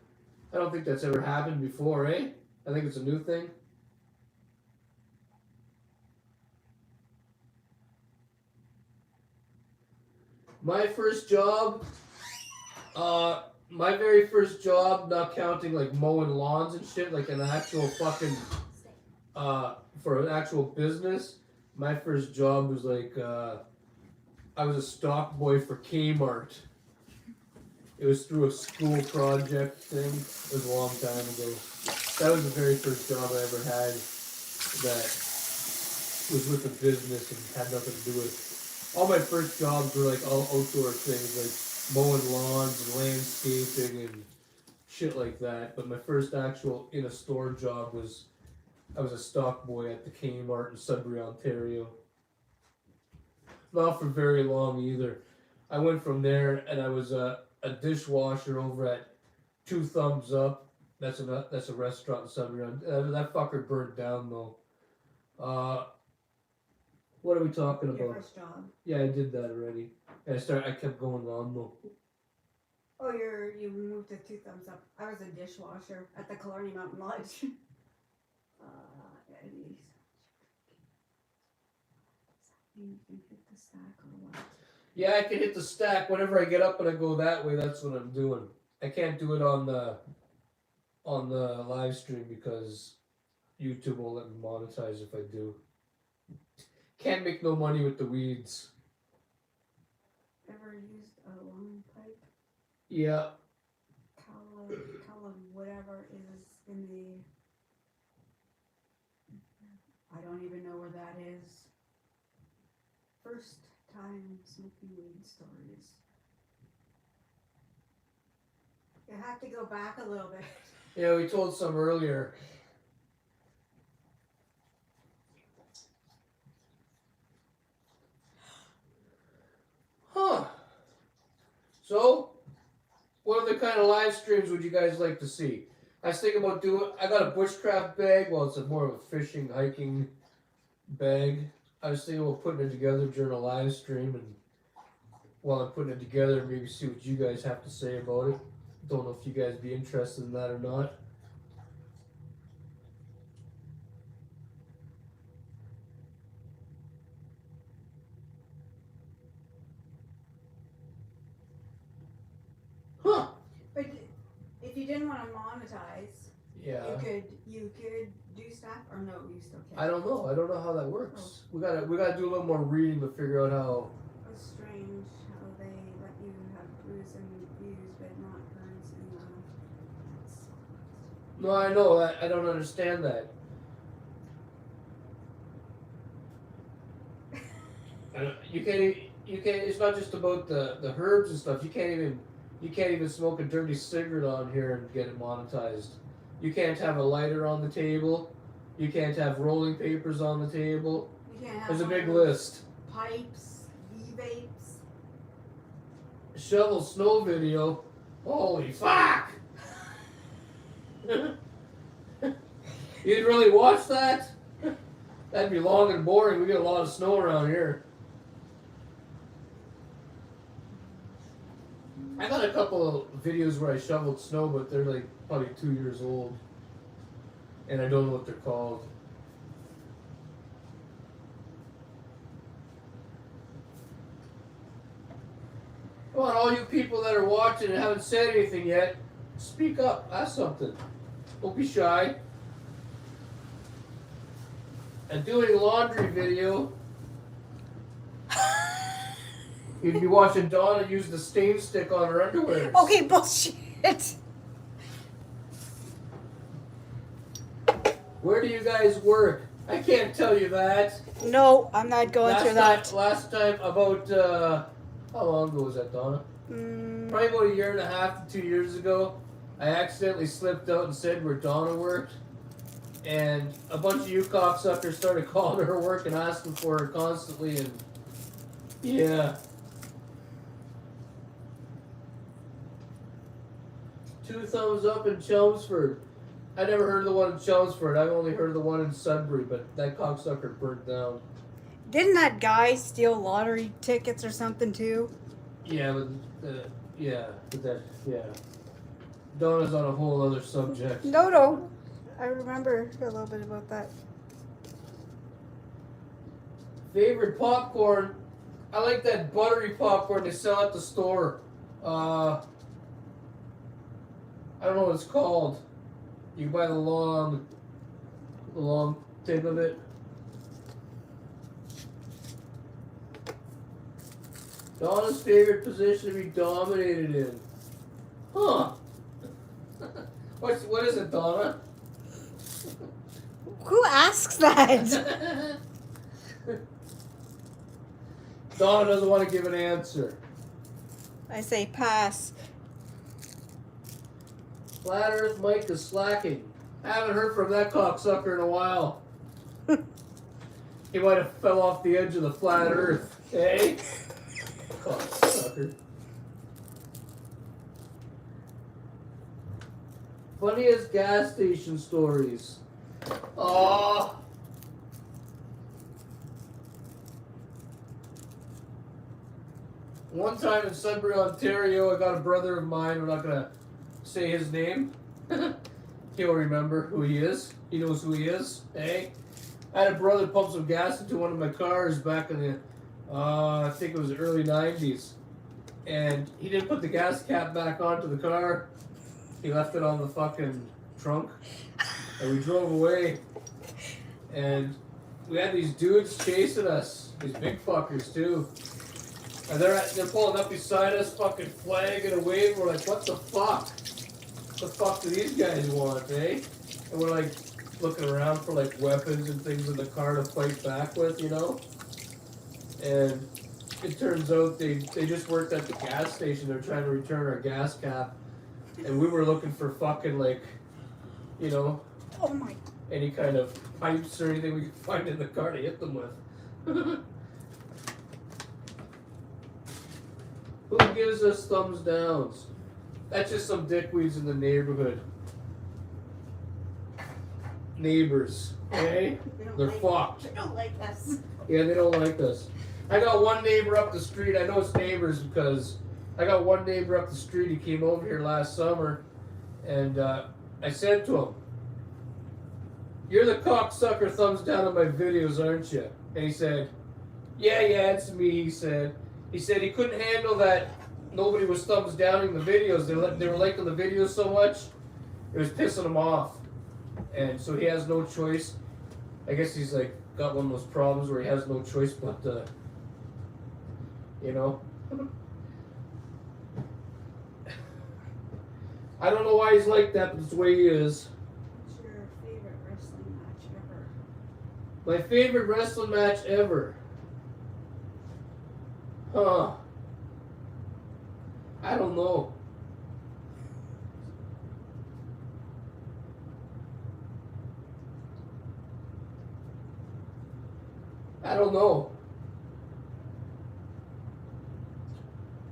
I don't think that's ever happened before, eh? I think it's a new thing. My first job, my very first job, not counting like mowing lawns and shit, like an actual fucking, for an actual business, my first job was like, I was a stock boy for Kmart. It was through a school project thing. It was a long time ago. That was the very first job I ever had that was with a business and had nothing to do with. All my first jobs were like all outdoor things, like mowing lawns and landscaping and shit like that. But my first actual in a store job was I was a stock boy at the Kmart in Sudbury, Ontario. Not for very long either. I went from there and I was a dishwasher over at Two Thumbs Up. That's a restaurant in Sudbury. That fucker burned down though. What are we talking about? Your first job. Yeah, I did that already. I kept going on though. Oh, you moved to Two Thumbs Up. I was a dishwasher at the Culinary Mountain Lodge. Eddy. You can hit the stack or what? Yeah, I can hit the stack whenever I get up and I go that way. That's what I'm doing. I can't do it on the live stream because YouTube won't let me monetize if I do. Can't make no money with the weeds. Ever used a long pipe? Yeah. Whatever is in the. I don't even know where that is. First time smoking weed stories. You have to go back a little bit. Yeah, we told some earlier. Huh. So, what other kind of live streams would you guys like to see? I was thinking about I got a bushcraft bag. Well, it's more of a fishing, hiking bag. I was thinking about putting it together during a live stream, and while I'm putting it together, maybe see what you guys have to say about it. Don't know if you guys be interested in that or not. Huh. But if you didn't want to monetize, Yeah. you could do stuff or no, you still can't. I don't know how that works. We gotta do a little more reading to figure out how. It's strange how they let you have views and views, but not currency. No, I know. I don't understand that. You can't. It's not just about the herbs and stuff. You can't even smoke a dirty cigarette on here and get it monetized. You can't have a lighter on the table. You can't have rolling papers on the table. You can't have. There's a big list. Pipes, e-vapes. Shovel snow video. Holy fuck! You'd really watch that? That'd be long and boring. We get a lot of snow around here. I got a couple of videos where I shoveled snow, but they're like probably 2 years old. And I don't know what they're called. Come on, all you people that are watching and haven't said anything yet, speak up, ask something. Don't be shy. And doing a laundry video, you'd be watching Donna use the stain stick on her underwear. Okay, bullshit. Where do you guys work? I can't tell you that. No, I'm not going through that. Last time, about, how long ago was that, Donna? Probably about 1.5 to 2 years ago. I accidentally slipped out and said where Donna worked, and a bunch of you cocksuckers started calling her work and asking for her constantly, and yeah. 2 thumbs up in Chelmsford. I never heard of the one in Chelmsford. I've only heard of the one in Sudbury, but that cocksucker burnt down. Didn't that guy steal lottery tickets or something too? Yeah, but Donna's on a whole other subject. No. I remember a little bit about that. Favorite popcorn? I like that buttery popcorn they sell at the store. I don't know what it's called. You can buy the long thing of it. Donna's favorite position to be dominated in. Huh. What is it, Donna? Who asks that? Donna doesn't want to give an answer. I say pass. Flat Earth Mike is slacking. I haven't heard from that cocksucker in a while. He might have fell off the edge of the flat Earth. Hey? Cocksucker. Funniest gas station stories. Aww. One time in Sudbury, Ontario, I got a brother of mine. We're not going to say his name. He'll remember who he is. He knows who he is. Hey? I had a brother pump some gas into one of my cars back in the, I think it was the early 90s. And he didn't put the gas cap back onto the car. He left it on the fucking trunk. And we drove away. And we had these dudes chasing us. These big fuckers, too. And they're pulling up beside us, fucking flagging and waving. We're like, what the fuck? What the fuck do these guys want, eh? And we're like looking around for like weapons and things in the car to fight back with, you know? And it turns out they just worked at the gas station. They're trying to return our gas cap. And we were looking for fucking like, you know, Oh my. any kind of pipes or anything we could find in the car to hit them with. Who gives us thumbs downs? That's just some dickweeds in the neighborhood. Neighbors, okay? They're fucked. They don't like us. Yeah, they don't like us. I got one neighbor up the street. I know it's neighbors because I got one neighbor up the street. He came over here last summer, and I said to him, "You're the cocksucker thumbs down on my videos, aren't you?" And he said, yeah, it's me, he said. He said he couldn't handle that nobody was thumbs downing the videos. They were liking the videos so much, it was pissing him off. And so he has no choice. I guess he's like got one of those problems where he has no choice but to, you know. I don't know why he's like that, but it's the way he is. What's your favorite wrestling match ever? My favorite wrestling match ever. Huh. I don't know. I don't know.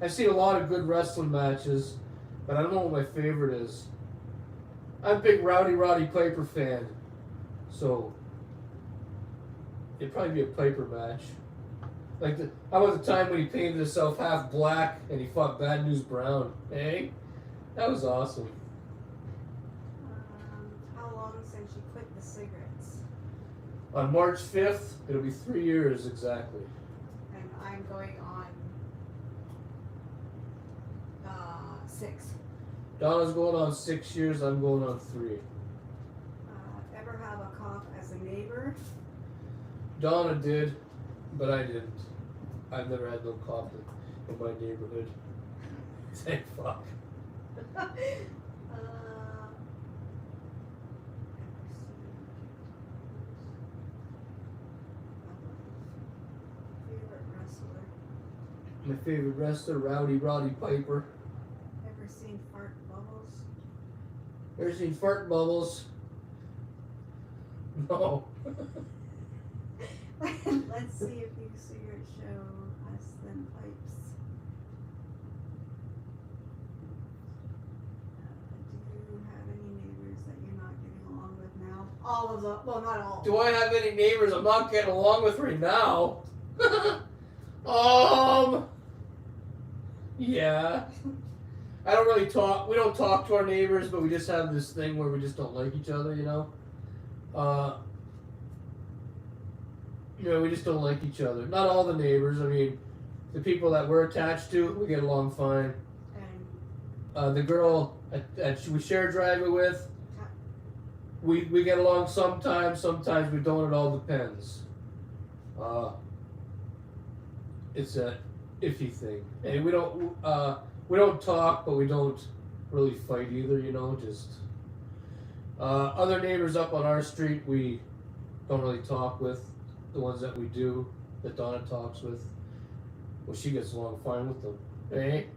I've seen a lot of good wrestling matches, but I don't know what my favorite is. I'm a big Roddy Piper fan, so it'd probably be a Piper match. Like, how about the time when he painted himself half black and he fought Bad News Brown? Hey? That was awesome. How long since you quit the cigarettes? On March 5th, it'll be 3 years exactly. And I'm going on 6. Donna's going on 6 years, I'm going on 3. Ever have a cough as a neighbor? Donna did, but I didn't. I've never had no cough in my neighborhood. Thank fuck. Favorite wrestler? My favorite wrestler, Roddy Piper. Ever seen Fart Bubbles? Ever seen fart bubbles? No. Let's see if you cigarette show us them pipes. Do you have any neighbors that you're not getting along with now? All of them. Well, not all. Do I have any neighbors I'm not getting along with right now? Yeah. I don't really talk. We don't talk to our neighbors, but we just have this thing where we just don't like each other, you know. We just don't like each other. Not all the neighbors. I mean, the people that we're attached to, we get along fine. The girl that we share a driveway with, we get along sometimes. Sometimes we don't. It all depends. It's a iffy thing. And we don't talk, but we don't really fight either. You know, just other neighbors up on our street, we don't really talk with. The ones that we do, that Donna talks with, well, she gets along fine with them. Hey,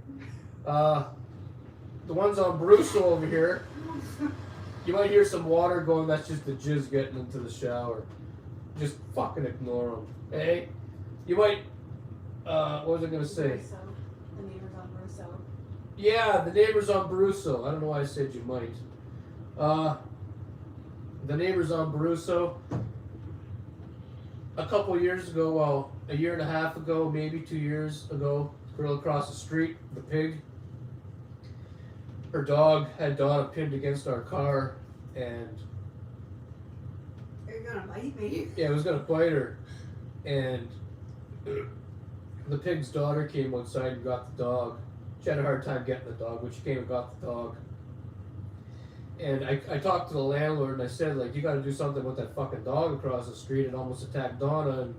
the ones on Brusso over here, you might hear some water going. That's just the jizz getting into the shower. Just fucking ignore them. Hey, you might. What was I gonna say? The neighbors on Brusso. Yeah, the neighbors on Brusso. I don't know why I said you might. The neighbors on Brusso. A couple years ago, well, a year and a half ago, maybe 2 years ago, girl across the street, the pig, her dog had Donna pinned against our car, and You're gonna bite me. yeah, it was gonna bite her, and the pig's daughter came outside and got the dog. She had a hard time getting the dog, but she came and got the dog. And I talked to the landlord and I said, like, you got to do something with that fucking dog across the street. It almost attacked Donna, and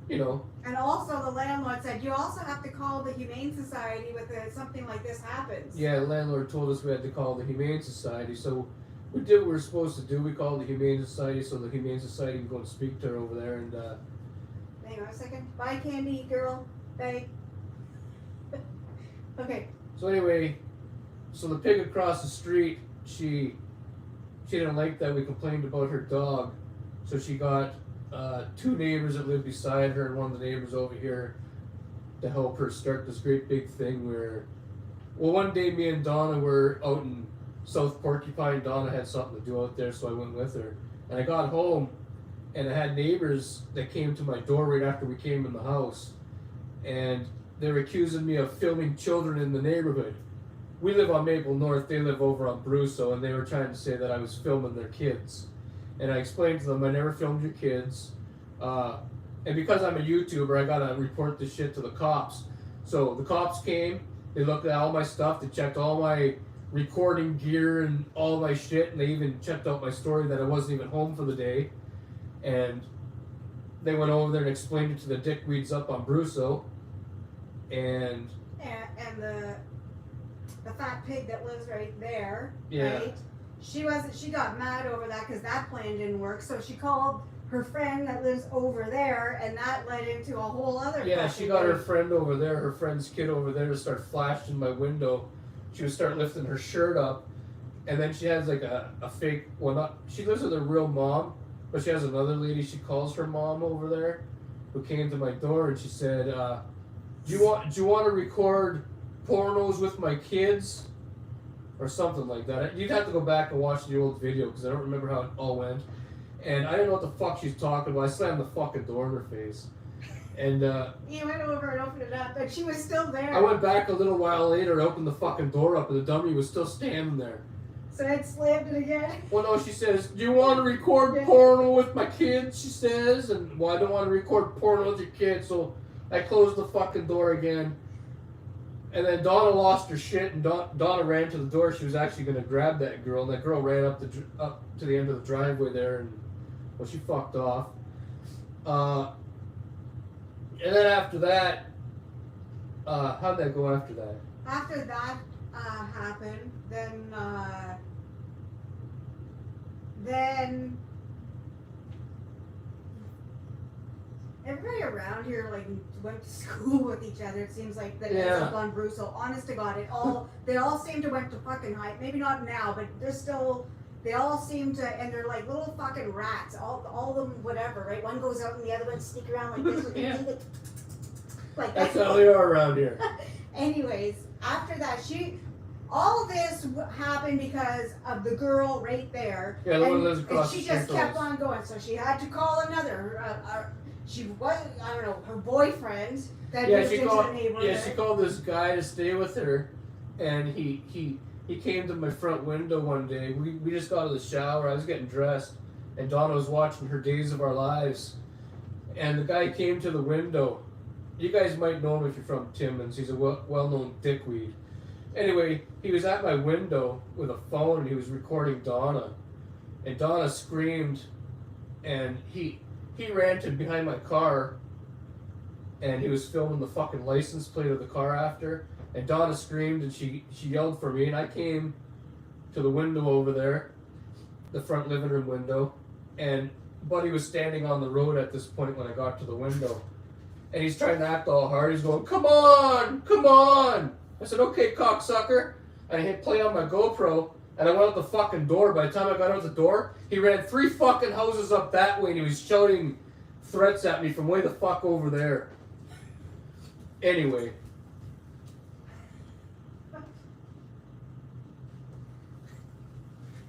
you know. And also, the landlord said you also have to call the Humane Society something like this happens. Yeah, the landlord told us we had to call the Humane Society, so we did what we were supposed to do. We called the Humane Society, so the Humane Society can go and speak to her over there. And hang on a second. Bye, Candy girl. Bye. Okay. So anyway, so the pig across the street, she didn't like that we complained about her dog, so she got two neighbors that lived beside her and one of the neighbors over here to help her start this great big thing where, well, one day me and Donna were out in South Porcupine. Donna had something to do out there, so I went with her. And I got home, and I had neighbors that came to my door right after we came in the house, and they were accusing me of filming children in the neighborhood. We live on Maple North, they live over on Brusso, and they were trying to say that I was filming their kids. And I explained to them, I never filmed your kids. And because I'm a YouTuber, I gotta report this shit to the cops. So the cops came, they looked at all my stuff, they checked all my recording gear and all my shit, and they even checked out my story that I wasn't even home for the day. And they went over there and explained it to the dickweeds up on Brusso. And the fat pig that lives right there, yeah. right? She got mad over that because that plan didn't work. So she called her friend that lives over there, and that led into a whole other. Yeah, she got her friend over there, her friend's kid over there, to start flashing my window. She would start lifting her shirt up, and then she has like a fake. Well, not she lives with her real mom, but she has another lady she calls her mom over there, who came to my door and she said, "Do you want to record pornos with my kids?" Or something like that. You'd have to go back and watch the old video because I don't remember how it all went. And I didn't know what the fuck she's talking about. I slammed the fucking door in her face. And you went over and opened it up, but she was still there. I went back a little while later, opened the fucking door up, and the dummy was still standing there. So it slammed it again? Well, no, she says, "Do you want to record porno with my kids?" She says, and well, I don't want to record porno with your kids, so I closed the fucking door again. And then Donna lost her shit, and Donna ran to the door. She was actually going to grab that girl, and that girl ran up to the end of the driveway there, and well, she fucked off. And then after that, how'd that go after that? After that happened, then Everybody around here like went to school with each other. It seems like that Yeah. ends up on Brussels. Honest to God, they all seem to went to fucking high. Maybe not now, but they're still. They all seem to, and they're like little fucking rats. All of them, whatever, right? One goes out and the other one sneak around like this. Yeah. Like That's how they are around here. Anyways, after that, all of this happened because of the girl right there. Yeah, the one and, that lives across and she the street just from kept us. on going, so she had to call another. She was, I don't know, her boyfriend that moved into the neighborhood. Yeah, she called this guy to stay with her, and he came to my front window one day. We just got out of the shower. I was getting dressed, and Donna was watching her Days of Our Lives, and the guy came to the window. You guys might know him if you're from Timmins. He's a well-known dickweed. Anyway, he was at my window with a phone, and he was recording Donna, and Donna screamed, and he ran to behind my car, and he was filming the fucking license plate of the car after, and Donna screamed, and she yelled for me, and I came to the window over there, the front living room window, and Buddy was standing on the road at this point when I got to the window, and he's trying to act all hard. He's going, come on, come on. I said, okay, cocksucker, and I hit play on my GoPro, and I went out the fucking door. By the time I got out the door, he ran 3 fucking houses up that way, and he was shouting threats at me from way the fuck over there. Anyway.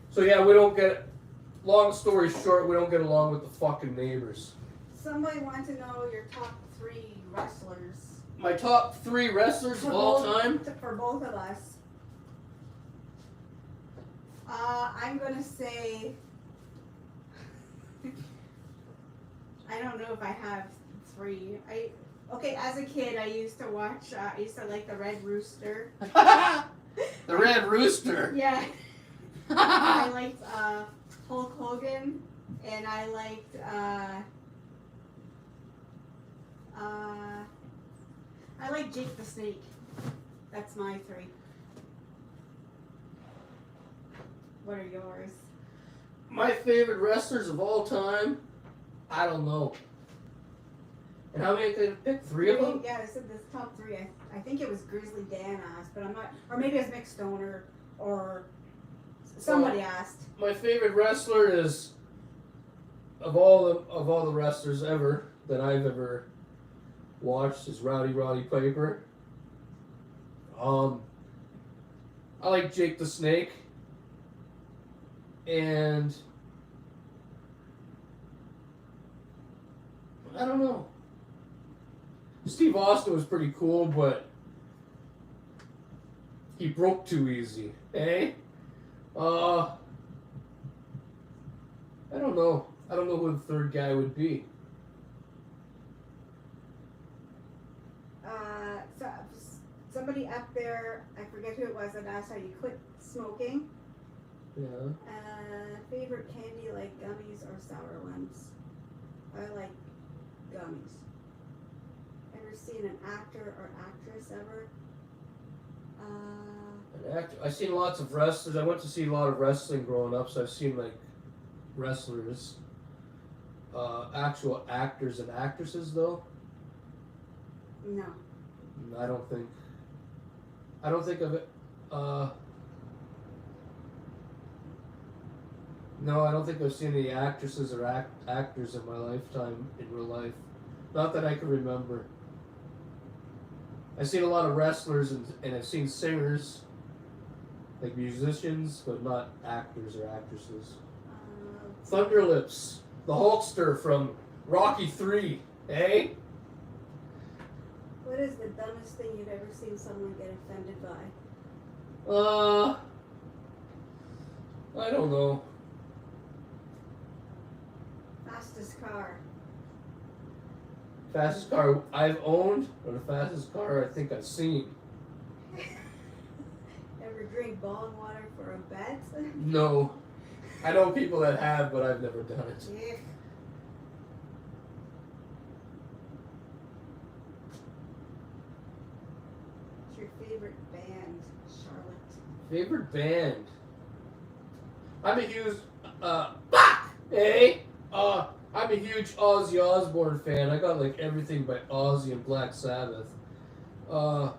So yeah, long story short, we don't get along with the fucking neighbors. Somebody wants to know your top 3 wrestlers. My top 3 wrestlers of all time? For both of us. I'm gonna say, I don't know if I have 3. Okay, as a kid, I used to watch, I used to like the Red Rooster. The Red Rooster? Yeah. I liked Hulk Hogan, and I liked Jake the Snake. That's my 3. What are yours? My favorite wrestlers of all time? I don't know. And how many did I pick? 3 of them? Yeah, I said this top 3. I think it was Grizzly Dan asked, but I'm not, or maybe it was Mick Stoner, or somebody asked. My favorite wrestler is, of all the wrestlers ever that I've ever watched, is Roddy Piper. I like Jake the Snake, and I don't know. Steve Austin was pretty cool, but he broke too easy, eh? I don't know. I don't know who the third guy would be. So somebody up there, I forget who it was, that asked how you quit smoking. Yeah. Favorite candy, like gummies or sour ones? I like gummies. Ever seen an actor or actress ever? An actor. I've seen lots of wrestlers. I went to see a lot of wrestling growing up, so I've seen like wrestlers. Actual actors and actresses, though. No. I don't think of it. No, I don't think I've seen any actresses or actors in my lifetime, in real life. Not that I can remember. I've seen a lot of wrestlers and I've seen singers, like musicians, but not actors or actresses. Thunderlips, the Hulkster from Rocky 3, eh? What is the dumbest thing you've ever seen someone get offended by? I don't know. Fastest car. Fastest car I've owned, or the fastest car I think I've seen? Ever drink bong water for a bet? No. I know people that have, but I've never done it. Yeah. What's your favorite band, Charlotte? Favorite band? I'm a huge, I'm a huge Ozzy Osbourne fan. I got like everything by Ozzy and Black Sabbath. But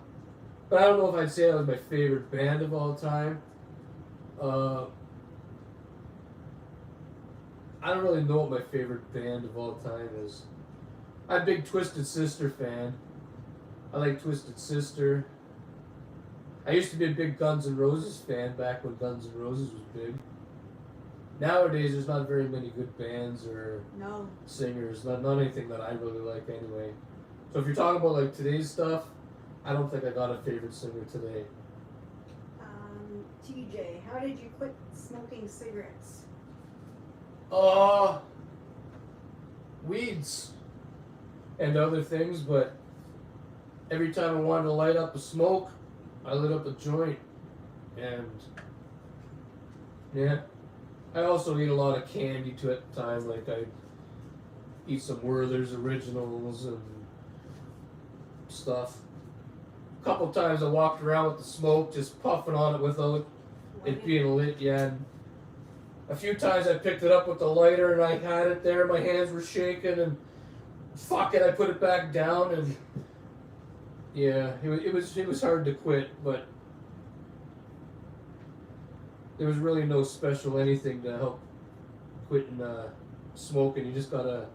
I don't know if I'd say that was my favorite band of all time. I don't really know what my favorite band of all time is. I'm a big Twisted Sister fan. I like Twisted Sister. I used to be a big Guns N' Roses fan back when Guns N' Roses was big. Nowadays, there's not very many good bands or singers. Not anything that I really like anyway. So if you're talking about like today's stuff, I don't think I got a favorite singer today. TJ, how did you quit smoking cigarettes? Weeds and other things, but every time I wanted to light up a smoke, I lit up a joint, and yeah. I also eat a lot of candy too at the time, like I eat some Werther's Originals and stuff. A couple times I walked around with the smoke, just puffing on it without it being lit, yeah. And a few times I picked it up with the lighter and I had it there, my hands were shaking, and fuck it, I put it back down, and yeah, it was hard to quit, but there was really no special anything to help quitting smoking. You just gotta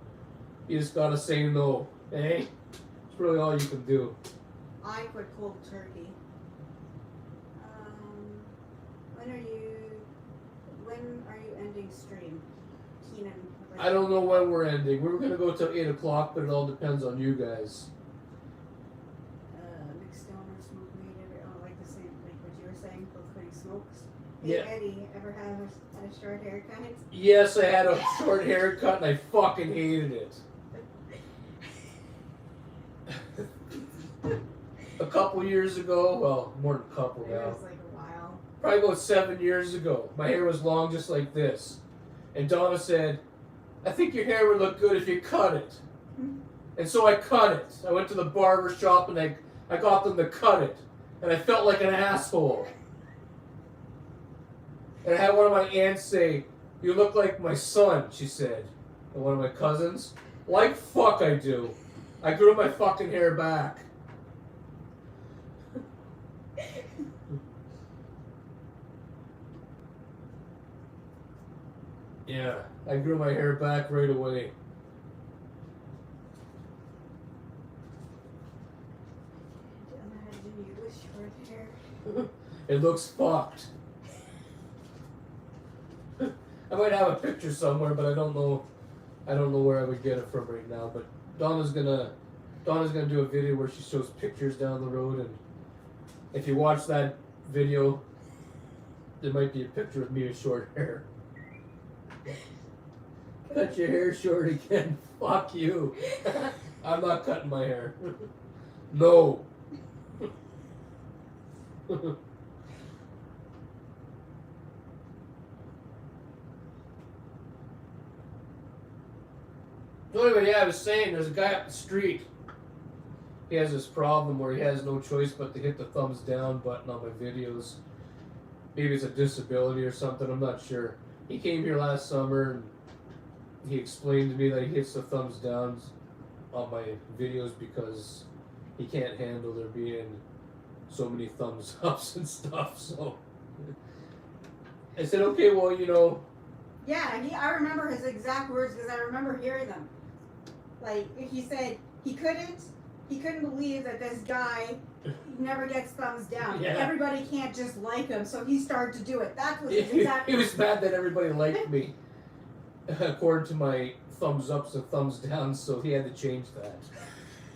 say no, eh? It's really all you can do. I quit cold turkey. When are you ending stream, Keenan? I don't know when we're ending. We were gonna go till 8 o'clock, but it all depends on you guys. Mixed stoner, smoke weed, like the same, like what you were saying, both quitting smokes. Yeah. Hey, Eddie, ever have a short haircut? Yes, I had a short haircut and I fucking hated it. A couple years ago, well, more than a couple now. It was like a while. Probably about 7 years ago. My hair was long just like this. And Donna said, I think your hair would look good if you cut it. And so I cut it. I went to the barber shop and I got them to cut it. And I felt like an asshole. And I had one of my aunts say, you look like my son, she said. And one of my cousins, like fuck I do. I grew my fucking hair back. Yeah, I grew my hair back right away. Imagine you with short hair. It looks fucked. I might have a picture somewhere, but I don't know where I would get it from right now. But Donna's gonna do a video where she shows pictures down the road, and if you watch that video, there might be a picture of me with short hair. Cut your hair short again. Fuck you. I'm not cutting my hair. No. So anyway, yeah, I was saying, there's a guy up the street. He has this problem where he has no choice but to hit the thumbs down button on my videos. Maybe it's a disability or something, I'm not sure. He came here last summer and he explained to me that he hits the thumbs downs on my videos because he can't handle there being so many thumbs ups and stuff. So I said, okay, well, you know. Yeah, I remember his exact words because I remember hearing them. Like, he said he couldn't believe that this guy never gets thumbs down. Yeah. Everybody can't just like him, so he started to do it. That was his exact He was mad that everybody liked me according to my thumbs ups and thumbs downs, so he had to change that.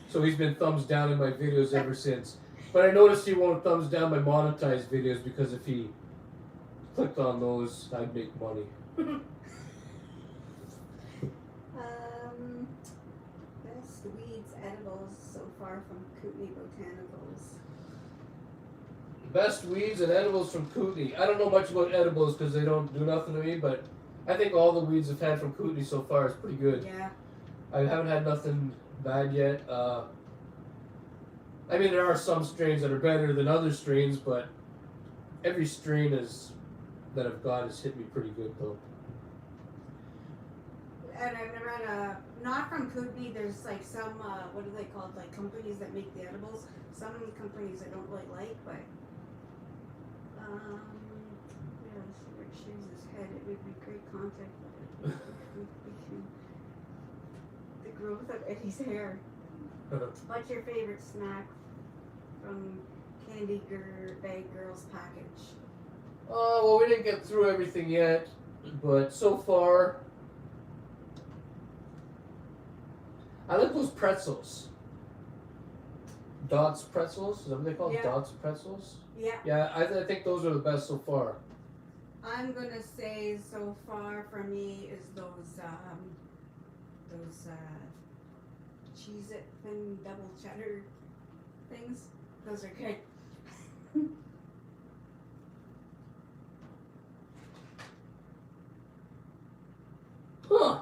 So he's been thumbs down in my videos ever since. But I noticed he won't thumbs down my monetized videos because if he clicked on those, I'd make money. Best weeds edibles so far from Kootenai Botanicals. Best weeds and edibles from Kootenai. I don't know much about edibles because they don't do nothing to me, but I think all the weeds I've had from Kootenai so far is pretty good. Yeah. I haven't had nothing bad yet. I mean, there are some strains that are better than other strains, but every strain that I've got has hit me pretty good, though. and I've never had a, not from Kootenai, there's like some, what are they called, like companies that make the edibles. Some companies I don't really like, but, yeah, see where it shaves his head, it would be great contact with it. The growth of Eddy's hair. What's your favorite snack from Candy Bag Girls package? Well, we didn't get through everything yet, but so far, I like those pretzels. Dots pretzels? Is that what they call Yeah. Dots pretzels? Yeah. Yeah, I think those are the best so far. I'm gonna say so far for me is those Cheez-It and double cheddar things. Those are good. Huh.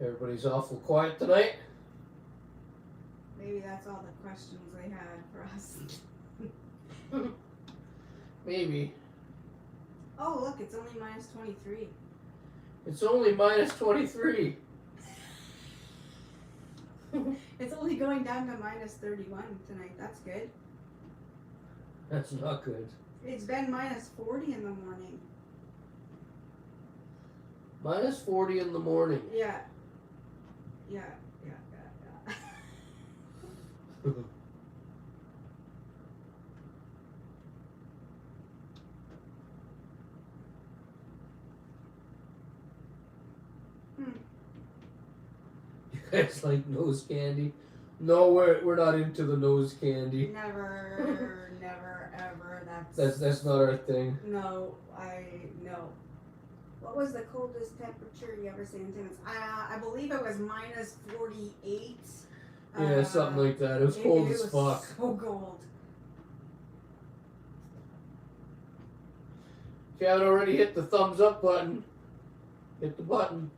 Everybody's awful quiet tonight. Maybe that's all the questions they had for us. Maybe. Oh, look, it's only minus 23. It's only minus 23. It's only going down to minus 31 tonight. That's good. That's not good. It's been minus 40 in the morning. Minus 40 in the morning. Yeah. Yeah. You guys like nose candy? No, we're not into the nose candy. Never, never, ever. That's not our thing. No, no. What was the coldest temperature you ever seen in Timmins? I believe it was minus 48. Yeah, something like that. It was cold as fuck. So cold. If you haven't already hit the thumbs up button, hit the button.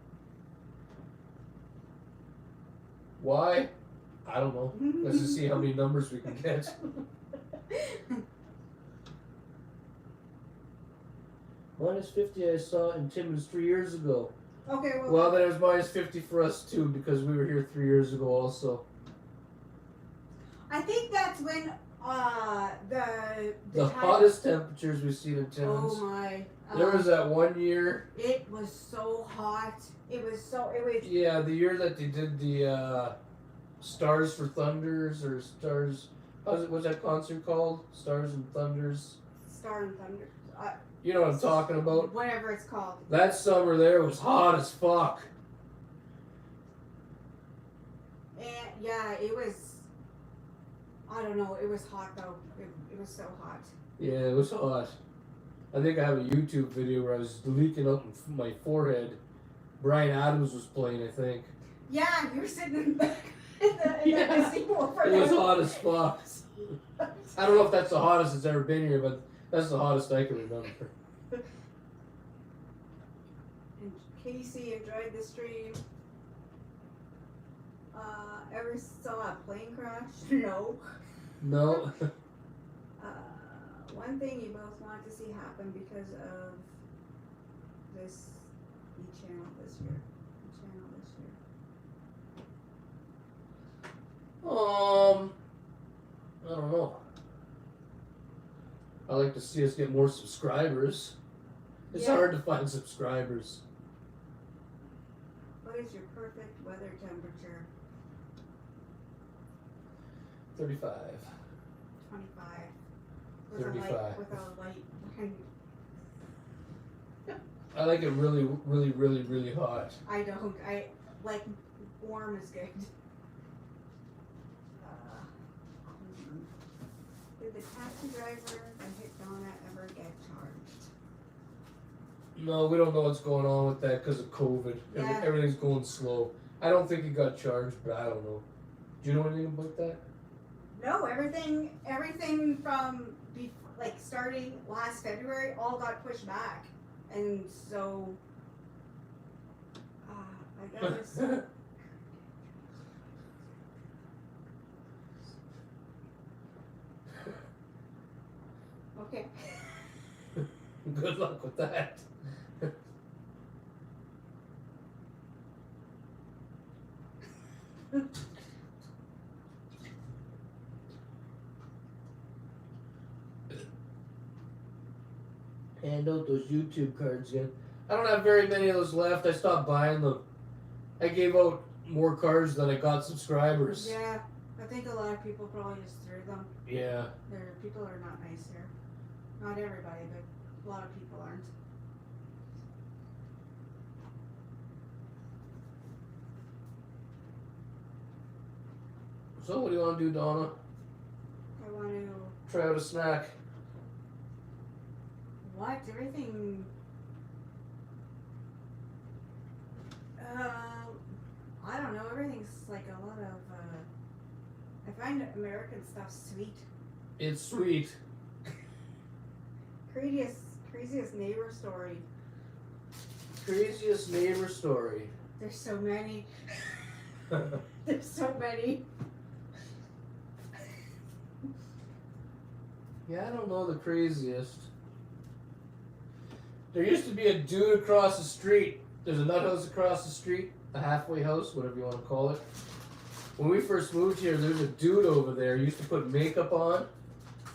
Why? I don't know. Let's just see how many numbers we can get. Minus 50 I saw in Timmins 3 years ago. Okay, Well, then it was minus 50 for us too because we were here 3 years ago also. I think that's when the hottest temperatures we've seen in Timmins. Oh my! There was that one year. It was so hot. It was. Yeah, the year that they did the Stars for Thunders or Stars. What's that concert called? Stars and Thunders. Star and Thunder. You know what I'm talking about? Whatever it's called. That summer there was hot as fuck. And yeah, it was. I don't know. It was hot though. It was so hot. Yeah, it was hot. I think I have a YouTube video where I was leaking up my forehead. Brian Adams was playing, I think. Yeah, you were sitting in the casino over It there. was hot as fuck. I don't know if that's the hottest it's ever been here, but that's the hottest I can remember. And Casey enjoyed the stream. Ever saw a plane crash? No. No. One thing you both want to see happen because of this channel this year. I don't know. I like to see us get more subscribers. It's hard to find subscribers. What is your perfect weather temperature? 35. 25. 35. With a light. I like it really, really, really, really hot. I don't. I like warm is good. Did the taxi driver that hit Donna ever get charged? No, we don't know what's going on with that because of COVID. Yeah. Everything's going slow. I don't think he got charged, but I don't know. Do you know anything about that? No, everything from starting last February all got pushed back, and so I guess Okay. Good luck with that. Hand out those YouTube cards again. I don't have very many of those left. I stopped buying them. I gave out more cards than I got subscribers. Yeah, I think a lot of people probably just threw them. Yeah. People are not nice here. Not everybody, but a lot of people aren't. So what do you want to do, Donna? I want to. Try out a snack. What? Everything. I don't know. Everything's like a lot of. I find American stuff sweet. It's sweet. Craziest neighbor story. Craziest neighbor story. There's so many. There's so many. Yeah, I don't know the craziest. There used to be a dude across the street. There's a nut house across the street, a halfway house, whatever you want to call it. When we first moved here, there's a dude over there who used to put makeup on,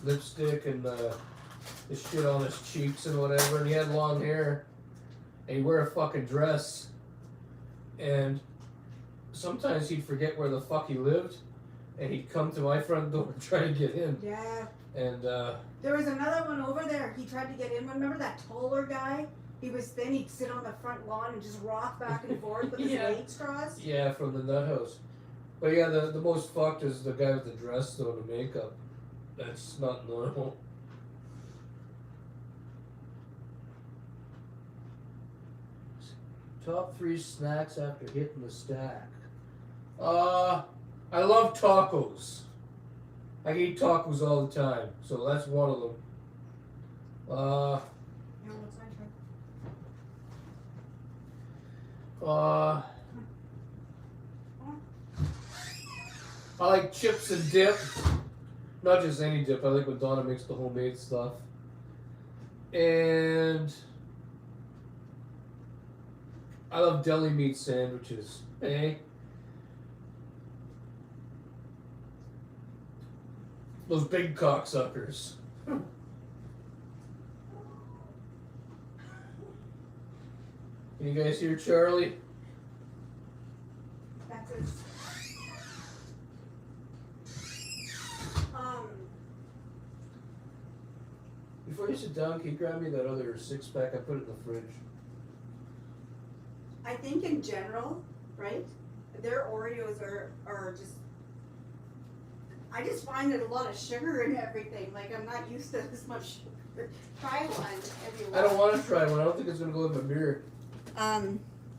lipstick and the shit on his cheeks and whatever, and he had long hair, and he'd wear a fucking dress, and sometimes he'd forget where the fuck he lived, and he'd come to my front door and try to get in. Yeah. And there was another one over there. He tried to get in. Remember that taller guy? He was thin. He'd sit on the front lawn and just rock back and forth with his legs crossed. Yeah, from the nut house. But yeah, the most fucked is the guy with the dress though, the makeup. That's not normal. Top 3 snacks after hitting the stack. I love tacos. I eat tacos all the time, so that's one of them. Yeah, what's my turn? I like chips and dip. Not just any dip. I like when Donna makes the homemade stuff. And I love deli meat sandwiches. Eh? Those big cocksuckers. Can you guys hear Charlie? That's his. Before you sit down, can you grab me that other 6-pack? I put it in the fridge. I think in general, right? Their Oreos are just. I just find it a lot of sugar and everything. Like I'm not used to this much sugar. Try one if you want. I don't want to try one. I don't think it's gonna go in my beer.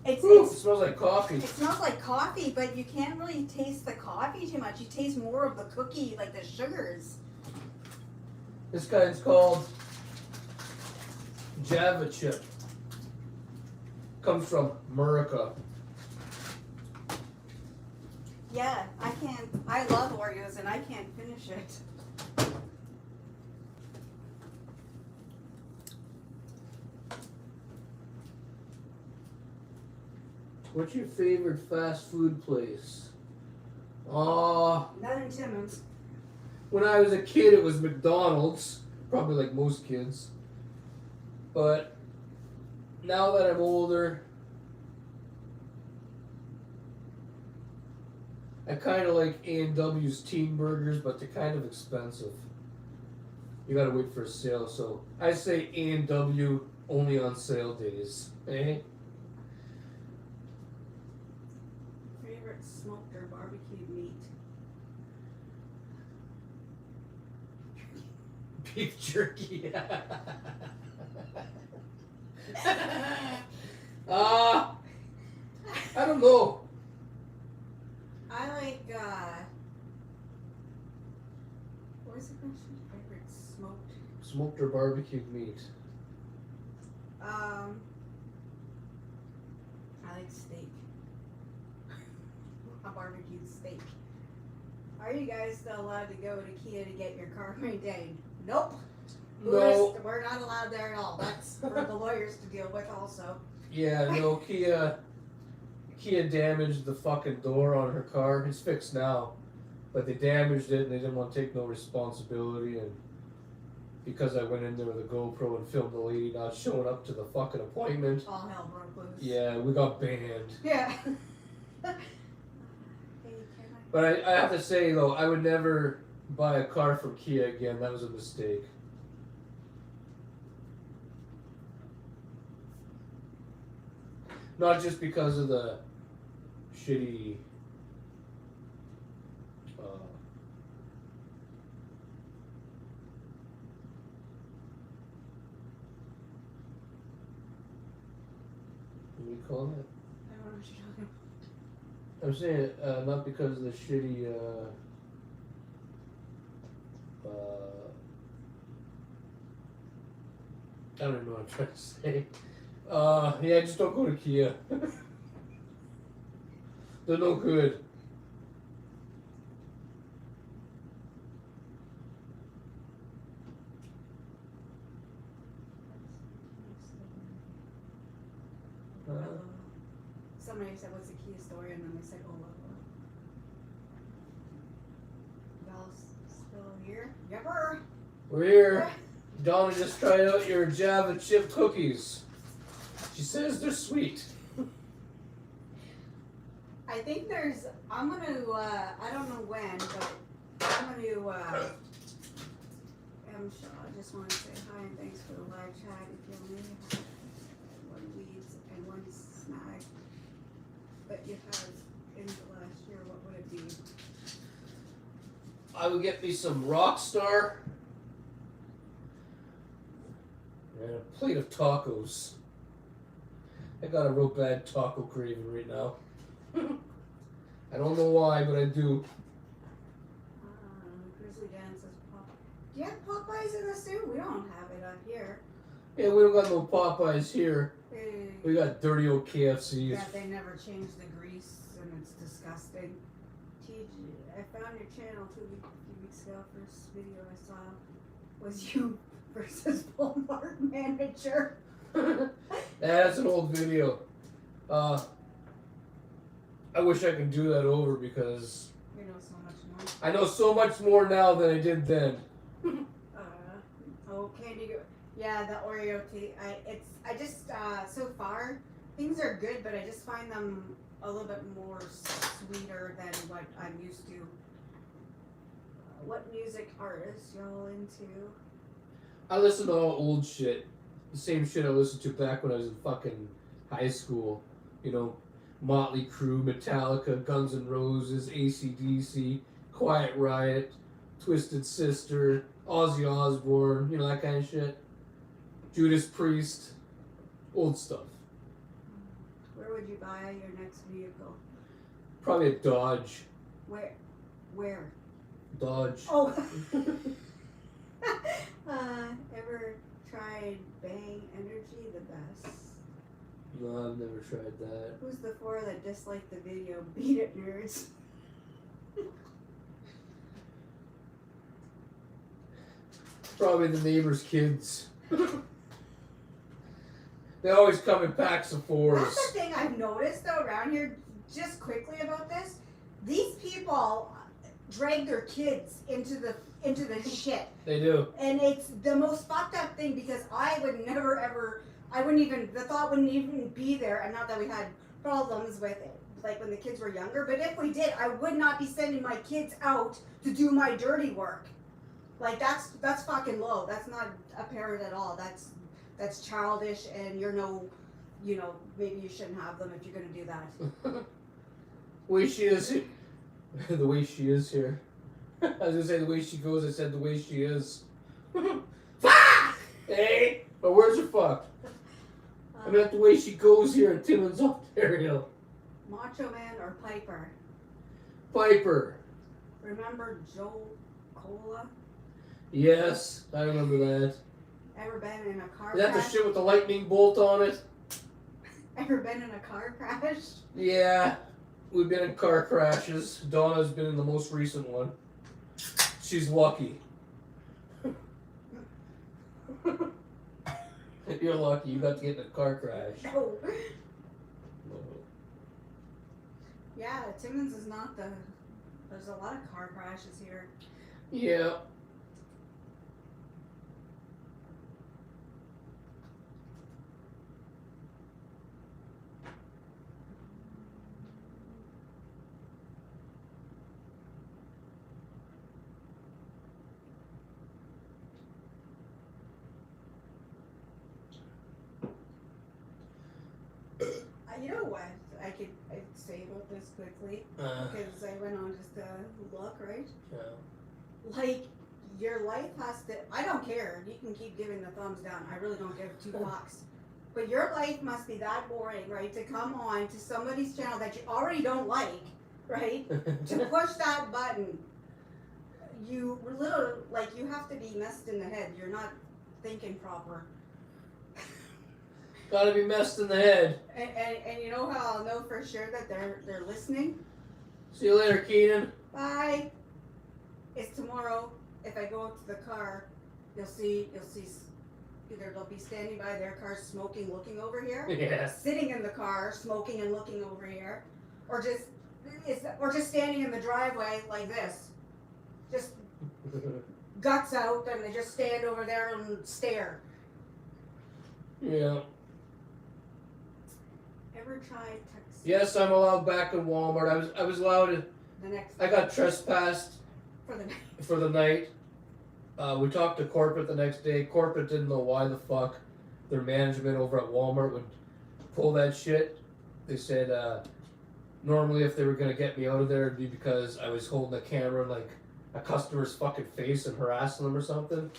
It smells like coffee. It smells like coffee, but you can't really taste the coffee too much. You taste more of the cookie, like the sugars. This guy's called Java Chip. Comes from America. Yeah, I love Oreos and I can't finish it. What's your favorite fast food place? Not in Timmins. When I was a kid, it was McDonald's. Probably like most kids. But now that I'm older, I kind of like A&W's Teen Burgers, but they're kind of expensive. You gotta wait for a sale, so I say A&W only on sale days. Eh? Favorite smoked or barbecued meat? Beef jerky. I don't know. I like, what was the question? Favorite smoked? Smoked or barbecued meat? I like steak. A barbecued steak. Are you guys still allowed to go to Kia to get your car maintained? Nope. No. We're not allowed there at all. That's for the lawyers to deal with also. Yeah, no, Kia damaged the fucking door on her car. It's fixed now. But they damaged it and they didn't want to take no responsibility, and because I went in there with a GoPro and filmed the lady not showing up to the fucking appointment. All hell broke loose. Yeah, we got banned. Yeah. But I have to say though, I would never buy a car from Kia again. That was a mistake. Not just because of the shitty what do you call it? I don't know what you're talking about. I'm saying not because of the shitty I don't even know what I'm trying to say. Yeah, just don't go to Kia. They're no good. Somebody said, "What's the Kia story?" And then they said, "Oh, Val's still here." Yepper. We're here. Donna just tried out your Java chip cookies. She says they're sweet. I think I'm gonna, I don't know when, but I'm gonna, I just want to say hi and thanks for the live chat. If you only have one weeds and one snag that you had in the last year, what would it be? I would get me some Rockstar and a plate of tacos. I got a real bad taco craving right now. I don't know why, but I do. Grizzly Dan says Do you have Popeyes in the stew? We don't have it up here. Yeah, we don't got no Popeyes here. We got dirty old KFCs. Yeah, they never change the grease, and it's disgusting. TG, I found your channel a few weeks ago. First video I saw was you versus Walmart manager. That's an old video. I wish I could do that over because You know so much more. I know so much more now than I did then. Candy. Yeah, the Oreo tea. I just so far things are good, but I just find them a little bit more sweeter than what I'm used to. What music artists y'all into? I listen to all old shit. The same shit I listened to back when I was in fucking high school. You know, Motley Crue, Metallica, Guns N' Roses, AC/DC, Quiet Riot, Twisted Sister, Ozzy Osbourne, you know, that kind of shit. Judas Priest, old stuff. Where would you buy your next vehicle? Probably a Dodge. Where? Dodge. Oh. Ever tried Bang Energy? The best. No, I've never tried that. Who's the four that disliked the video? Beat it, nerds. Probably the neighbor's kids. They always come in packs of fours. That's the thing I've noticed though around here, just quickly about this. These people drag their kids into the shit. They do. And it's the most fucked up thing because I would never ever, the thought wouldn't even be there, and not that we had problems with it, like when the kids were younger, but if we did, I would not be sending my kids out to do my dirty work. Like that's fucking low. That's not a parent at all. That's childish, and maybe you shouldn't have them if you're gonna do that. The way she is here. I was gonna say the way she goes, I said the way she is. Hey, my words are fucked. I meant the way she goes here in Timmins, Ontario. Macho Man or Piper? Piper. Remember Joe Cola? Yes, I remember that. Ever been in a car Is that crash? the shit with the lightning bolt on it? Ever been in a car crash? Yeah, we've been in car crashes. Donna's been in the most recent one. She's lucky. You're lucky you got to get in a car crash. No. Yeah, Timmins is not the. There's a lot of car crashes here. Yeah. You know what? I'd say about this quickly because I went on just to look, right? Yeah. Like, your life has to. I don't care. You can keep giving the thumbs down. I really don't give two fucks. But your life must be that boring, right? To come on to somebody's channel that you already don't like, right? To push that button, you have to be messed in the head. You're not thinking proper. Gotta be messed in the head. And you know how I'll know for sure that they're listening? See you later, Keenan. Bye. It's tomorrow. If I go out to the car, you'll see either they'll be standing by their car smoking, looking over here. Yeah. Sitting in the car, smoking and looking over here. Or just standing in the driveway like this. Just guts out and they just stand over there and stare. Yeah. Ever tried text? Yes, I'm allowed back in Walmart. I was allowed to. The next. I got trespassed for the night. We talked to corporate the next day. Corporate didn't know why the fuck their management over at Walmart would pull that shit. They said normally if they were gonna get me out of there, it'd be because I was holding a camera in like a customer's fucking face and harassing them or something.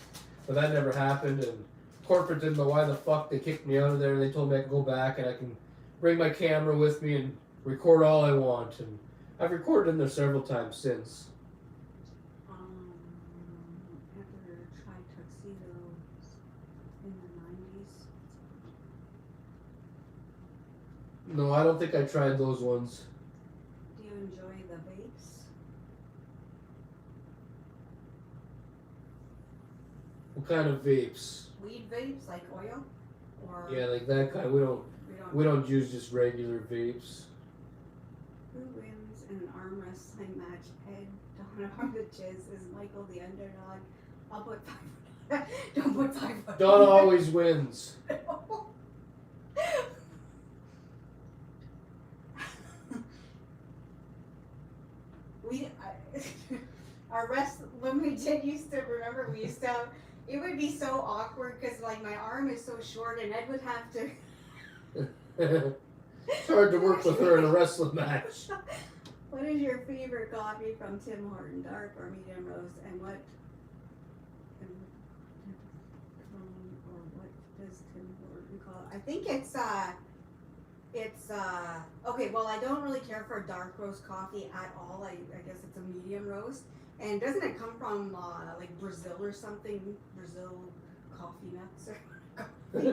But that never happened, and corporate didn't know why the fuck they kicked me out of there. They told me I could go back and I can bring my camera with me and record all I want, and I've recorded in there several times since. Ever tried tuxedos in the 90s? No, I don't think I tried those ones. Do you enjoy the vapes? What kind of vapes? Weed vapes, like oil? Or Yeah, like that kind. We don't use just regular vapes. Who wins in an arm wrestling match? Ed, Donna, or the Chiz? Is Michael the underdog? I'll put 5. Don't put 5. Donna always wins. When we did used to remember, we used to have, it would be so awkward because like my arm is so short and Ed would have to. It's hard to work with her in a wrestling match. What is your favorite coffee from Tim Horton, dark or medium roast, and what? Or what does Tim Horton call it? I think it's okay. Well, I don't really care for dark roast coffee at all. I guess it's a medium roast. And doesn't it come from like Brazil or something? Brazil coffee nuts or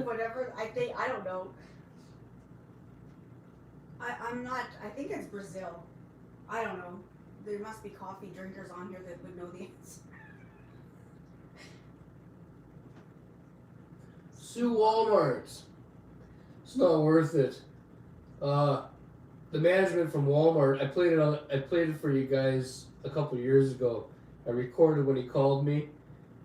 whatever. I don't know. I'm not. I think it's Brazil. I don't know. There must be coffee drinkers on here that would know the answer. Sue Walmart. It's not worth it. The management from Walmart. I played it for you guys a couple years ago. I recorded when he called me.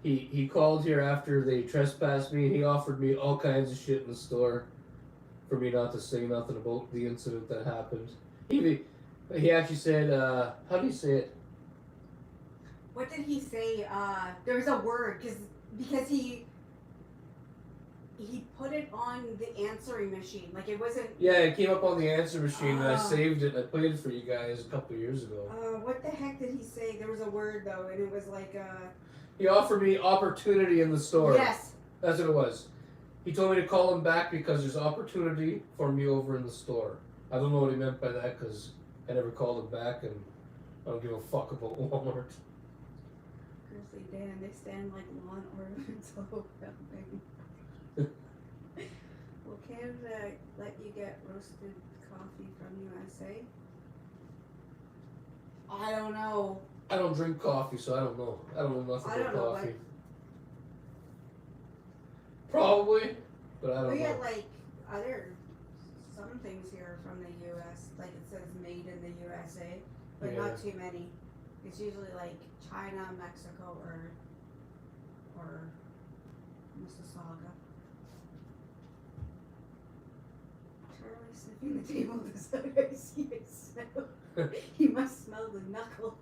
He called here after they trespassed me, and he offered me all kinds of shit in the store for me not to say nothing about the incident that happened. He actually said, how do you say it? What did he say? There's a word because he put it on the answering machine. Like it wasn't. Yeah, it came up on the answer machine, and I saved it. And I played it for you guys a couple of years ago. What the heck did he say? There was a word though, and it was like. He offered me opportunity in the store. Yes. That's what it was. He told me to call him back because there's opportunity for me over in the store. I don't know what he meant by that because I never called him back, and I don't give a fuck about Walmart. Grizzly Dan, they stand like lawn ornaments all around. Will Canada let you get roasted coffee from USA? I don't know. I don't drink coffee, so I don't know. I don't know nothing about coffee. Probably, but I don't We know. get like some things here from the U.S. Like it says made in the USA, but Yeah. not too many. It's usually like China, Mexico, or Mississauga. Charlie sniffing the table beside I see it smell. He must smell the knuckle.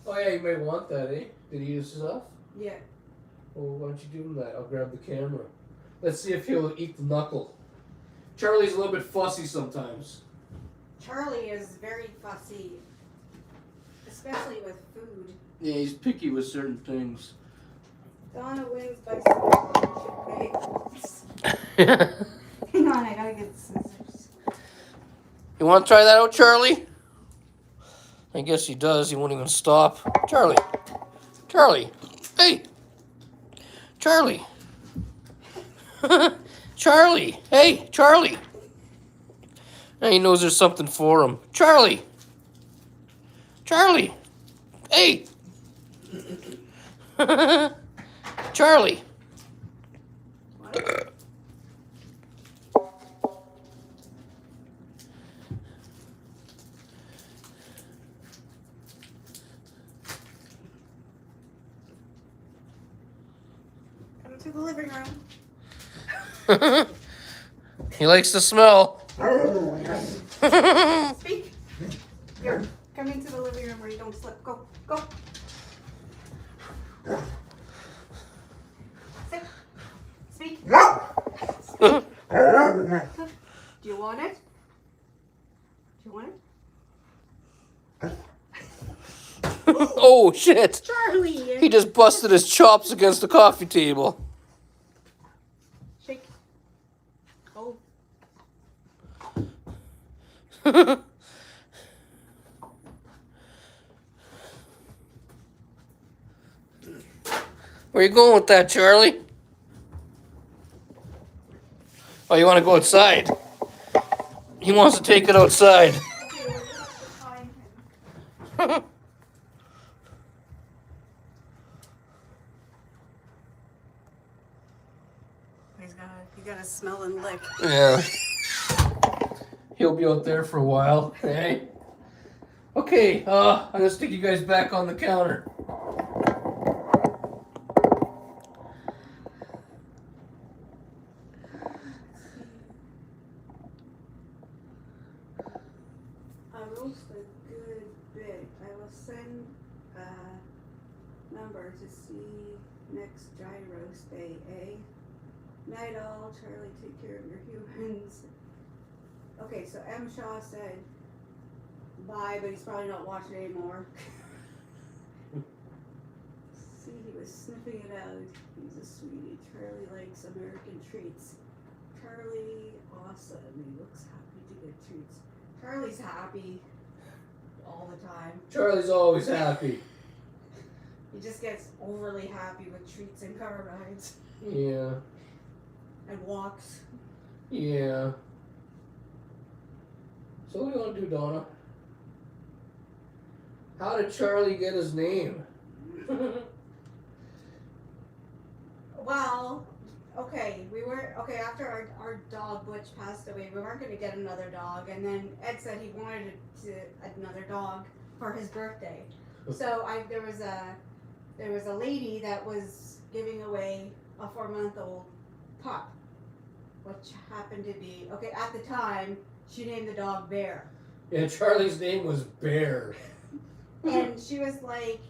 Oh yeah, you may want that, eh? Did he use his off? Yeah. Well, why don't you do him that? I'll grab the camera. Let's see if he'll eat the knuckle. Charlie's a little bit fussy sometimes. Charlie is very fussy, especially with food. Yeah, he's picky with certain things. Donna wins by some. Hang on, I gotta get the scissors. You want to try that out, Charlie? I guess he does. He won't even stop. Charlie. Charlie. Hey. Charlie. Charlie. Hey, Charlie. Now he knows there's something for him. Charlie. Charlie. Hey. Charlie. What? Come to the living room. He likes the smell. Speak. Here, come into the living room where you don't slip. Go, go. Sit. Speak. Speak. Do you want it? Do you want it? Oh, shit. Charlie! He just busted his chops against the coffee table. Shake. Oh. Where you going with that, Charlie? Oh, you want to go outside? He wants to take it outside. Okay, we're gonna have to find him. He's got to smell and lick. Yeah. He'll be out there for a while, okay? Okay, I'm gonna stick you guys back on the counter. I roast a good bit. I will send a number to see next dry roast day, eh? Night all, Charlie, take care of your humans. Okay, so M. Shaw said bye, but he's probably not watching anymore. See, he was sniffing it out. He's a sweetie. Charlie likes American treats. Charlie, awesome. He looks happy to get treats. Charlie's happy all the time. Charlie's always happy. He just gets overly happy with treats and car rides Yeah. and walks. Yeah. So what do you want to do, Donna? How did Charlie get his name? Well, okay, after our dog Butch passed away, we weren't going to get another dog, and then Ed said he wanted another dog for his birthday. So there was a lady that was giving away a 4-month-old pup, which happened to be at the time she named the dog Bear. Yeah, Charlie's name was Bear. And she was like,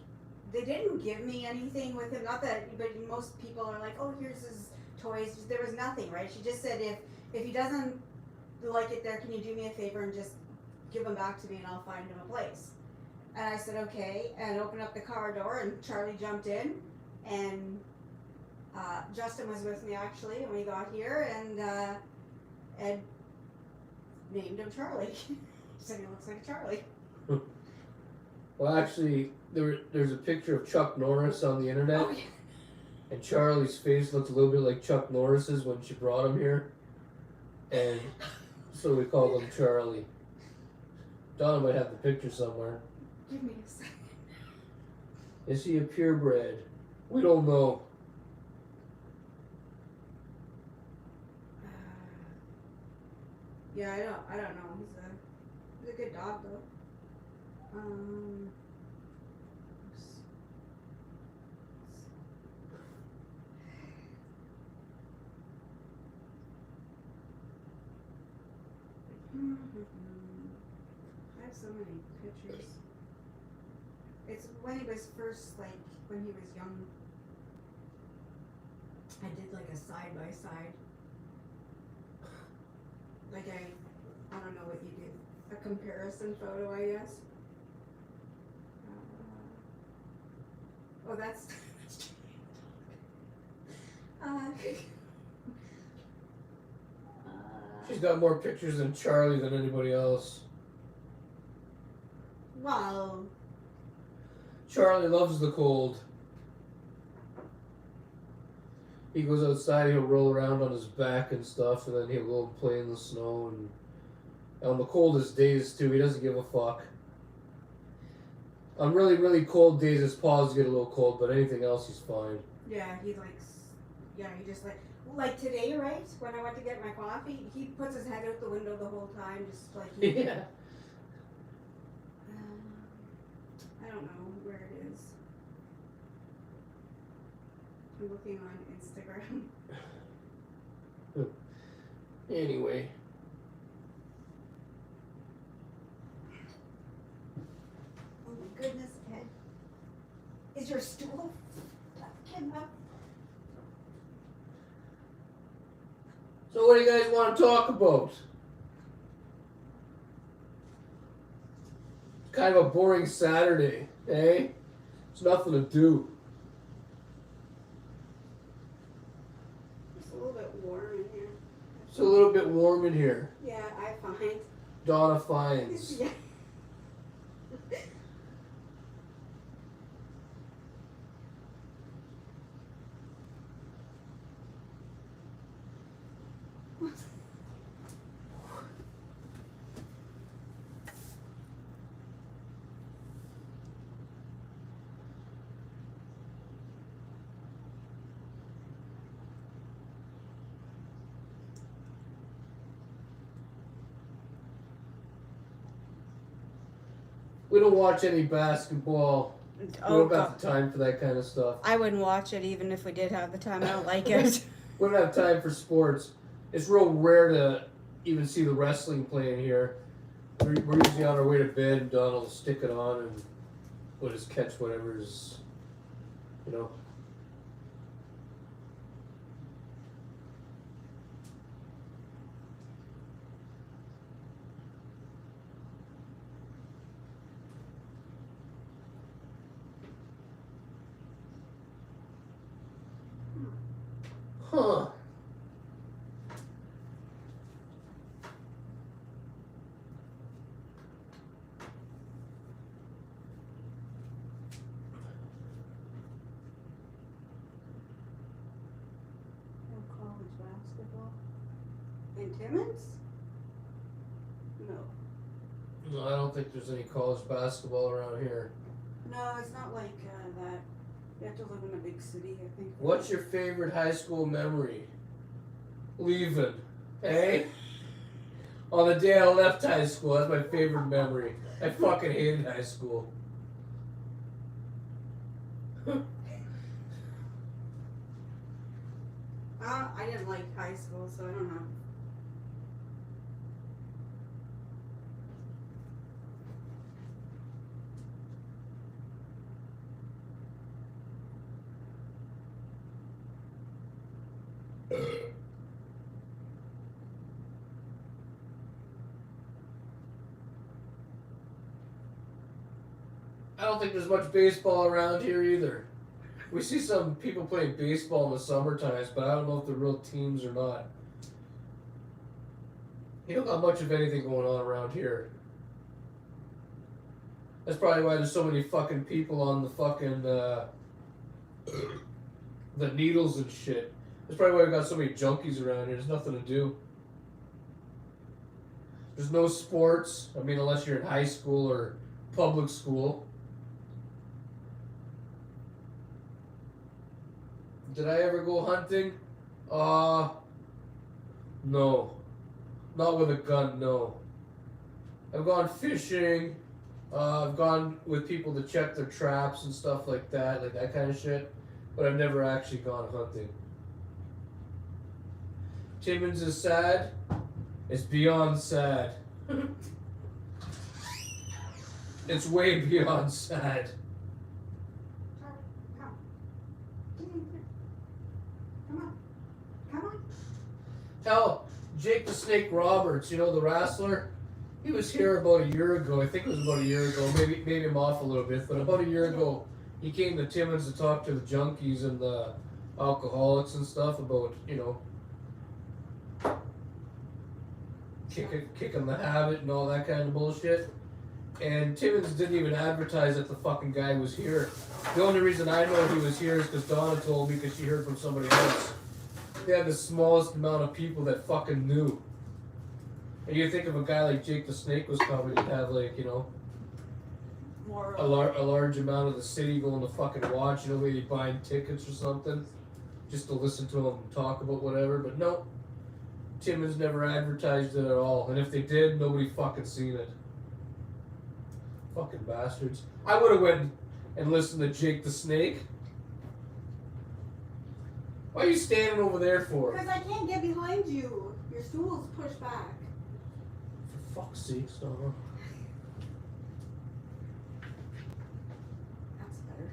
they didn't give me anything with him. Not that, but most people are like, oh, here's his toys. There was nothing, right? She just said, if he doesn't like it there, can you do me a favor and just give him back to me and I'll find him a place. And I said, okay, and opened up the car door and Charlie jumped in and Justin was with me actually when we got here and Ed named him Charlie. He said he looks like a Charlie. Well, actually, there's a picture of Chuck Norris on the internet, Oh, yeah. and Charlie's face looks a little bit like Chuck Norris's when she brought him here, and so we called him Charlie. Donna might have the picture somewhere. Give me a second. Is he a purebred? We don't know. Yeah, I don't know. He's a good dog though. I have so many pictures. It's when he was first, like, when he was young. I did like a side by side. Like I don't know what you do. A comparison photo, I guess. Oh, that's. She's got more pictures than Charlie than anybody else. Well. Charlie loves the cold. He goes outside, he'll roll around on his back and stuff, and then he'll go and play in the snow. And on the coldest days, too, he doesn't give a fuck. On really, really cold days, his paws get a little cold, but anything else, he's fine. Yeah, he just like today, right? When I went to get my coffee, he puts his head out the window the whole time, just like Yeah. I don't know where it is. I'm looking on Instagram. Anyway. Oh my goodness, Ed. Is your stool fucking up? So what do you guys want to talk about? It's kind of a boring Saturday, eh? There's nothing to do. It's a little bit warm in here. It's a little bit warm in here. Yeah, I find. Donna finds. Yeah. We don't watch any basketball. We Oh, don't have the time for that kind of stuff. I wouldn't watch it even if we did have the time. I don't like it. We don't have time for sports. It's real rare to even see the wrestling playing here. We're usually on our way to bed, and Don will stick it on, and we'll just catch whatever's, you know. Huh. College basketball in Timmins? No. No, I don't think there's any college basketball around here. No, it's not like that. You have to live in a big city, I think. What's your favorite high school memory? Leaving. Hey? On the day I left high school, that's my favorite memory. I fucking hated high school. I didn't like high school, so I don't know. I don't think there's much baseball around here either. We see some people playing baseball in the summer times, but I don't know if they're real teams or not. You don't got much of anything going on around here. That's probably why there's so many fucking people on the fucking, the needles and shit. That's probably why we got so many junkies around here. There's nothing to do. There's no sports. I mean, unless you're in high school or public school. Did I ever go hunting? No. Not with a gun, no. I've gone fishing. I've gone with people to check their traps and stuff like that kind of shit. But I've never actually gone hunting. Timmins is sad. It's beyond sad. It's way beyond sad. Come on. Hell, Jake the Snake Roberts, you know, the wrestler? He was here about a year ago. I think it was about a year ago. Maybe I'm off a little bit, but about a year ago, he came to Timmins to talk to the junkies and the alcoholics and stuff about, you know, kicking the habit and all that kind of bullshit. And Timmins didn't even advertise that the fucking guy was here. The only reason I know he was here is because Donna told me, because she heard from somebody else. They had the smallest amount of people that fucking knew. And you think if a guy like Jake the Snake was coming, you'd have, like, you know, More a large amount of the city going to fucking watch, you know, maybe buying tickets or something, just to listen to him talk about whatever. But no, Timmins never advertised it at all. And if they did, nobody fucking seen it. Fucking bastards. I would have went and listened to Jake the Snake. Why are you standing over there for? Because I can't get behind you. Your stool's pushed back. For fuck's sake, Donna. That's better.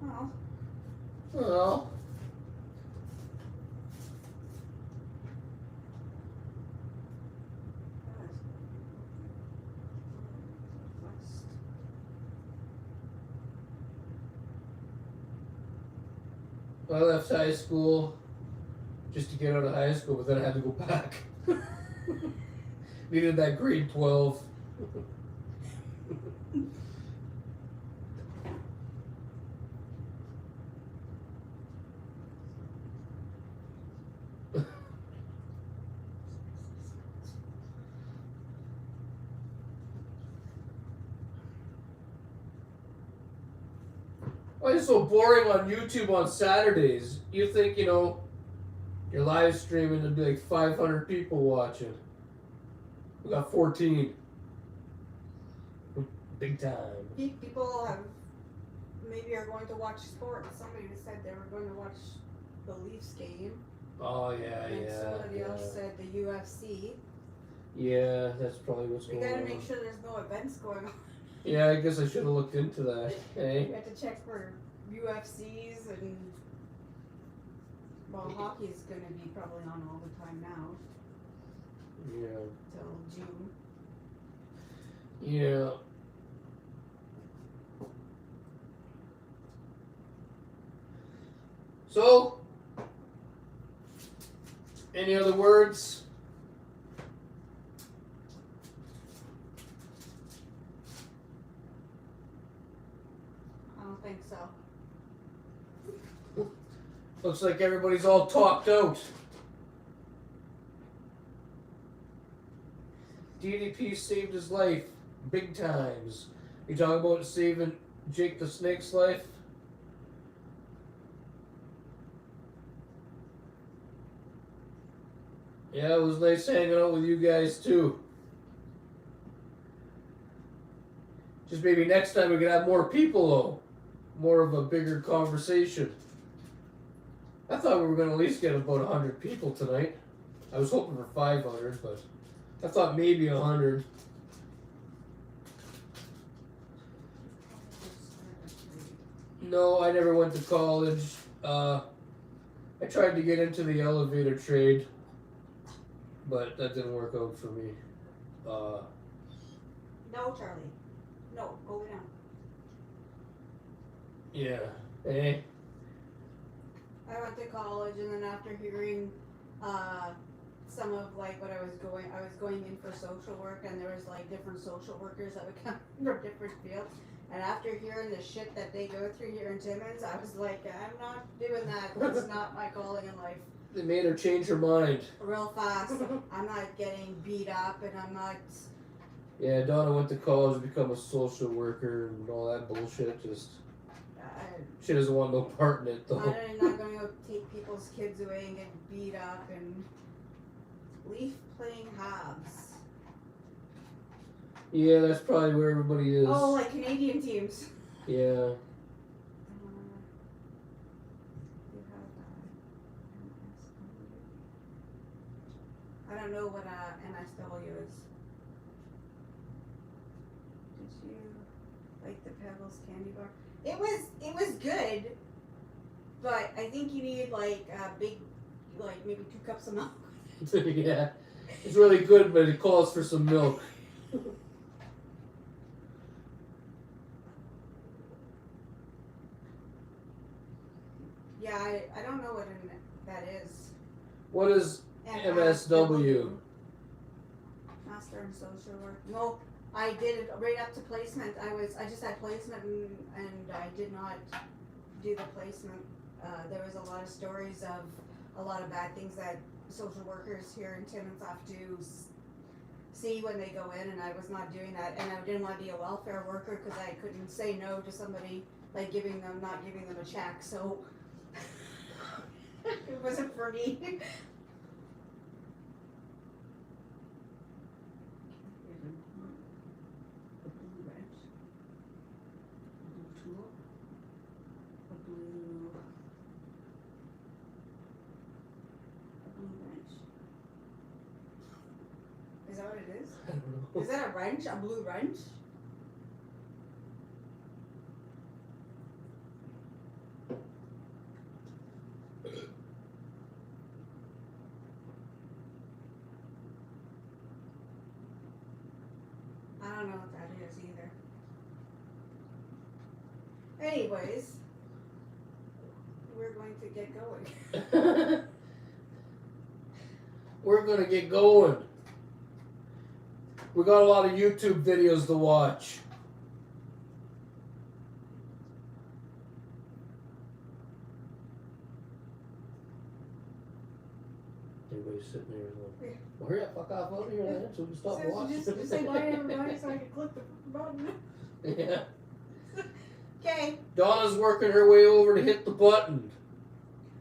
Well. Well. I left high school just to get out of high school, but then I had to go back. Needed that grade 12. Why is it so boring on YouTube on Saturdays? You think, you know, you're live streaming, there'd be like 500 people watching. We got 14. Big time. People have maybe are going to watch sports. Somebody said they were going to watch the Leafs game. Oh, yeah, And yeah. somebody yeah. else said the UFC. Yeah, that's probably what's We going on. gotta make sure there's no events going on. Yeah, I guess I should have looked into that. Hey. We have to check for UFCs and well, hockey is gonna be probably on all the time now Yeah. till June. Yeah. So, any other words? I don't think so. Looks like everybody's all talked out. DDP saved his life big times. You talking about saving Jake the Snake's life? Yeah, it was nice hanging out with you guys too. Just maybe next time we could have more people though. More of a bigger conversation. I thought we were going to at least get about 100 people tonight. I was hoping for 500, but I thought maybe 100. No, I never went to college. I tried to get into the elevator trade, but that didn't work out for me. No, Charlie. No, go down. Yeah. Eh? I went to college, and then after hearing some of like what I was going in for social work, and there was like different social workers that would come from different fields. And after hearing the shit that they go through here in Timmins, I was like, I'm not doing that. That's not my calling in life. They made her change her mind. Real fast. I'm not getting beat up, and I'm not Yeah, Donna went to college to become a social worker and all that bullshit. Just she doesn't want no part in it though. I'm not going to go take people's kids away and get beat up and leaf playing hobs. Yeah, that's probably where everybody is. Oh, like Canadian teams. Yeah. I don't know what MSW is. Did you like the Pebbles candy bar? It was good, but I think you need like a big, like maybe 2 cups of milk. Yeah, it's really good, but it calls for some milk. Yeah, I don't know what that is. What is MSW? Master in Social Work. No, I did it right up to placement. I just had placement and I did not do the placement. There was a lot of stories of a lot of bad things that social workers here in Timmins have to see when they go in, and I was not doing that. And I didn't want to be a welfare worker because I couldn't say no to somebody like not giving them a check. So it wasn't for me. Is that what it is? I don't know. Is that a wrench? A blue wrench? I don't know what that is either. Anyways, we're going to get going. We're gonna get going. We got a lot of YouTube videos to watch. Everybody's sitting there going, well, hurry up, fuck off out of here then, so we can stop watching. Just say bye everybody so I can click the button. Yeah. Okay. Donna's working her way over to hit the button.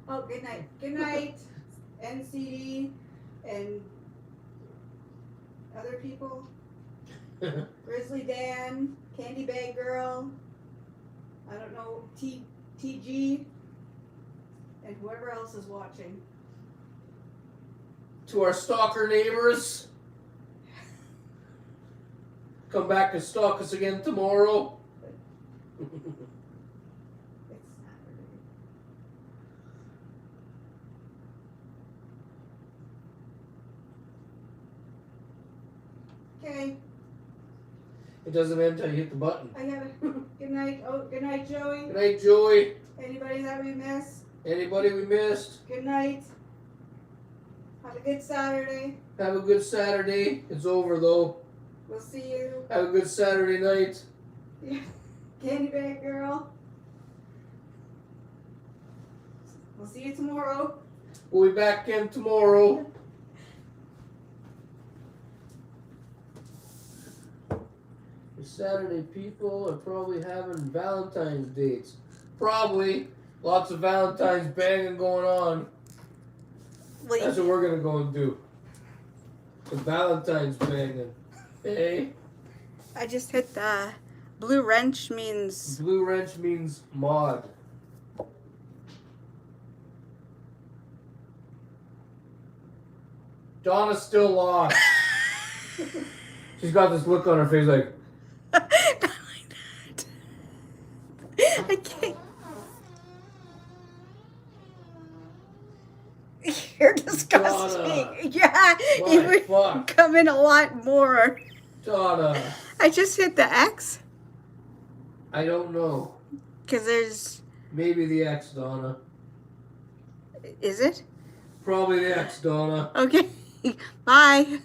Oh, good night. Good night, NCD and other people. Grizzly Dan, Candy Bag Girl, I don't know, TG, and whoever else is watching. To our stalker neighbors, come back and stalk us again tomorrow. It's Saturday. Okay. It doesn't end until you hit the button. I have a good night. Oh, good night, Joey. Good night, Joey. Anybody that we miss? Anybody we missed? Good night. Have a good Saturday. Have a good Saturday. It's over though. We'll see you. Have a good Saturday night. Yeah. Candy Bag Girl. We'll see you tomorrow. We'll be back again tomorrow. Saturday people are probably having Valentine's dates. Probably. Lots of Valentine's banging going on. That's what we're going to go and do. The Valentine's banging. Hey? I just hit the blue wrench means... Blue wrench means mod. Donna's still lost. She's got this look on her face like... Not like that. I can't. You're disgusting. Donna. Yeah, you would come in a lot more. Donna. I just hit the X. I don't know. Because there's... Maybe the X, Donna. Is it? Probably the X, Donna. Okay. Bye.